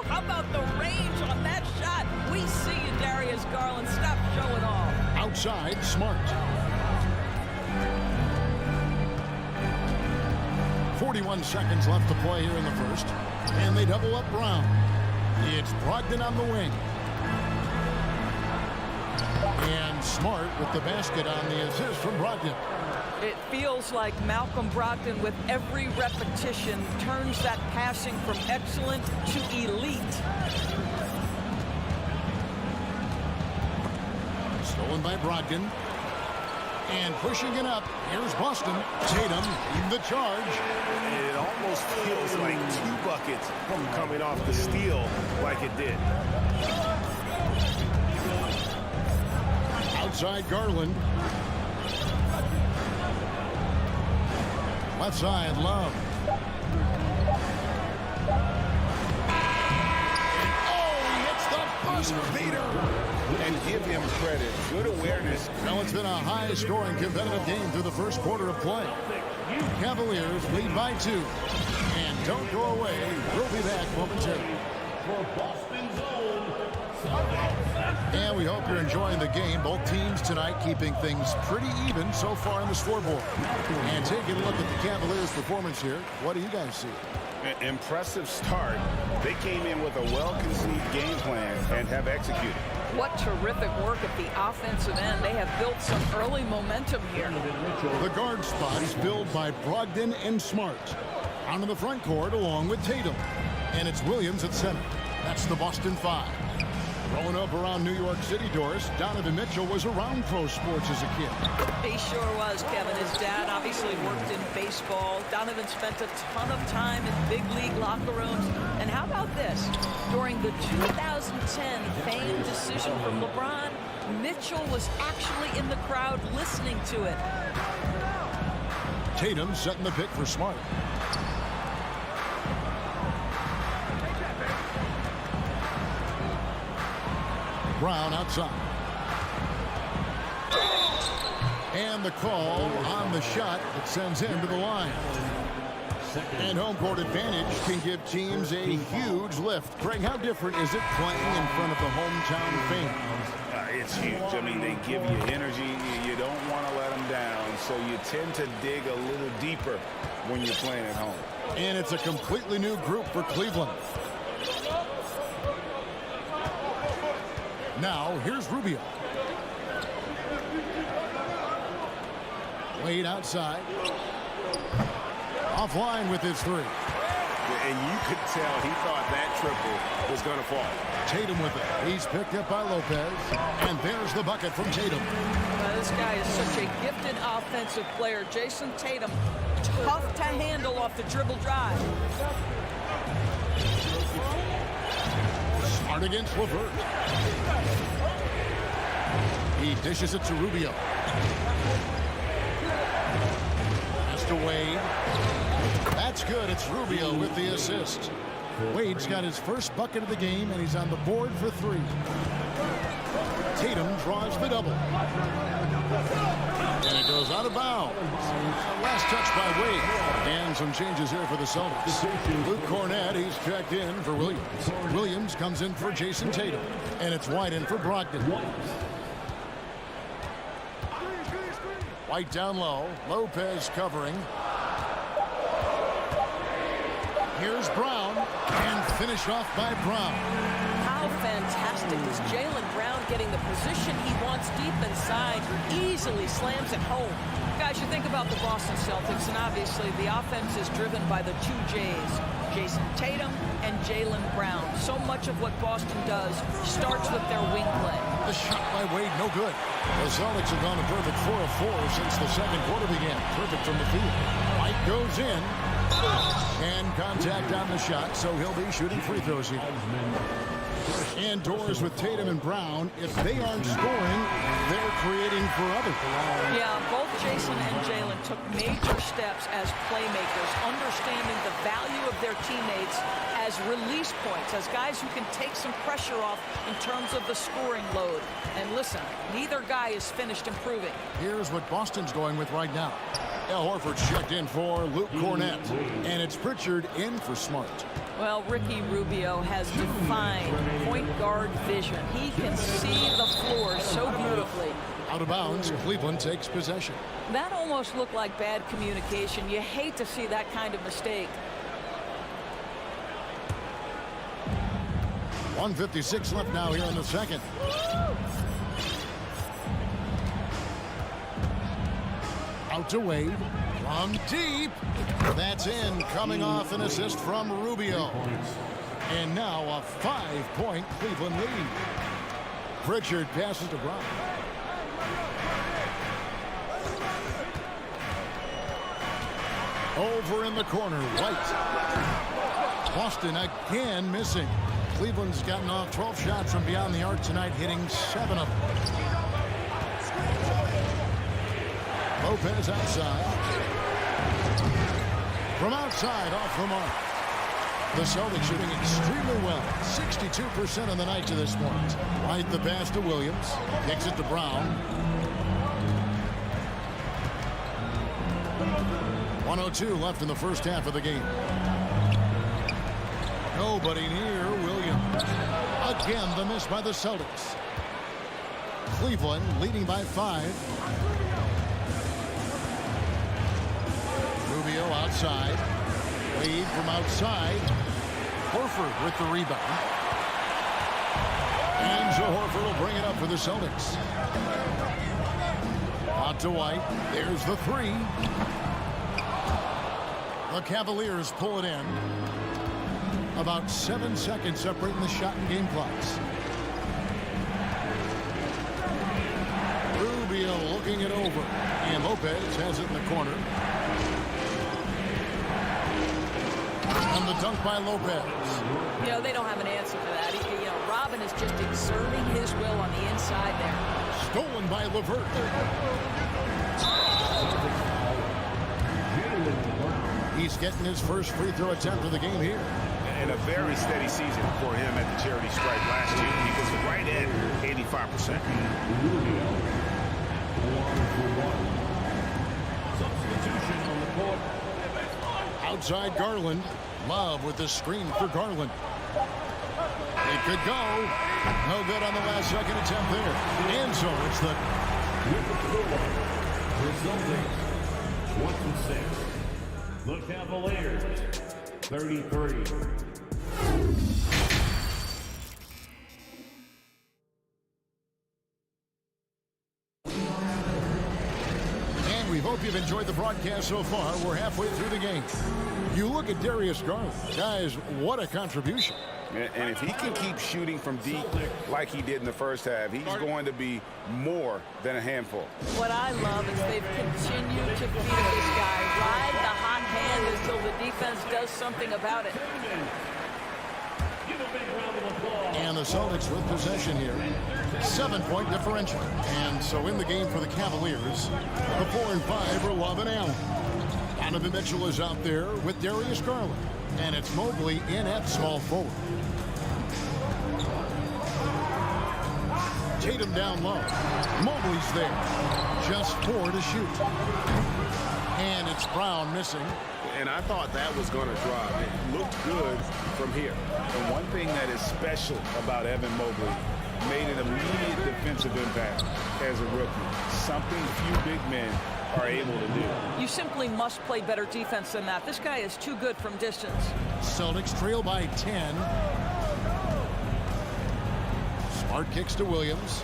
How about the range on that shot? We see you, Darius Garland. Stop showing off. Outside, Smart. 41 seconds left to play here in the first. And they double up Brown. It's Brogdon on the wing. And Smart with the basket on the assist from Brogdon. It feels like Malcolm Brogdon, with every repetition, turns that passing from excellent to elite. Stolen by Brogdon. And pushing it up, here's Boston. Tatum leading the charge. It almost feels like 2 buckets coming off the steal like it did. Outside Garland. Left side, Love. Oh, he hits the buzzer beater. And give him credit. Good awareness. Well, it's been a high-scoring competitive game through the first quarter of play. Cavaliers lead by 2. And don't go away. We'll be back momentarily. And we hope you're enjoying the game. Both teams tonight keeping things pretty even so far on the scoreboard. And taking a look at the Cavaliers' performance here, what do you guys see? Impressive start. They came in with a well-conceived game plan and have executed. What terrific work at the offensive end. They have built some early momentum here. The guard spot is filled by Brogdon and Smart. Onto the front court along with Tatum. And it's Williams at center. That's the Boston 5. Growing up around New York City, Doris, Donovan Mitchell was around pro sports as a kid. He sure was, Kevin. His dad obviously worked in baseball. Donovan spent a ton of time in big league locker rooms. And how about this? During the 2010 famed decision from LeBron, Mitchell was actually in the crowd listening to it. Tatum setting the pick for Smart. Brown outside. And the call on the shot that sends him to the line. And home court advantage can give teams a huge lift. Craig, how different is it playing in front of the hometown fans? It's huge. I mean, they give you energy. You don't want to let them down. So you tend to dig a little deeper when you're playing at home. And it's a completely new group for Cleveland. Now, here's Rubio. Wade outside. Offline with his 3. And you could tell he thought that triple was going to fall. Tatum with it. He's picked up by Lopez. And there's the bucket from Tatum. This guy is such a gifted offensive player. Jason Tatum, tough to handle off the dribble drive. Smart against Levert. He dishes it to Rubio. Pass to Wade. That's good. It's Rubio with the assist. Wade's got his first bucket of the game, and he's on the board for 3. Tatum draws the double. And it goes out of bounds. Last touch by Wade. And some changes here for the Celtics. Luke Cornett, he's checked in for Williams. Williams comes in for Jason Tatum. And it's White in for Brogdon. White down low. Lopez covering. Here's Brown. And finished off by Brown. How fantastic is Jaylen Brown getting the position he wants deep inside, easily slams it home. Guys, you think about the Boston Celtics, and obviously the offense is driven by the 2 J's, Jason Tatum and Jaylen Brown. So much of what Boston does starts with their wing play. The shot by Wade, no good. The Celtics have gone a perfect 4 of 4 since the second quarter began. Perfect from the field. White goes in. And contact on the shot, so he'll be shooting free throws here. And Doors with Tatum and Brown, if they aren't scoring, they're creating for others. Yeah, both Jason and Jaylen took major steps as playmakers, understanding the value of their teammates as release points, as guys who can take some pressure off in terms of the scoring load. And listen, neither guy is finished improving. Here's what Boston's going with right now. Al Horford's checked in for Luke Cornett. And it's Pritchard in for Smart. Well, Ricky Rubio has defined point guard vision. He can see the floor so beautifully. Out of bounds, Cleveland takes possession. That almost looked like bad communication. You hate to see that kind of mistake. 1:56 left now here in the second. Out to Wade. From deep. That's in. Coming off an assist from Rubio. And now a 5-point Cleveland lead. Pritchard passes to Brown. Over in the corner, White. Boston again missing. Cleveland's gotten off 12 shots from beyond the arc tonight, hitting 7 of them. Lopez outside. From outside, off the mark. The Celtics shooting extremely well. 62% on the night to this point. White the pass to Williams. Kicks it to Brown. 1:02 left in the first half of the game. Nobody near Williams. Again, the miss by the Celtics. Cleveland leading by 5. Rubio outside. Wade from outside. Horford with the rebound. And so Horford will bring it up for the Celtics. Out to White. There's the 3. The Cavaliers pull it in. About 7 seconds separating the shot and game clocks. Rubio looking it over. And Lopez has it in the corner. And the dunk by Lopez. You know, they don't have an answer for that. Robin is just exerting his will on the inside there. Stolen by LeVert. He's getting his first free throw attempt of the game here. And a very steady season for him at the charity stripe last year. He was right at 85%. Substitution on the court. Outside Garland. Love with the screen for Garland. It could go. No good on the last second attempt there. And so it's the Celtics 26. The Cavaliers 33. And we hope you've enjoyed the broadcast so far. We're halfway through the game. You look at Darius Garland. Guys, what a contribution. And if he can keep shooting from deep like he did in the first half, he's going to be more than a handful. What I love is they've continued to feed this guy. Ride the hot hand until the defense does something about it. And the Celtics with possession here. 7-point differential. And so in the game for the Cavaliers, the 4 and 5 are Love and Allen. Donovan Mitchell is out there with Darius Garland. And it's Mobley in at small forward. Tatum down low. Mobley's there. Just 4 to shoot. And it's Brown missing. And I thought that was going to drop. It looked good from here. And one thing that is special about Evan Mobley, made an immediate defensive impact as a rookie. Something few big men are able to do. You simply must play better defense than that. This guy is too good from distance. Celtics trail by 10. Smart kicks to Williams.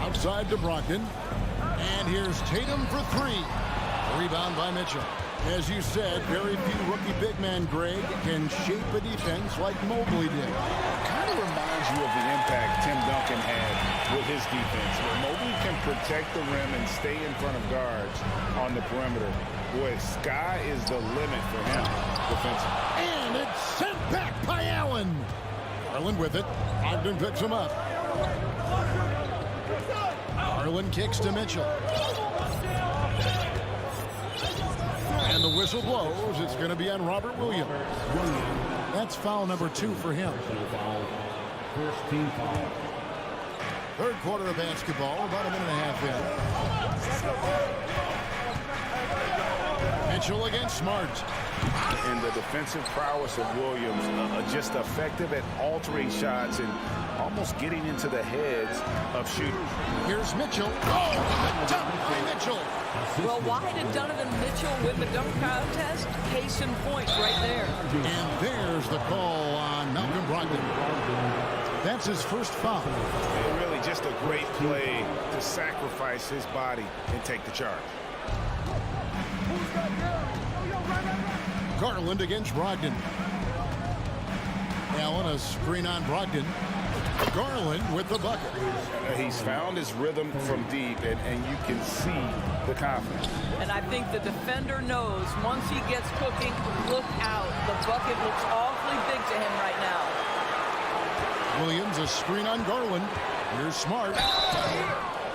Outside to Brogdon. And here's Tatum for 3. Rebound by Mitchell. As you said, very few rookie big men, Greg, can shape a defense like Mobley did. Kind of reminds you of the impact Tim Duncan had with his defense. Where Mobley can protect the rim and stay in front of guards on the perimeter. Boy, sky is the limit for him defensively. And it's sent back by Allen. Garland with it. Ogden picks him up. Garland kicks to Mitchell. And the whistle blows. It's going to be on Robert Williams. That's foul number 2 for him. First team foul. Third quarter of basketball, about a minute and a half in. Mitchell against Smart. And the defensive prowess of Williams, just effective at altering shots and almost getting into the heads of shooters. Here's Mitchell. Oh, the dunk by Mitchell. Well, why did Donovan Mitchell win the dunk contest? Case in point right there. And there's the call on Malcolm Brogdon. That's his first foul. And really just a great play to sacrifice his body and take the charge. Garland against Brogdon. Allen, a screen on Brogdon. Garland with the bucket. He's found his rhythm from deep, and you can see the confidence. And I think the defender knows once he gets cooking, look out. The bucket looks awfully big to him right now. Williams, a screen on Garland. Here's Smart.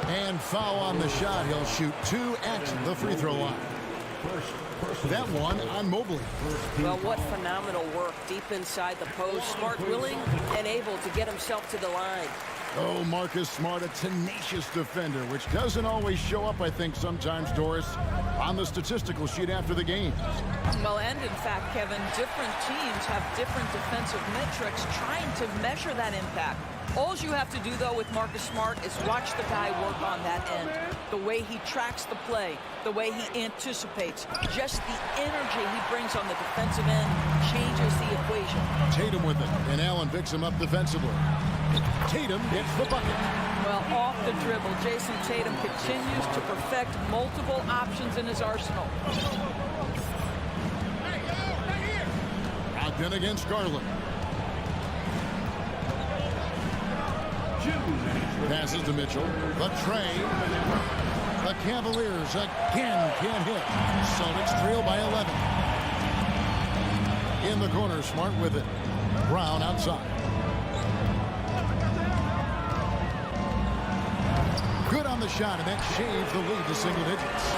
And foul on the shot. He'll shoot 2 at the free throw line. That one on Mobley. Well, what phenomenal work deep inside the post. Smart, willing, and able to get himself to the line. Oh, Marcus Smart, a tenacious defender, which doesn't always show up, I think, sometimes, Doris, on the statistical sheet after the game. Well, and in fact, Kevin, different teams have different defensive metrics trying to measure that impact. All you have to do, though, with Marcus Smart is watch the guy work on that end. The way he tracks the play, the way he anticipates, just the energy he brings on the defensive end changes the equation. Tatum with it, and Allen picks him up defensively. Tatum gets the bucket. Well, off the dribble, Jason Tatum continues to perfect multiple options in his arsenal. Brogdon against Garland. Passes to Mitchell. The train. The Cavaliers again can't hit. Celtics trail by 11. In the corner, Smart with it. Brown outside. Good on the shot, and that shaves the lead to single digits.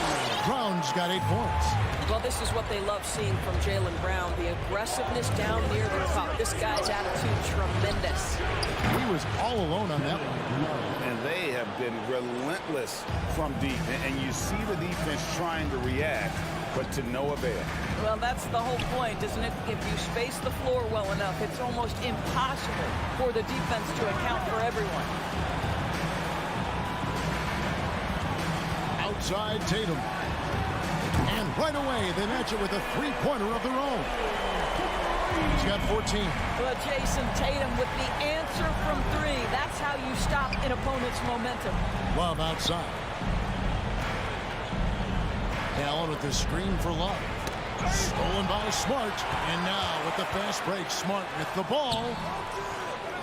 Brown's got 8 points. Well, this is what they love seeing from Jaylen Brown, the aggressiveness down near the cup. This guy's attitude, tremendous. He was all alone on that one. And they have been relentless from deep. And you see the defense trying to react, but to no avail. Well, that's the whole point, isn't it? If you space the floor well enough, it's almost impossible for the defense to account for everyone. Outside Tatum. And right away, they match it with a three-pointer of their own. He's got 14. Well, Jason Tatum with the answer from 3. That's how you stop an opponent's momentum. Love outside. Allen with the screen for Love. Stolen by Smart. And now with the fast break, Smart with the ball.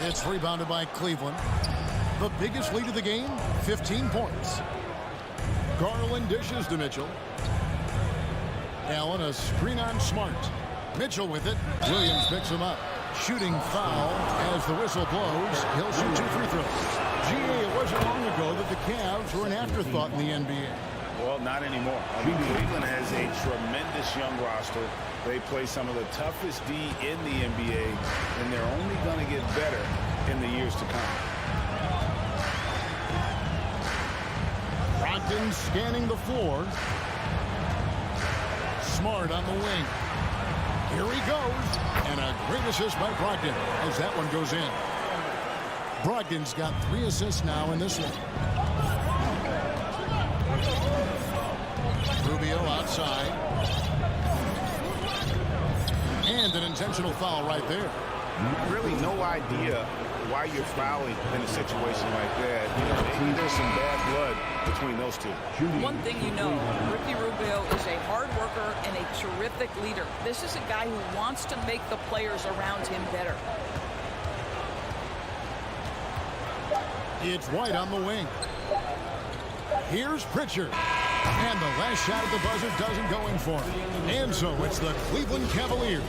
It's rebounded by Cleveland. The biggest lead of the game, 15 points. Garland dishes to Mitchell. Allen, a screen on Smart. Mitchell with it. Williams picks him up. Shooting foul as the whistle blows. He'll shoot 2 free throws. GA, it wasn't long ago that the Cavs were an afterthought in the NBA. Well, not anymore. I mean, Cleveland has a tremendous young roster. They play some of the toughest D in the NBA, and they're only going to get better in the years to come. Brogdon scanning the floor. Smart on the wing. Here he goes. And a great assist by Brogdon as that one goes in. Brogdon's got 3 assists now in this one. Rubio outside. And an intentional foul right there. Really no idea why you're fouling in a situation like that. You know, maybe there's some bad blood between those two. One thing you know, Ricky Rubio is a hard worker and a terrific leader. This is a guy who wants to make the players around him better. It's White on the wing. Here's Pritchard. And the last shot at the buzzer doesn't go in for him. And so it's the Cleveland Cavaliers.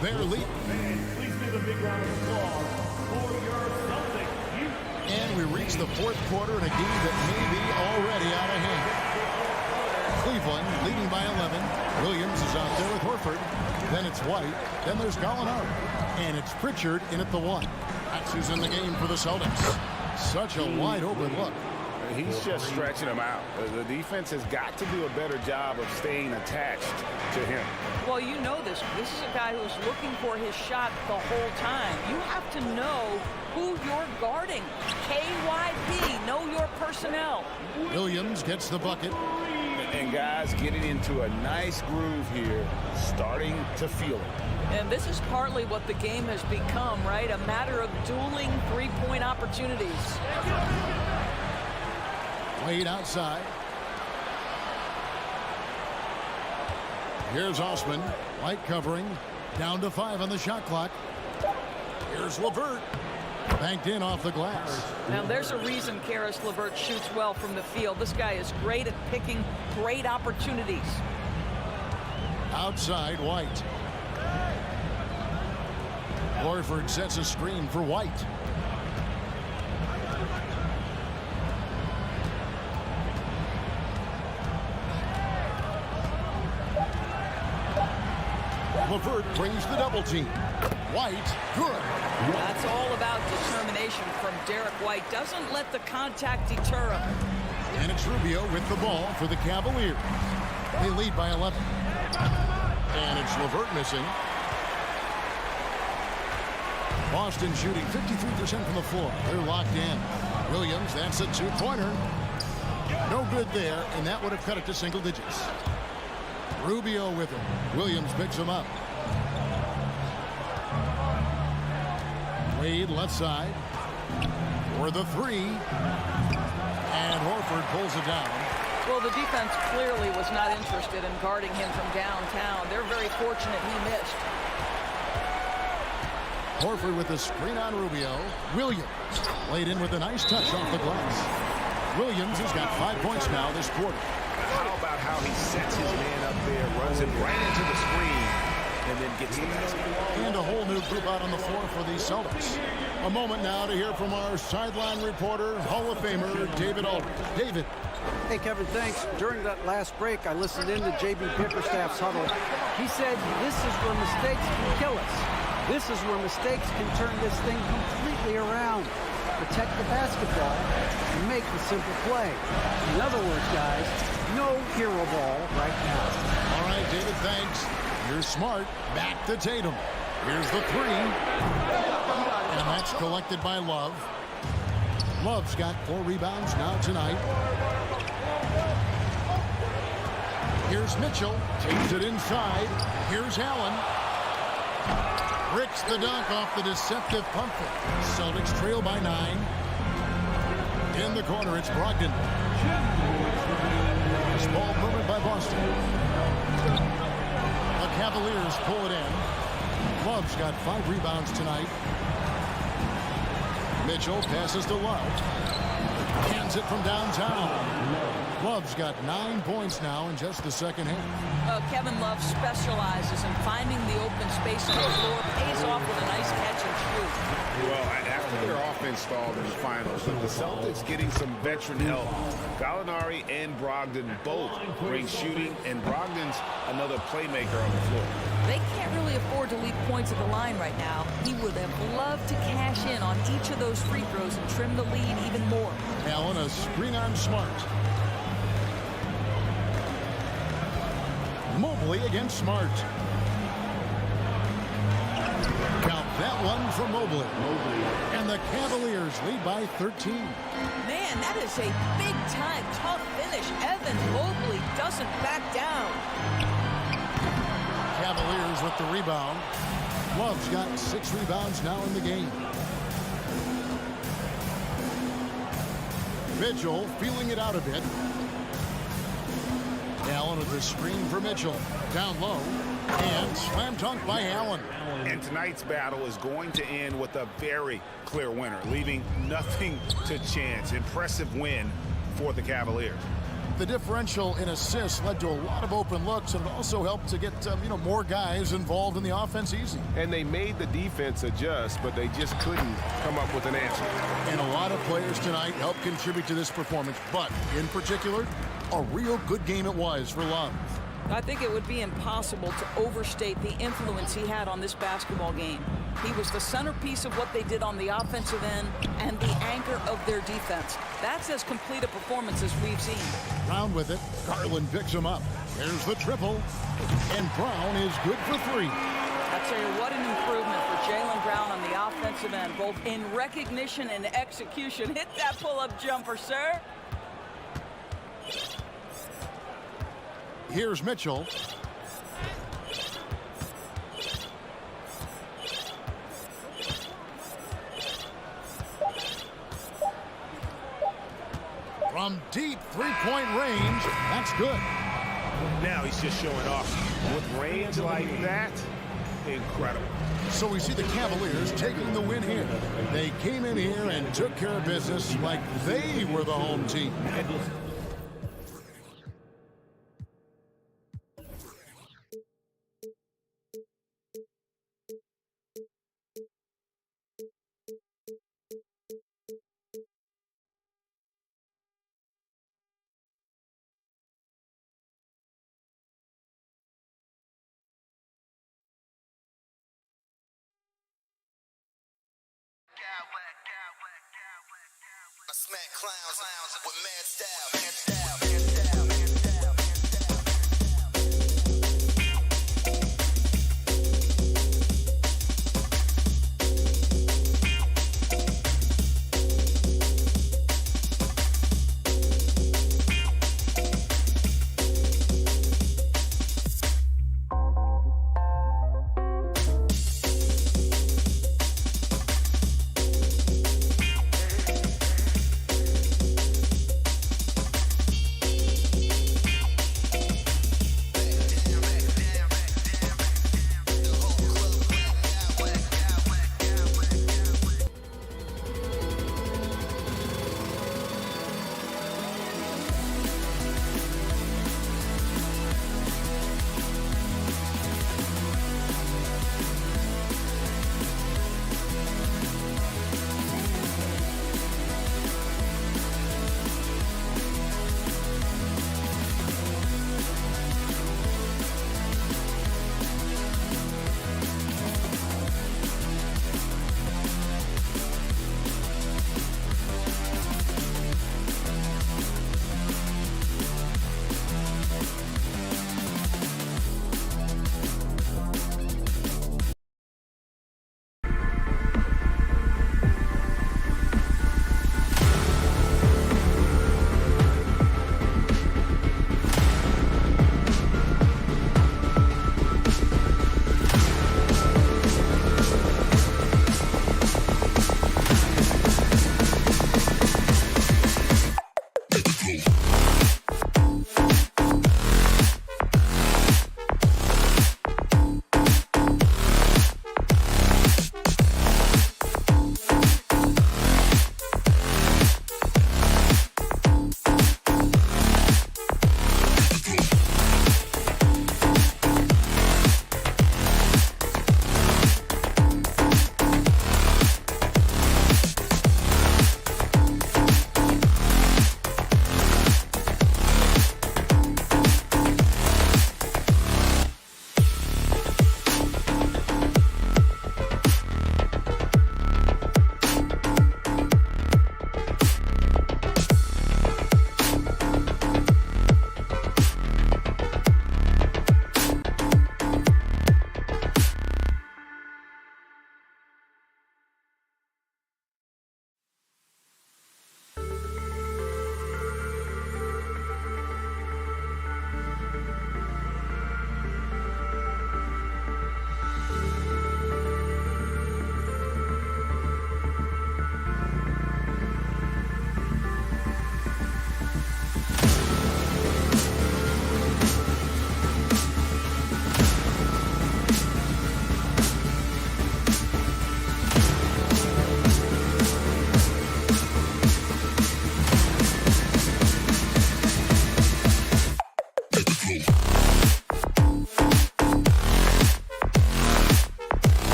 They're leading. Please give a big round of applause for your Celtics. And we reach the 4th quarter in a game that may be already out of hand. Cleveland leading by 11. Williams is out there with Horford. Then it's White. Then there's Gallinari. And it's Pritchard in at the 1. That's who's in the game for the Celtics. Such a wide open look. He's just stretching him out. The defense has got to do a better job of staying attached to him. Well, you know this. This is a guy who's looking for his shot the whole time. You have to know who you're guarding. KYP, know your personnel. Williams gets the bucket. And guys getting into a nice groove here, starting to feel it. And this is partly what the game has become, right? A matter of dueling three-point opportunities. Wade outside. Here's Osman. White covering. Down to 5 on the shot clock. Here's LeVert. Banked in off the glass. Now, there's a reason Karis LeVert shoots well from the field. This guy is great at picking great opportunities. Outside, White. Horford sets a screen for White. LeVert brings the double team. White, good. That's all about determination from Derek White. Doesn't let the contact deter him. And it's Rubio with the ball for the Cavaliers. They lead by 11. And it's LeVert missing. Boston shooting 53% from the floor. They're locked in. Williams, that's a two-pointer. No good there, and that would have cut it to single digits. Rubio with him. Williams picks him up. Wade left side for the three. And Horford pulls it down. Well, the defense clearly was not interested in guarding him from downtown. They're very fortunate he missed. Horford with the screen on Rubio. Williams laid in with a nice touch off the glass. Williams has got 5 points now this quarter. How about how he sets his man up there, runs it right into the screen, and then gets the basket. And a whole new group out on the floor for the Celtics. A moment now to hear from our sideline reporter, Hall of Famer, David Aldridge. David. Hey, Kevin, thanks. During that last break, I listened in to J.B. Bickerstaff's huddle. He said, this is where mistakes can kill us. This is where mistakes can turn this thing completely around. Protect the basketball and make the simple play. In other words, guys, no hero ball right now. All right, David, thanks. You're smart. Back to Tatum. Here's the three. And that's collected by Love. Love's got 4 rebounds now tonight. Here's Mitchell. Takes it inside. Here's Allen. Bricks the dunk off the deceptive pump fake. Celtics trail by 9. In the corner, it's Brogdon. This ball moved by Boston. The Cavaliers pull it in. Love's got 5 rebounds tonight. Mitchell passes to Love. Hands it from downtown. Love's got 9 points now in just the second half. Kevin Love specializes in finding the open space on the floor, pays off with a nice catch and shoot. Well, after their offense stalled in the finals, the Celtics getting some veteran help. Gallinari and Brogdon both bring shooting, and Brogdon's another playmaker on the floor. They can't really afford to leave points at the line right now. He would have loved to cash in on each of those free throws and trim the lead even more. Allen, a screen on Smart. Mobley against Smart. Count that one for Mobley. And the Cavaliers lead by 13. Man, that is a big-time tough finish. Evan Mobley doesn't back down. Cavaliers with the rebound. Love's got 6 rebounds now in the game. Mitchell feeling it out a bit. Allen with the screen for Mitchell. Down low. And slam dunk by Allen. And tonight's battle is going to end with a very clear winner, leaving nothing to chance. Impressive win for the Cavaliers. The differential in assists led to a lot of open looks, and it also helped to get more guys involved in the offense easy. And they made the defense adjust, but they just couldn't come up with an answer. And a lot of players tonight helped contribute to this performance, but in particular, a real good game it was for Love. I think it would be impossible to overstate the influence he had on this basketball game. He was the centerpiece of what they did on the offensive end and the anchor of their defense. That's as complete a performance as we've seen. Brown with it. Garland picks him up. There's the triple. And Brown is good for 3. I tell you, what an improvement for Jaylen Brown on the offensive end, both in recognition and execution. Hit that pull-up jumper, sir. Here's Mitchell. From deep three-point range, that's good. Now he's just showing off. With range like that, incredible. So we see the Cavaliers taking the win here. They came in here and took care of business like they were the home team. I smack clowns with mad style.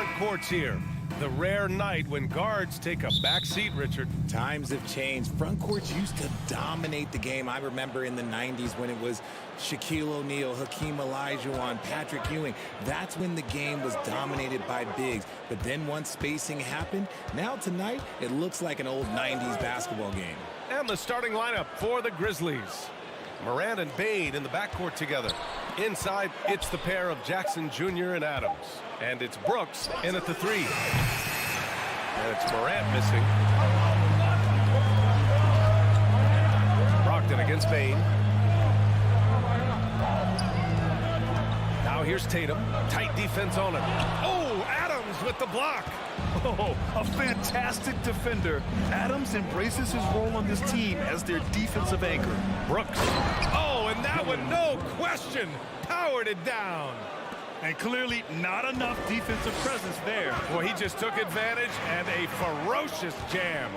front courts here. The rare night when guards take a back seat, Richard. Times have changed. Front courts used to dominate the game. I remember in the 90s when it was Shaquille O'Neal, Hakeem Olajuwon, Patrick Ewing. That's when the game was dominated by bigs. But then once spacing happened, now tonight it looks like an old 90s basketball game. And the starting lineup for the Grizzlies. Morant and Bane in the backcourt together. Inside, it's the pair of Jackson Jr. and Adams. And it's Brooks in at the 3. And it's Morant missing. Brogdon against Bane. Now here's Tatum. Tight defense on him. Oh, Adams with the block. Oh, a fantastic defender. Adams embraces his role on this team as their defensive anchor. Brooks. Oh, and that one, no question, powered it down. And clearly not enough defensive presence there. Well, he just took advantage and a ferocious jam.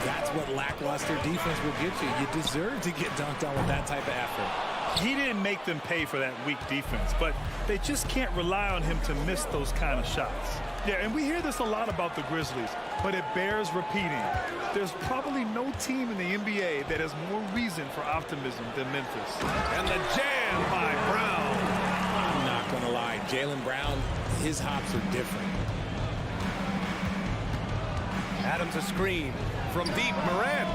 That's what lackluster defense will get you. You deserve to get dunked on with that type of effort. He didn't make them pay for that weak defense, but they just can't rely on him to miss those kind of shots. Yeah, and we hear this a lot about the Grizzlies, but it bears repeating. There's probably no team in the NBA that has more reason for optimism than Memphis. And the jam by Brown. I'm not going to lie. Jaylen Brown, his hops are different. Adams a screen from deep. Morant.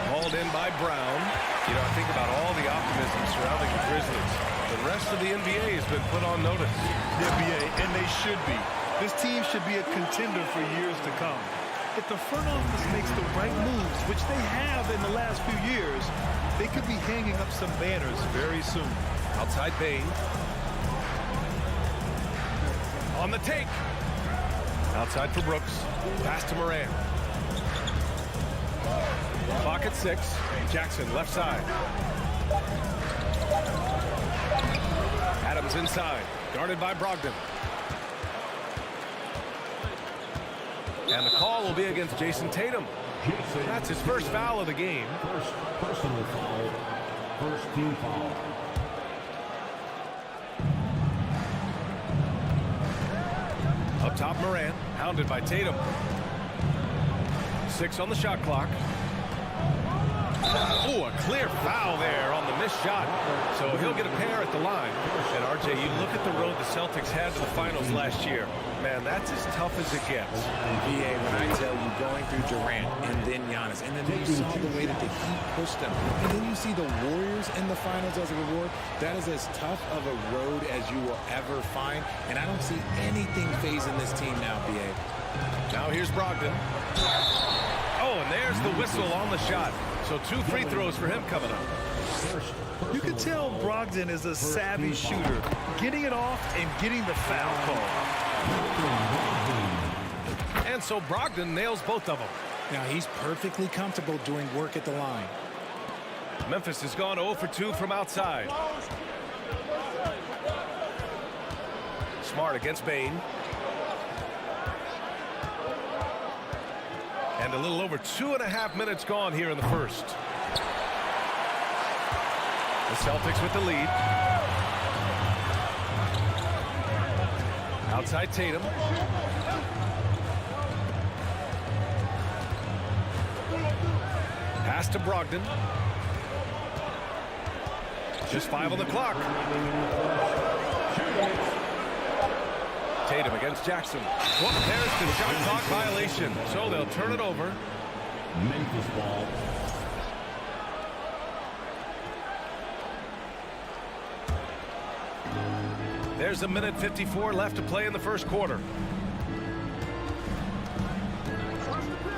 Hauled in by Brown. You know, I think about all the optimism surrounding the Grizzlies. The rest of the NBA has been put on notice. The NBA, and they should be. This team should be a contender for years to come. If the front office makes the right moves, which they have in the last few years, they could be hanging up some banners very soon. Outside Bane. On the take. Outside for Brooks. Pass to Morant. Clock at 6. Jackson left side. Adams inside. Guarded by Brogdon. And the call will be against Jason Tatum. That's his first foul of the game. First personal foul. First team foul. Up top, Morant, hounded by Tatum. 6 on the shot clock. Oh, a clear foul there on the missed shot. So he'll get a pair at the line. And RJ, you look at the road the Celtics had to the finals last year. Man, that's as tough as it gets. VA, when I tell you, going through Durant and then Giannis, and then you saw the way that the Heat pushed them, and then you see the Warriors in the finals as a reward, that is as tough of a road as you will ever find, and I don't see anything phasing this team now, VA. Now here's Brogdon. Oh, and there's the whistle on the shot. So 2 free throws for him coming up. You can tell Brogdon is a savvy shooter, getting it off and getting the foul call. And so Brogdon nails both of them. Now he's perfectly comfortable doing work at the line. Memphis has gone 0 for 2 from outside. Smart against Bane. And a little over 2.5 minutes gone here in the first. The Celtics with the lead. Outside Tatum. Pass to Brogdon. Just 5 on the clock. Tatum against Jackson. Well, there's the shot clock violation. So they'll turn it over. Memphis ball. There's a minute 54 left to play in the first quarter.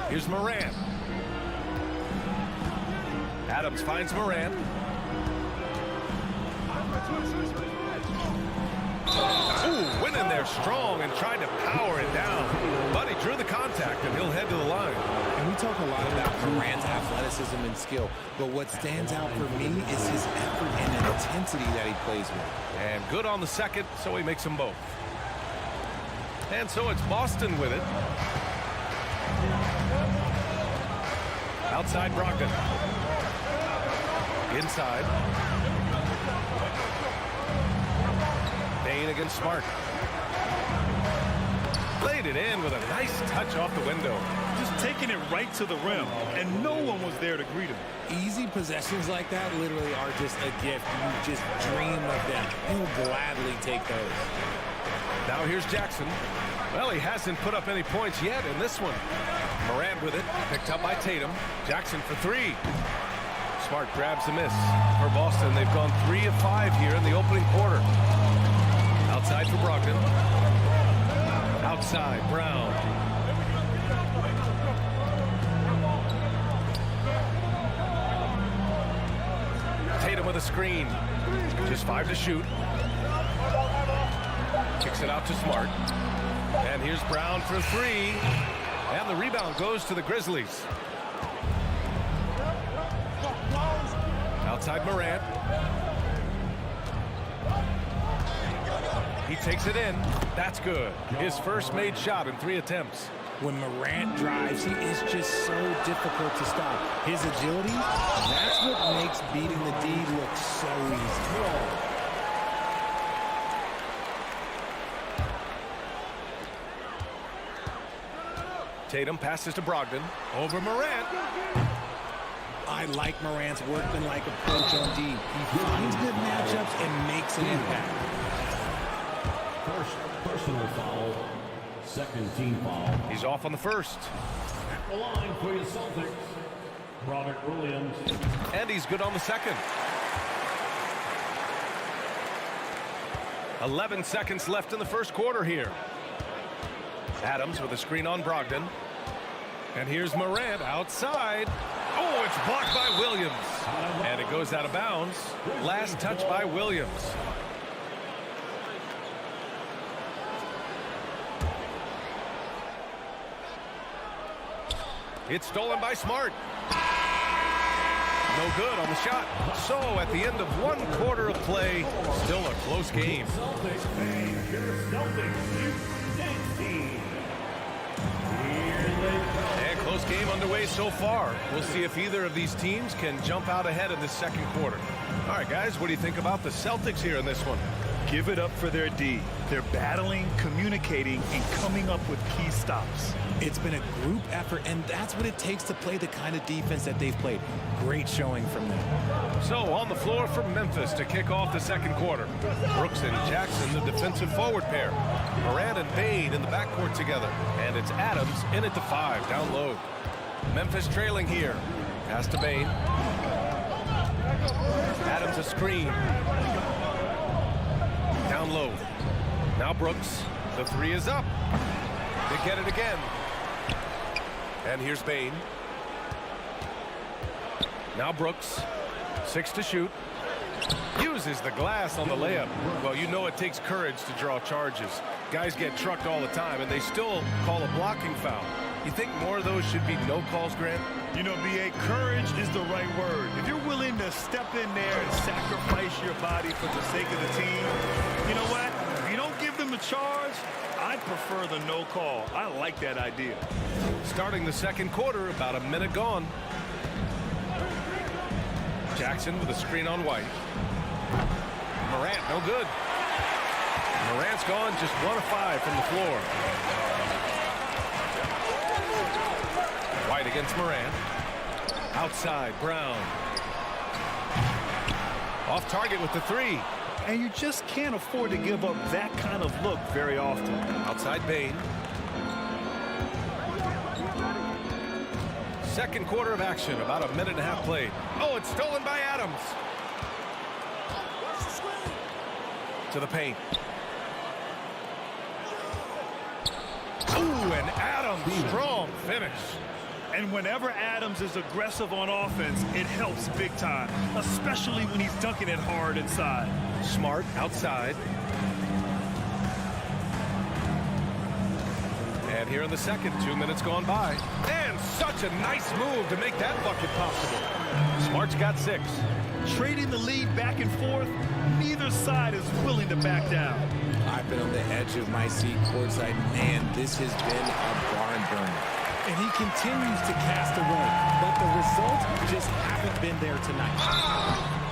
Here's Morant. Adams finds Morant. Ooh, went in there strong and tried to power it down. But he drew the contact, and he'll head to the line. And we talk a lot about Morant's athleticism and skill, but what stands out for me is his effort and intensity that he plays with. And good on the second, so he makes them both. And so it's Boston with it. Outside Brogdon. Inside. Bane against Smart. Laid it in with a nice touch off the window. Just taking it right to the rim, and no one was there to greet him. Easy possessions like that literally are just a gift. You just dream of them. You'll gladly take those. Now here's Jackson. Well, he hasn't put up any points yet in this one. Morant with it, picked up by Tatum. Jackson for three. Smart grabs the miss. For Boston, they've gone 3 of 5 here in the opening quarter. Outside for Brogdon. Outside, Brown. Tatum with a screen. Just 5 to shoot. Kicks it out to Smart. And here's Brown for 3. And the rebound goes to the Grizzlies. Outside Morant. He takes it in. That's good. His first made shot in 3 attempts. When Morant drives, he is just so difficult to stop. His agility, that's what makes beating the D look so easy. Tatum passes to Brogdon. Over Morant. I like Morant's workman-like approach on D. He finds good matchups and makes an impact. First personal foul, second team foul. He's off on the first. At the line for your Celtics, Robert Williams. And he's good on the second. 11 seconds left in the first quarter here. Adams with a screen on Brogdon. And here's Morant outside. Oh, it's blocked by Williams. And it goes out of bounds. Last touch by Williams. It's stolen by Smart. No good on the shot. So at the end of 1 quarter of play, still a close game. And close game underway so far. We'll see if either of these teams can jump out ahead in the second quarter. All right, guys, what do you think about the Celtics here in this one? Give it up for their D. They're battling, communicating, and coming up with key stops. It's been a group effort, and that's what it takes to play the kind of defense that they've played. Great showing from them. So on the floor for Memphis to kick off the second quarter. Brooks and Jackson, the defensive forward pair. Morant and Bane in the backcourt together. And it's Adams in at the 5, down low. Memphis trailing here. Pass to Bane. Adams a screen. Down low. Now Brooks. The 3 is up. They get it again. And here's Bane. Now Brooks. 6 to shoot. Uses the glass on the layup. Well, you know it takes courage to draw charges. Guys get trucked all the time, and they still call a blocking foul. You think more of those should be no calls, Grant? You know, B.A., courage is the right word. If you're willing to step in there and sacrifice your body for the sake of the team, you know what? If you don't give them a charge, I'd prefer the no call. I like that idea. Starting the second quarter, about a minute gone. Jackson with a screen on White. Morant, no good. Morant's gone just 1 of 5 from the floor. White against Morant. Outside, Brown. Off target with the 3. And you just can't afford to give up that kind of look very often. Outside Bane. Second quarter of action, about a minute and a half played. Oh, it's stolen by Adams. To the paint. Ooh, and Adams, strong finish. And whenever Adams is aggressive on offense, it helps big time, especially when he's dunking it hard inside. Smart outside. And here in the second, 2 minutes gone by. And such a nice move to make that bucket possible. Smart's got 6. Trading the lead back and forth, neither side is willing to back down. I've been on the edge of my seat courtside. Man, this has been a barn burner. And he continues to cast away, but the results just haven't been there tonight.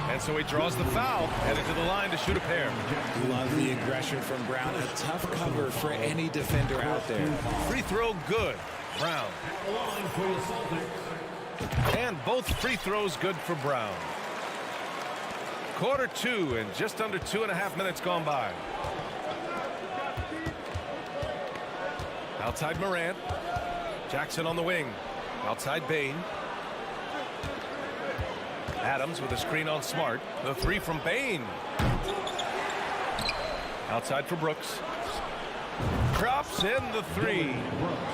And so he draws the foul, headed to the line to shoot a pair. Love the aggression from Brown. A tough cover for any defender out there. Free throw good. Brown. And both free throws good for Brown. Quarter 2 and just under 2.5 minutes gone by. Outside Morant. Jackson on the wing. Outside Bain. Adams with a screen on Smart. The three from Bain. Outside for Brooks. Drops in the three.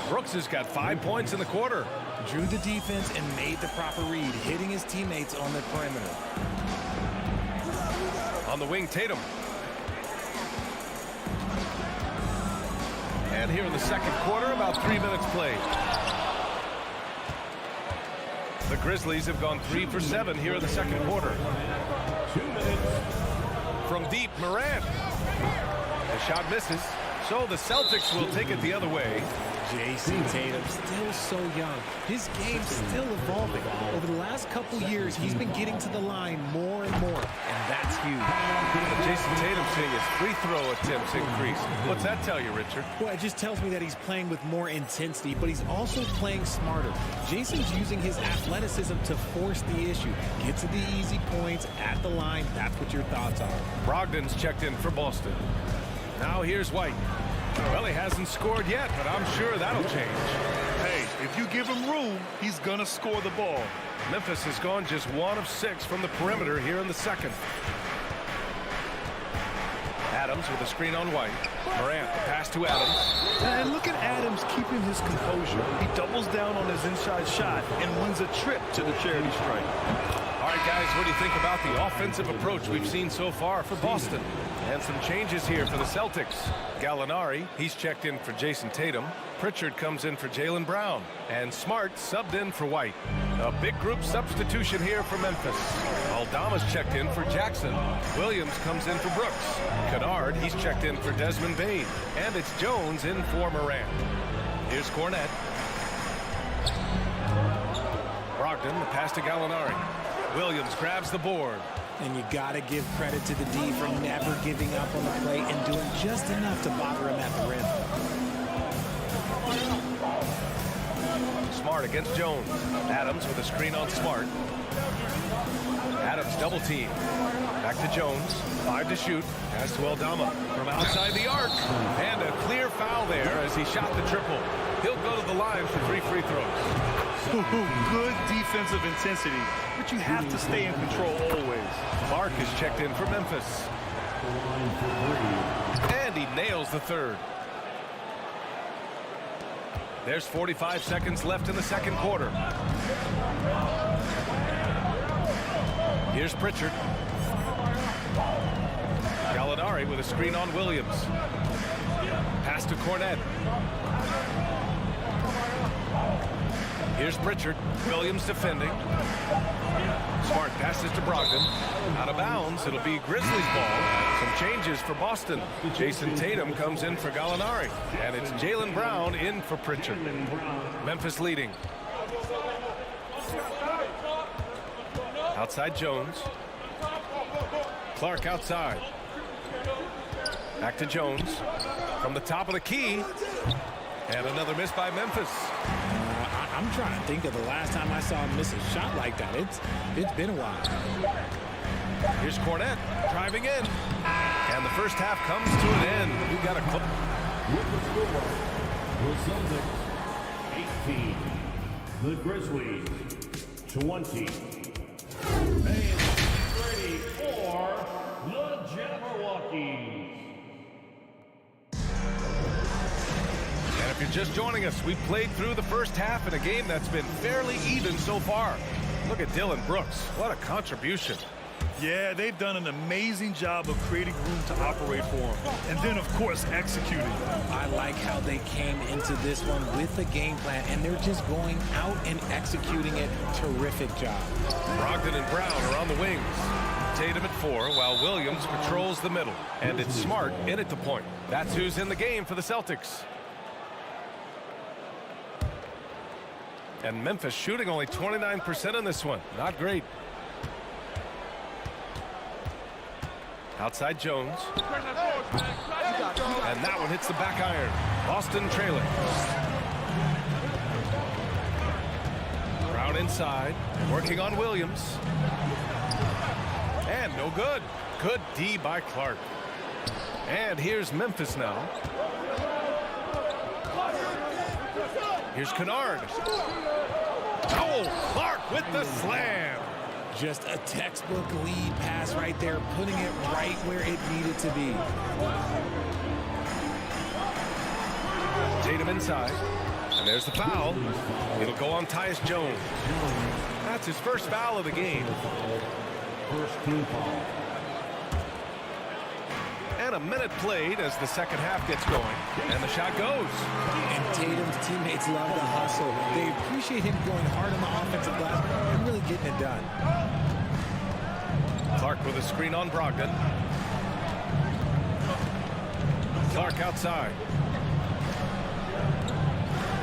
Brooks has got 5 points in the quarter. Drew the defense and made the proper read, hitting his teammates on the perimeter. On the wing, Tatum. And here in the second quarter, about 3 minutes played. The Grizzlies have gone 3 for 7 here in the second quarter. 2 minutes. From deep, Morant. The shot misses. So the Celtics will take it the other way. Jason Tatum, still so young. His game's still evolving. Over the last couple years, he's been getting to the line more and more, and that's huge. Jason Tatum seeing his free throw attempts increase. What's that tell you, Richard? Well, it just tells me that he's playing with more intensity, but he's also playing smarter. Jason's using his athleticism to force the issue. Get to the easy points at the line. That's what your thoughts are. Brogdon's checked in for Boston. Now here's White. Well, he hasn't scored yet, but I'm sure that'll change. Hey, if you give him room, he's going to score the ball. Memphis has gone just 1 of 6 from the perimeter here in the second. Adams with a screen on White. Morant, the pass to Adams. And look at Adams keeping his composure. He doubles down on his inside shot and wins a trip to the charity stripe. All right, guys, what do you think about the offensive approach we've seen so far for Boston? And some changes here for the Celtics. Gallinari, he's checked in for Jason Tatum. Pritchard comes in for Jaylen Brown. And Smart subbed in for White. A big group substitution here for Memphis. Aldama's checked in for Jackson. Williams comes in for Brooks. Kennard, he's checked in for Desmond Bain. And it's Jones in for Morant. Here's Cornette. Brogdon, the pass to Gallinari. Williams grabs the board. And you got to give credit to the D for never giving up on the play and doing just enough to bother him at the rim. Smart against Jones. Adams with a screen on Smart. Adams double team. Back to Jones. 5 to shoot. Pass to Aldama from outside the arc. And a clear foul there as he shot the triple. He'll go to the line for 3 free throws. Good defensive intensity, but you have to stay in control always. Clark is checked in for Memphis. And he nails the third. There's 45 seconds left in the second quarter. Here's Pritchard. Gallinari with a screen on Williams. Pass to Cornette. Here's Pritchard. Williams defending. Smart passes to Brogdon. Out of bounds. It'll be Grizzlies ball. Some changes for Boston. Jason Tatum comes in for Gallinari. And it's Jaylen Brown in for Pritchard. Memphis leading. Outside Jones. Clark outside. Back to Jones. From the top of the key. And another miss by Memphis. I'm trying to think of the last time I saw him miss a shot like that. It's been a while. Here's Cornette driving in. And the first half comes to an end. We got a clip. With the score, the Celtics 18, the Grizzlies 20. And ready for the Jabberwockies. And if you're just joining us, we played through the first half in a game that's been fairly even so far. Look at Dillon Brooks. What a contribution. Yeah, they've done an amazing job of creating room to operate for him. And then, of course, executing. I like how they came into this one with a game plan, and they're just going out and executing it. Terrific job. Brogdon and Brown are on the wings. Tatum at 4, while Williams patrols the middle. And it's Smart in at the point. That's who's in the game for the Celtics. And Memphis shooting only 29% in this one. Not great. Outside Jones. And that one hits the back iron. Boston trailing. Brown inside. Working on Williams. And no good. Good D by Clark. And here's Memphis now. Here's Kennard. Oh, Clark with the slam. Just a textbook lead pass right there, putting it right where it needed to be. Tatum inside. And there's the foul. It'll go on Tyus Jones. That's his first foul of the game. First team foul. And a minute played as the second half gets going. And the shot goes. And Tatum's teammates love the hustle. They appreciate him going hard on the offensive glass and really getting it done. Clark with a screen on Brogdon. Clark outside.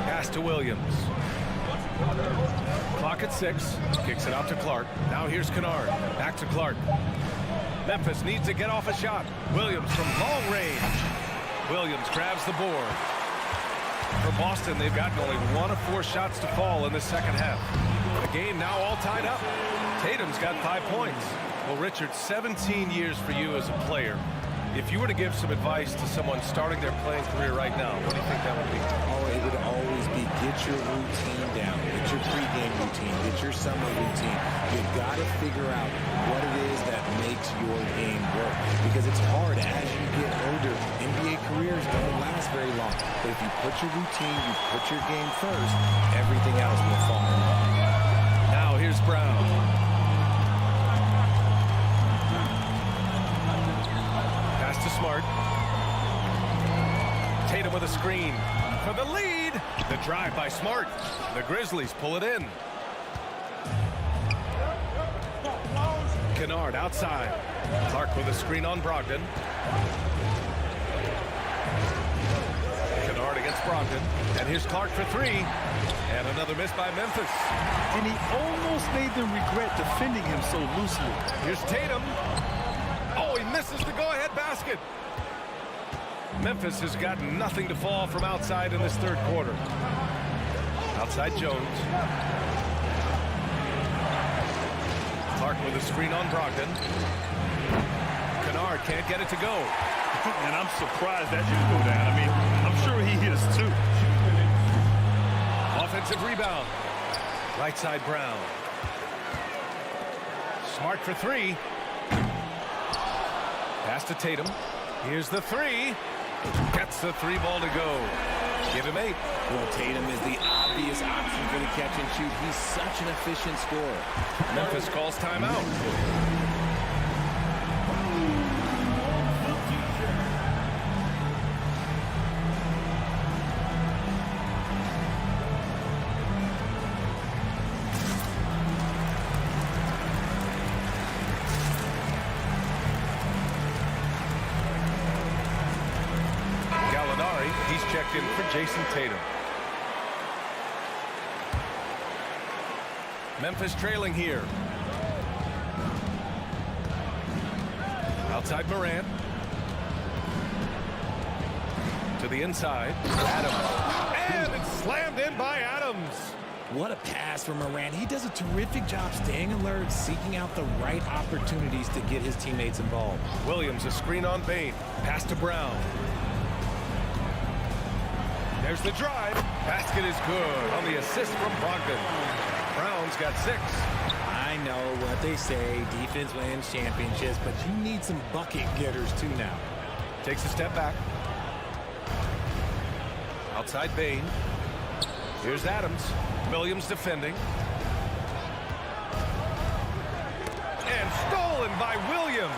Pass to Williams. Clock at 6. Kicks it out to Clark. Now here's Kennard. Back to Clark. Memphis needs to get off a shot. Williams from long range. Williams grabs the board. For Boston, they've gotten only 1 of 4 shots to fall in the second half. The game now all tied up. Tatum's got 5 points. Well, Richard, 17 years for you as a player. If you were to give some advice to someone starting their playing career right now, what do you think that would be? Oh, it would always be get your routine down. Get your pregame routine. Get your summer routine. You've got to figure out what it is that makes your game work. Because it's hard as you get older. NBA careers don't last very long. But if you put your routine, you put your game first, everything else will fall in line. Now here's Brown. To Smart. Tatum with a screen for the lead. The drive by Smart. The Grizzlies pull it in. Kennard outside. Clark with a screen on Brogdon. Kennard against Brogdon. And here's Clark for 3. And another miss by Memphis. And he almost made them regret defending him so loosely. Here's Tatum. Oh, he misses the go-ahead basket. Memphis has got nothing to fall from outside in this third quarter. Outside Jones. Clark with a screen on Brogdon. Kennard can't get it to go. And I'm surprised that didn't go down. I mean, I'm sure he is too. Offensive rebound. Right side Brown. Smart for 3. Pass to Tatum. Here's the 3. Gets the 3 ball to go. Give him 8. Well, Tatum is the obvious option for the catch and shoot. He's such an efficient scorer. Memphis calls timeout. He's checked in for Jason Tatum. Memphis trailing here. Outside Morant. To the inside. Adams. And it's slammed in by Adams. What a pass from Morant. He does a terrific job staying alert, seeking out the right opportunities to get his teammates involved. Williams, a screen on Bain. Pass to Brown. There's the drive. Basket is good on the assist from Brogdon. Brown's got 6. I know what they say. Defense wins championships, but you need some bucket getters too now. Takes a step back. Outside Bain. Here's Adams. Williams defending. And stolen by Williams.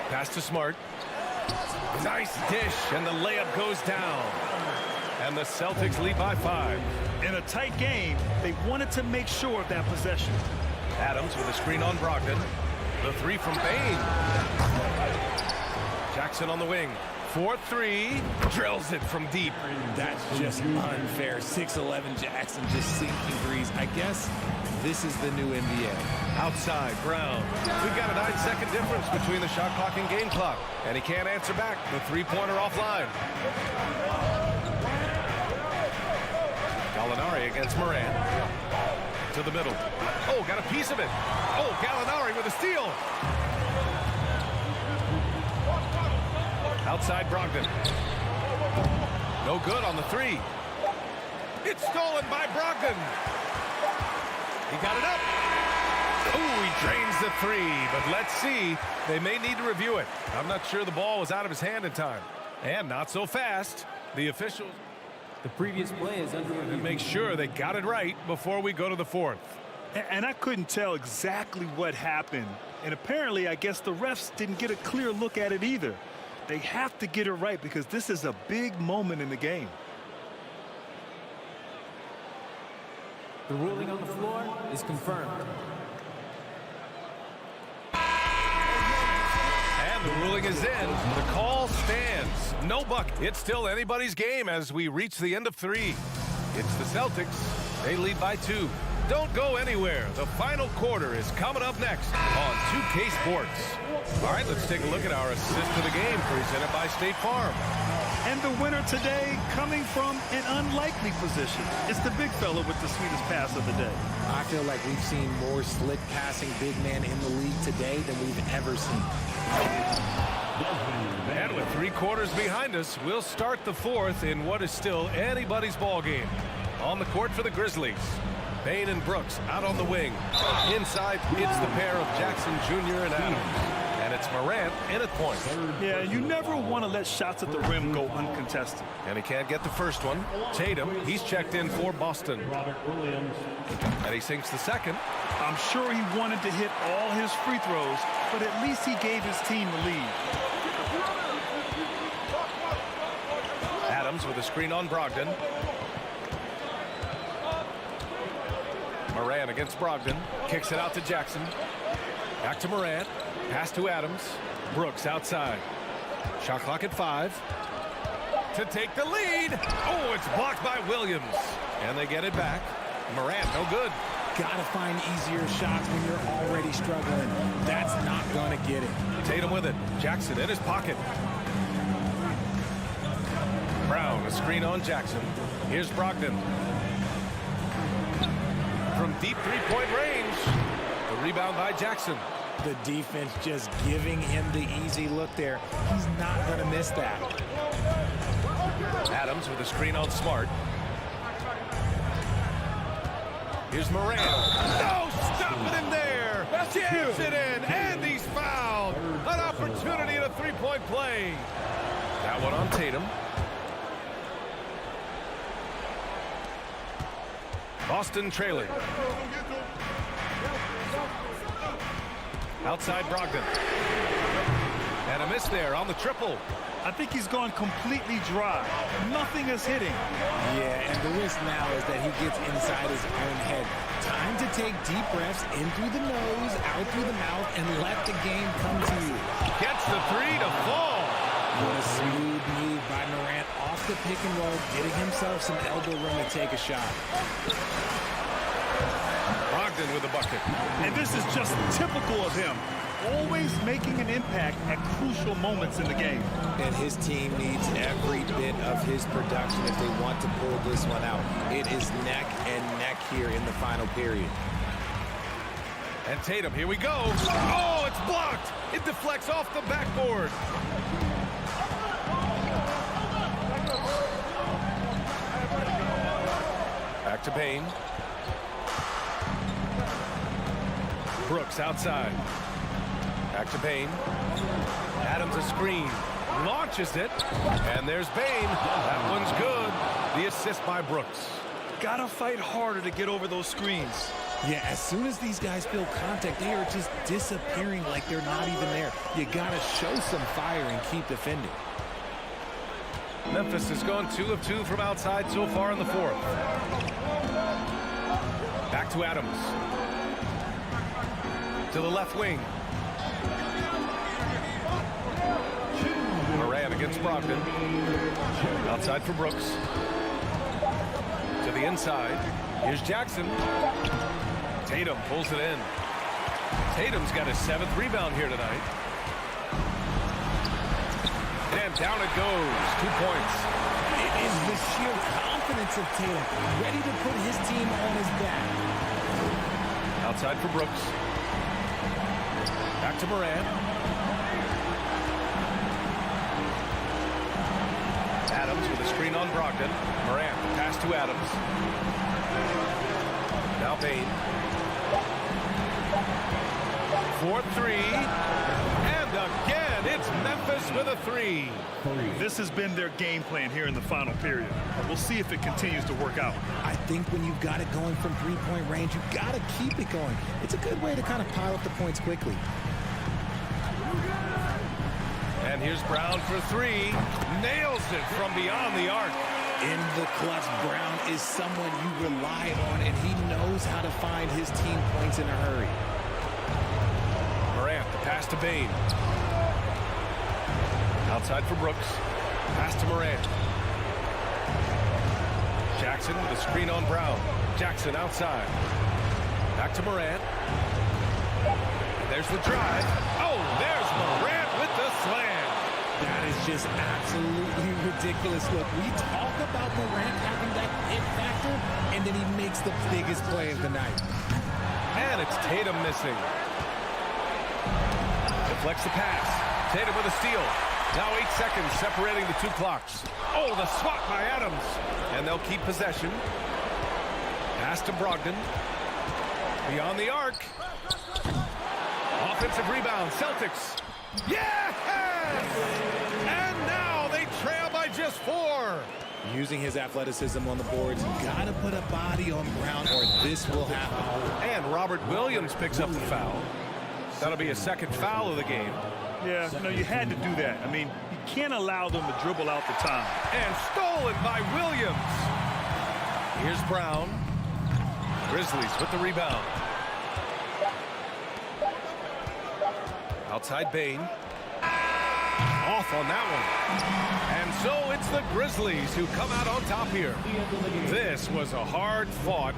Pass to Smart. Nice dish, and the layup goes down. And the Celtics lead by 5. In a tight game, they wanted to make sure of that possession. Adams with a screen on Brogdon. The 3 from Bain. Jackson on the wing. 4-3. Drills it from deep. That's just unfair. 6'11" Jackson just sinking threes. I guess this is the new NBA. Outside, Brown. We've got a 9-second difference between the shot clock and game clock. And he can't answer back. The three-pointer offline. Gallinari against Morant. To the middle. Oh, got a piece of it. Oh, Gallinari with a steal. Outside Brogdon. No good on the three. It's stolen by Brogdon. He got it up. Oh, he drains the three. But let's see. They may need to review it. I'm not sure the ball was out of his hand in time. And not so fast. The officials. The previous play is under review. And make sure they got it right before we go to the fourth. And I couldn't tell exactly what happened. And apparently, I guess the refs didn't get a clear look at it either. They have to get it right because this is a big moment in the game. The ruling on the floor is confirmed. And the ruling is in. The call stands. No buck. It's still anybody's game as we reach the end of 3. It's the Celtics. They lead by 2. Don't go anywhere. The final quarter is coming up next on 2K Sports. All right, let's take a look at our assist to the game presented by State Farm. And the winner today coming from an unlikely position. It's the big fella with the sweetest pass of the day. I feel like we've seen more slick passing big men in the league today than we've ever seen. And with 3 quarters behind us, we'll start the fourth in what is still anybody's ball game. On the court for the Grizzlies. Bain and Brooks out on the wing. Inside, it's the pair of Jackson Jr. and Adams. And it's Morant in at point. Yeah, you never want to let shots at the rim go uncontested. And he can't get the first one. Tatum, he's checked in for Boston. And he sinks the second. I'm sure he wanted to hit all his free throws, but at least he gave his team the lead. Adams with a screen on Brogdon. Morant against Brogdon. Kicks it out to Jackson. Back to Morant. Pass to Adams. Brooks outside. Shot clock at 5. To take the lead. Oh, it's blocked by Williams. And they get it back. Morant, no good. Gotta find easier shots when you're already struggling. That's not gonna get it. Tatum with it. Jackson in his pocket. Brown, a screen on Jackson. Here's Brogdon. From deep three-point range. The rebound by Jackson. The defense just giving him the easy look there. He's not going to miss that. Adams with a screen on Smart. Here's Morant. No, stopping him there. Jams it in, and he's fouled. An opportunity in a three-point play. That one on Tatum. Boston trailing. Outside Brogdon. And a miss there on the triple. I think he's gone completely dry. Nothing is hitting. Yeah, and the risk now is that he gets inside his own head. Time to take deep breaths in through the nose, out through the mouth, and let the game come to you. Gets the three to fall. What a smooth move by Morant off the pick and roll, getting himself some elbow room to take a shot. Brogdon with the bucket. And this is just typical of him. Always making an impact at crucial moments in the game. And his team needs every bit of his production if they want to pull this one out. It is neck and neck here in the final period. And Tatum, here we go. Oh, it's blocked. It deflects off the backboard. Back to Bain. Brooks outside. Back to Bain. Adams a screen. Launches it. And there's Bain. That one's good. The assist by Brooks. Gotta fight harder to get over those screens. Yeah, as soon as these guys feel contact, they are just disappearing like they're not even there. You gotta show some fire and keep defending. Memphis has gone 2 of 2 from outside so far in the fourth. Back to Adams. To the left wing. Morant against against Brogdon. Outside for Brooks. To the inside. Here's Jackson. Tatum pulls it in. Tatum's got his 7th rebound here tonight. And down it goes. 2 points. It is the sheer confidence of Tatum, ready to put his team on his back. Outside for Brooks. Back to Morant. Adams with a screen on Brogdon. Morant, pass to Adams. Now Bane. 4-3. And again, it's Memphis with a 3. This has been their game plan here in the final period. We'll see if it continues to work out. I think when you've got it going from three-point range, you've got to keep it going. It's a good way to kind of pile up the points quickly. And here's Brown for 3. Nails it from beyond the arc. In the clutch, Brown is someone you rely on, and he knows how to find his team points in a hurry. Morant, the pass to Bane. Outside for Brooks. Pass to Morant. Jackson with a screen on Brown. Jackson outside. Back to Morant. And there's the drive. Oh, there's Morant with the slam. That is just absolutely ridiculous. Look, we talk about Morant having that hit factor, and then he makes the biggest play of the night. And it's Tatum missing. Deflects the pass. Tatum with a steal. Now 8 seconds separating the 2 clocks. Oh, the swat by Adams. And they'll keep possession. Pass to Brogdon. Beyond the arc. Offensive rebound. Celtics. Yes! And now they trail by just 4. Using his athleticism on the boards, got to put a body on Brown or this will happen. And Robert Williams picks up the foul. That'll be a 2nd foul of the game. Yeah, you had to do that. I mean, you can't allow them to dribble out the time. And stolen by Williams. Here's Brown. Grizzlies with the rebound. Outside Bane. Off on that one. And so it's the Grizzlies who come out on top here. This was a hard-fought.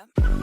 app.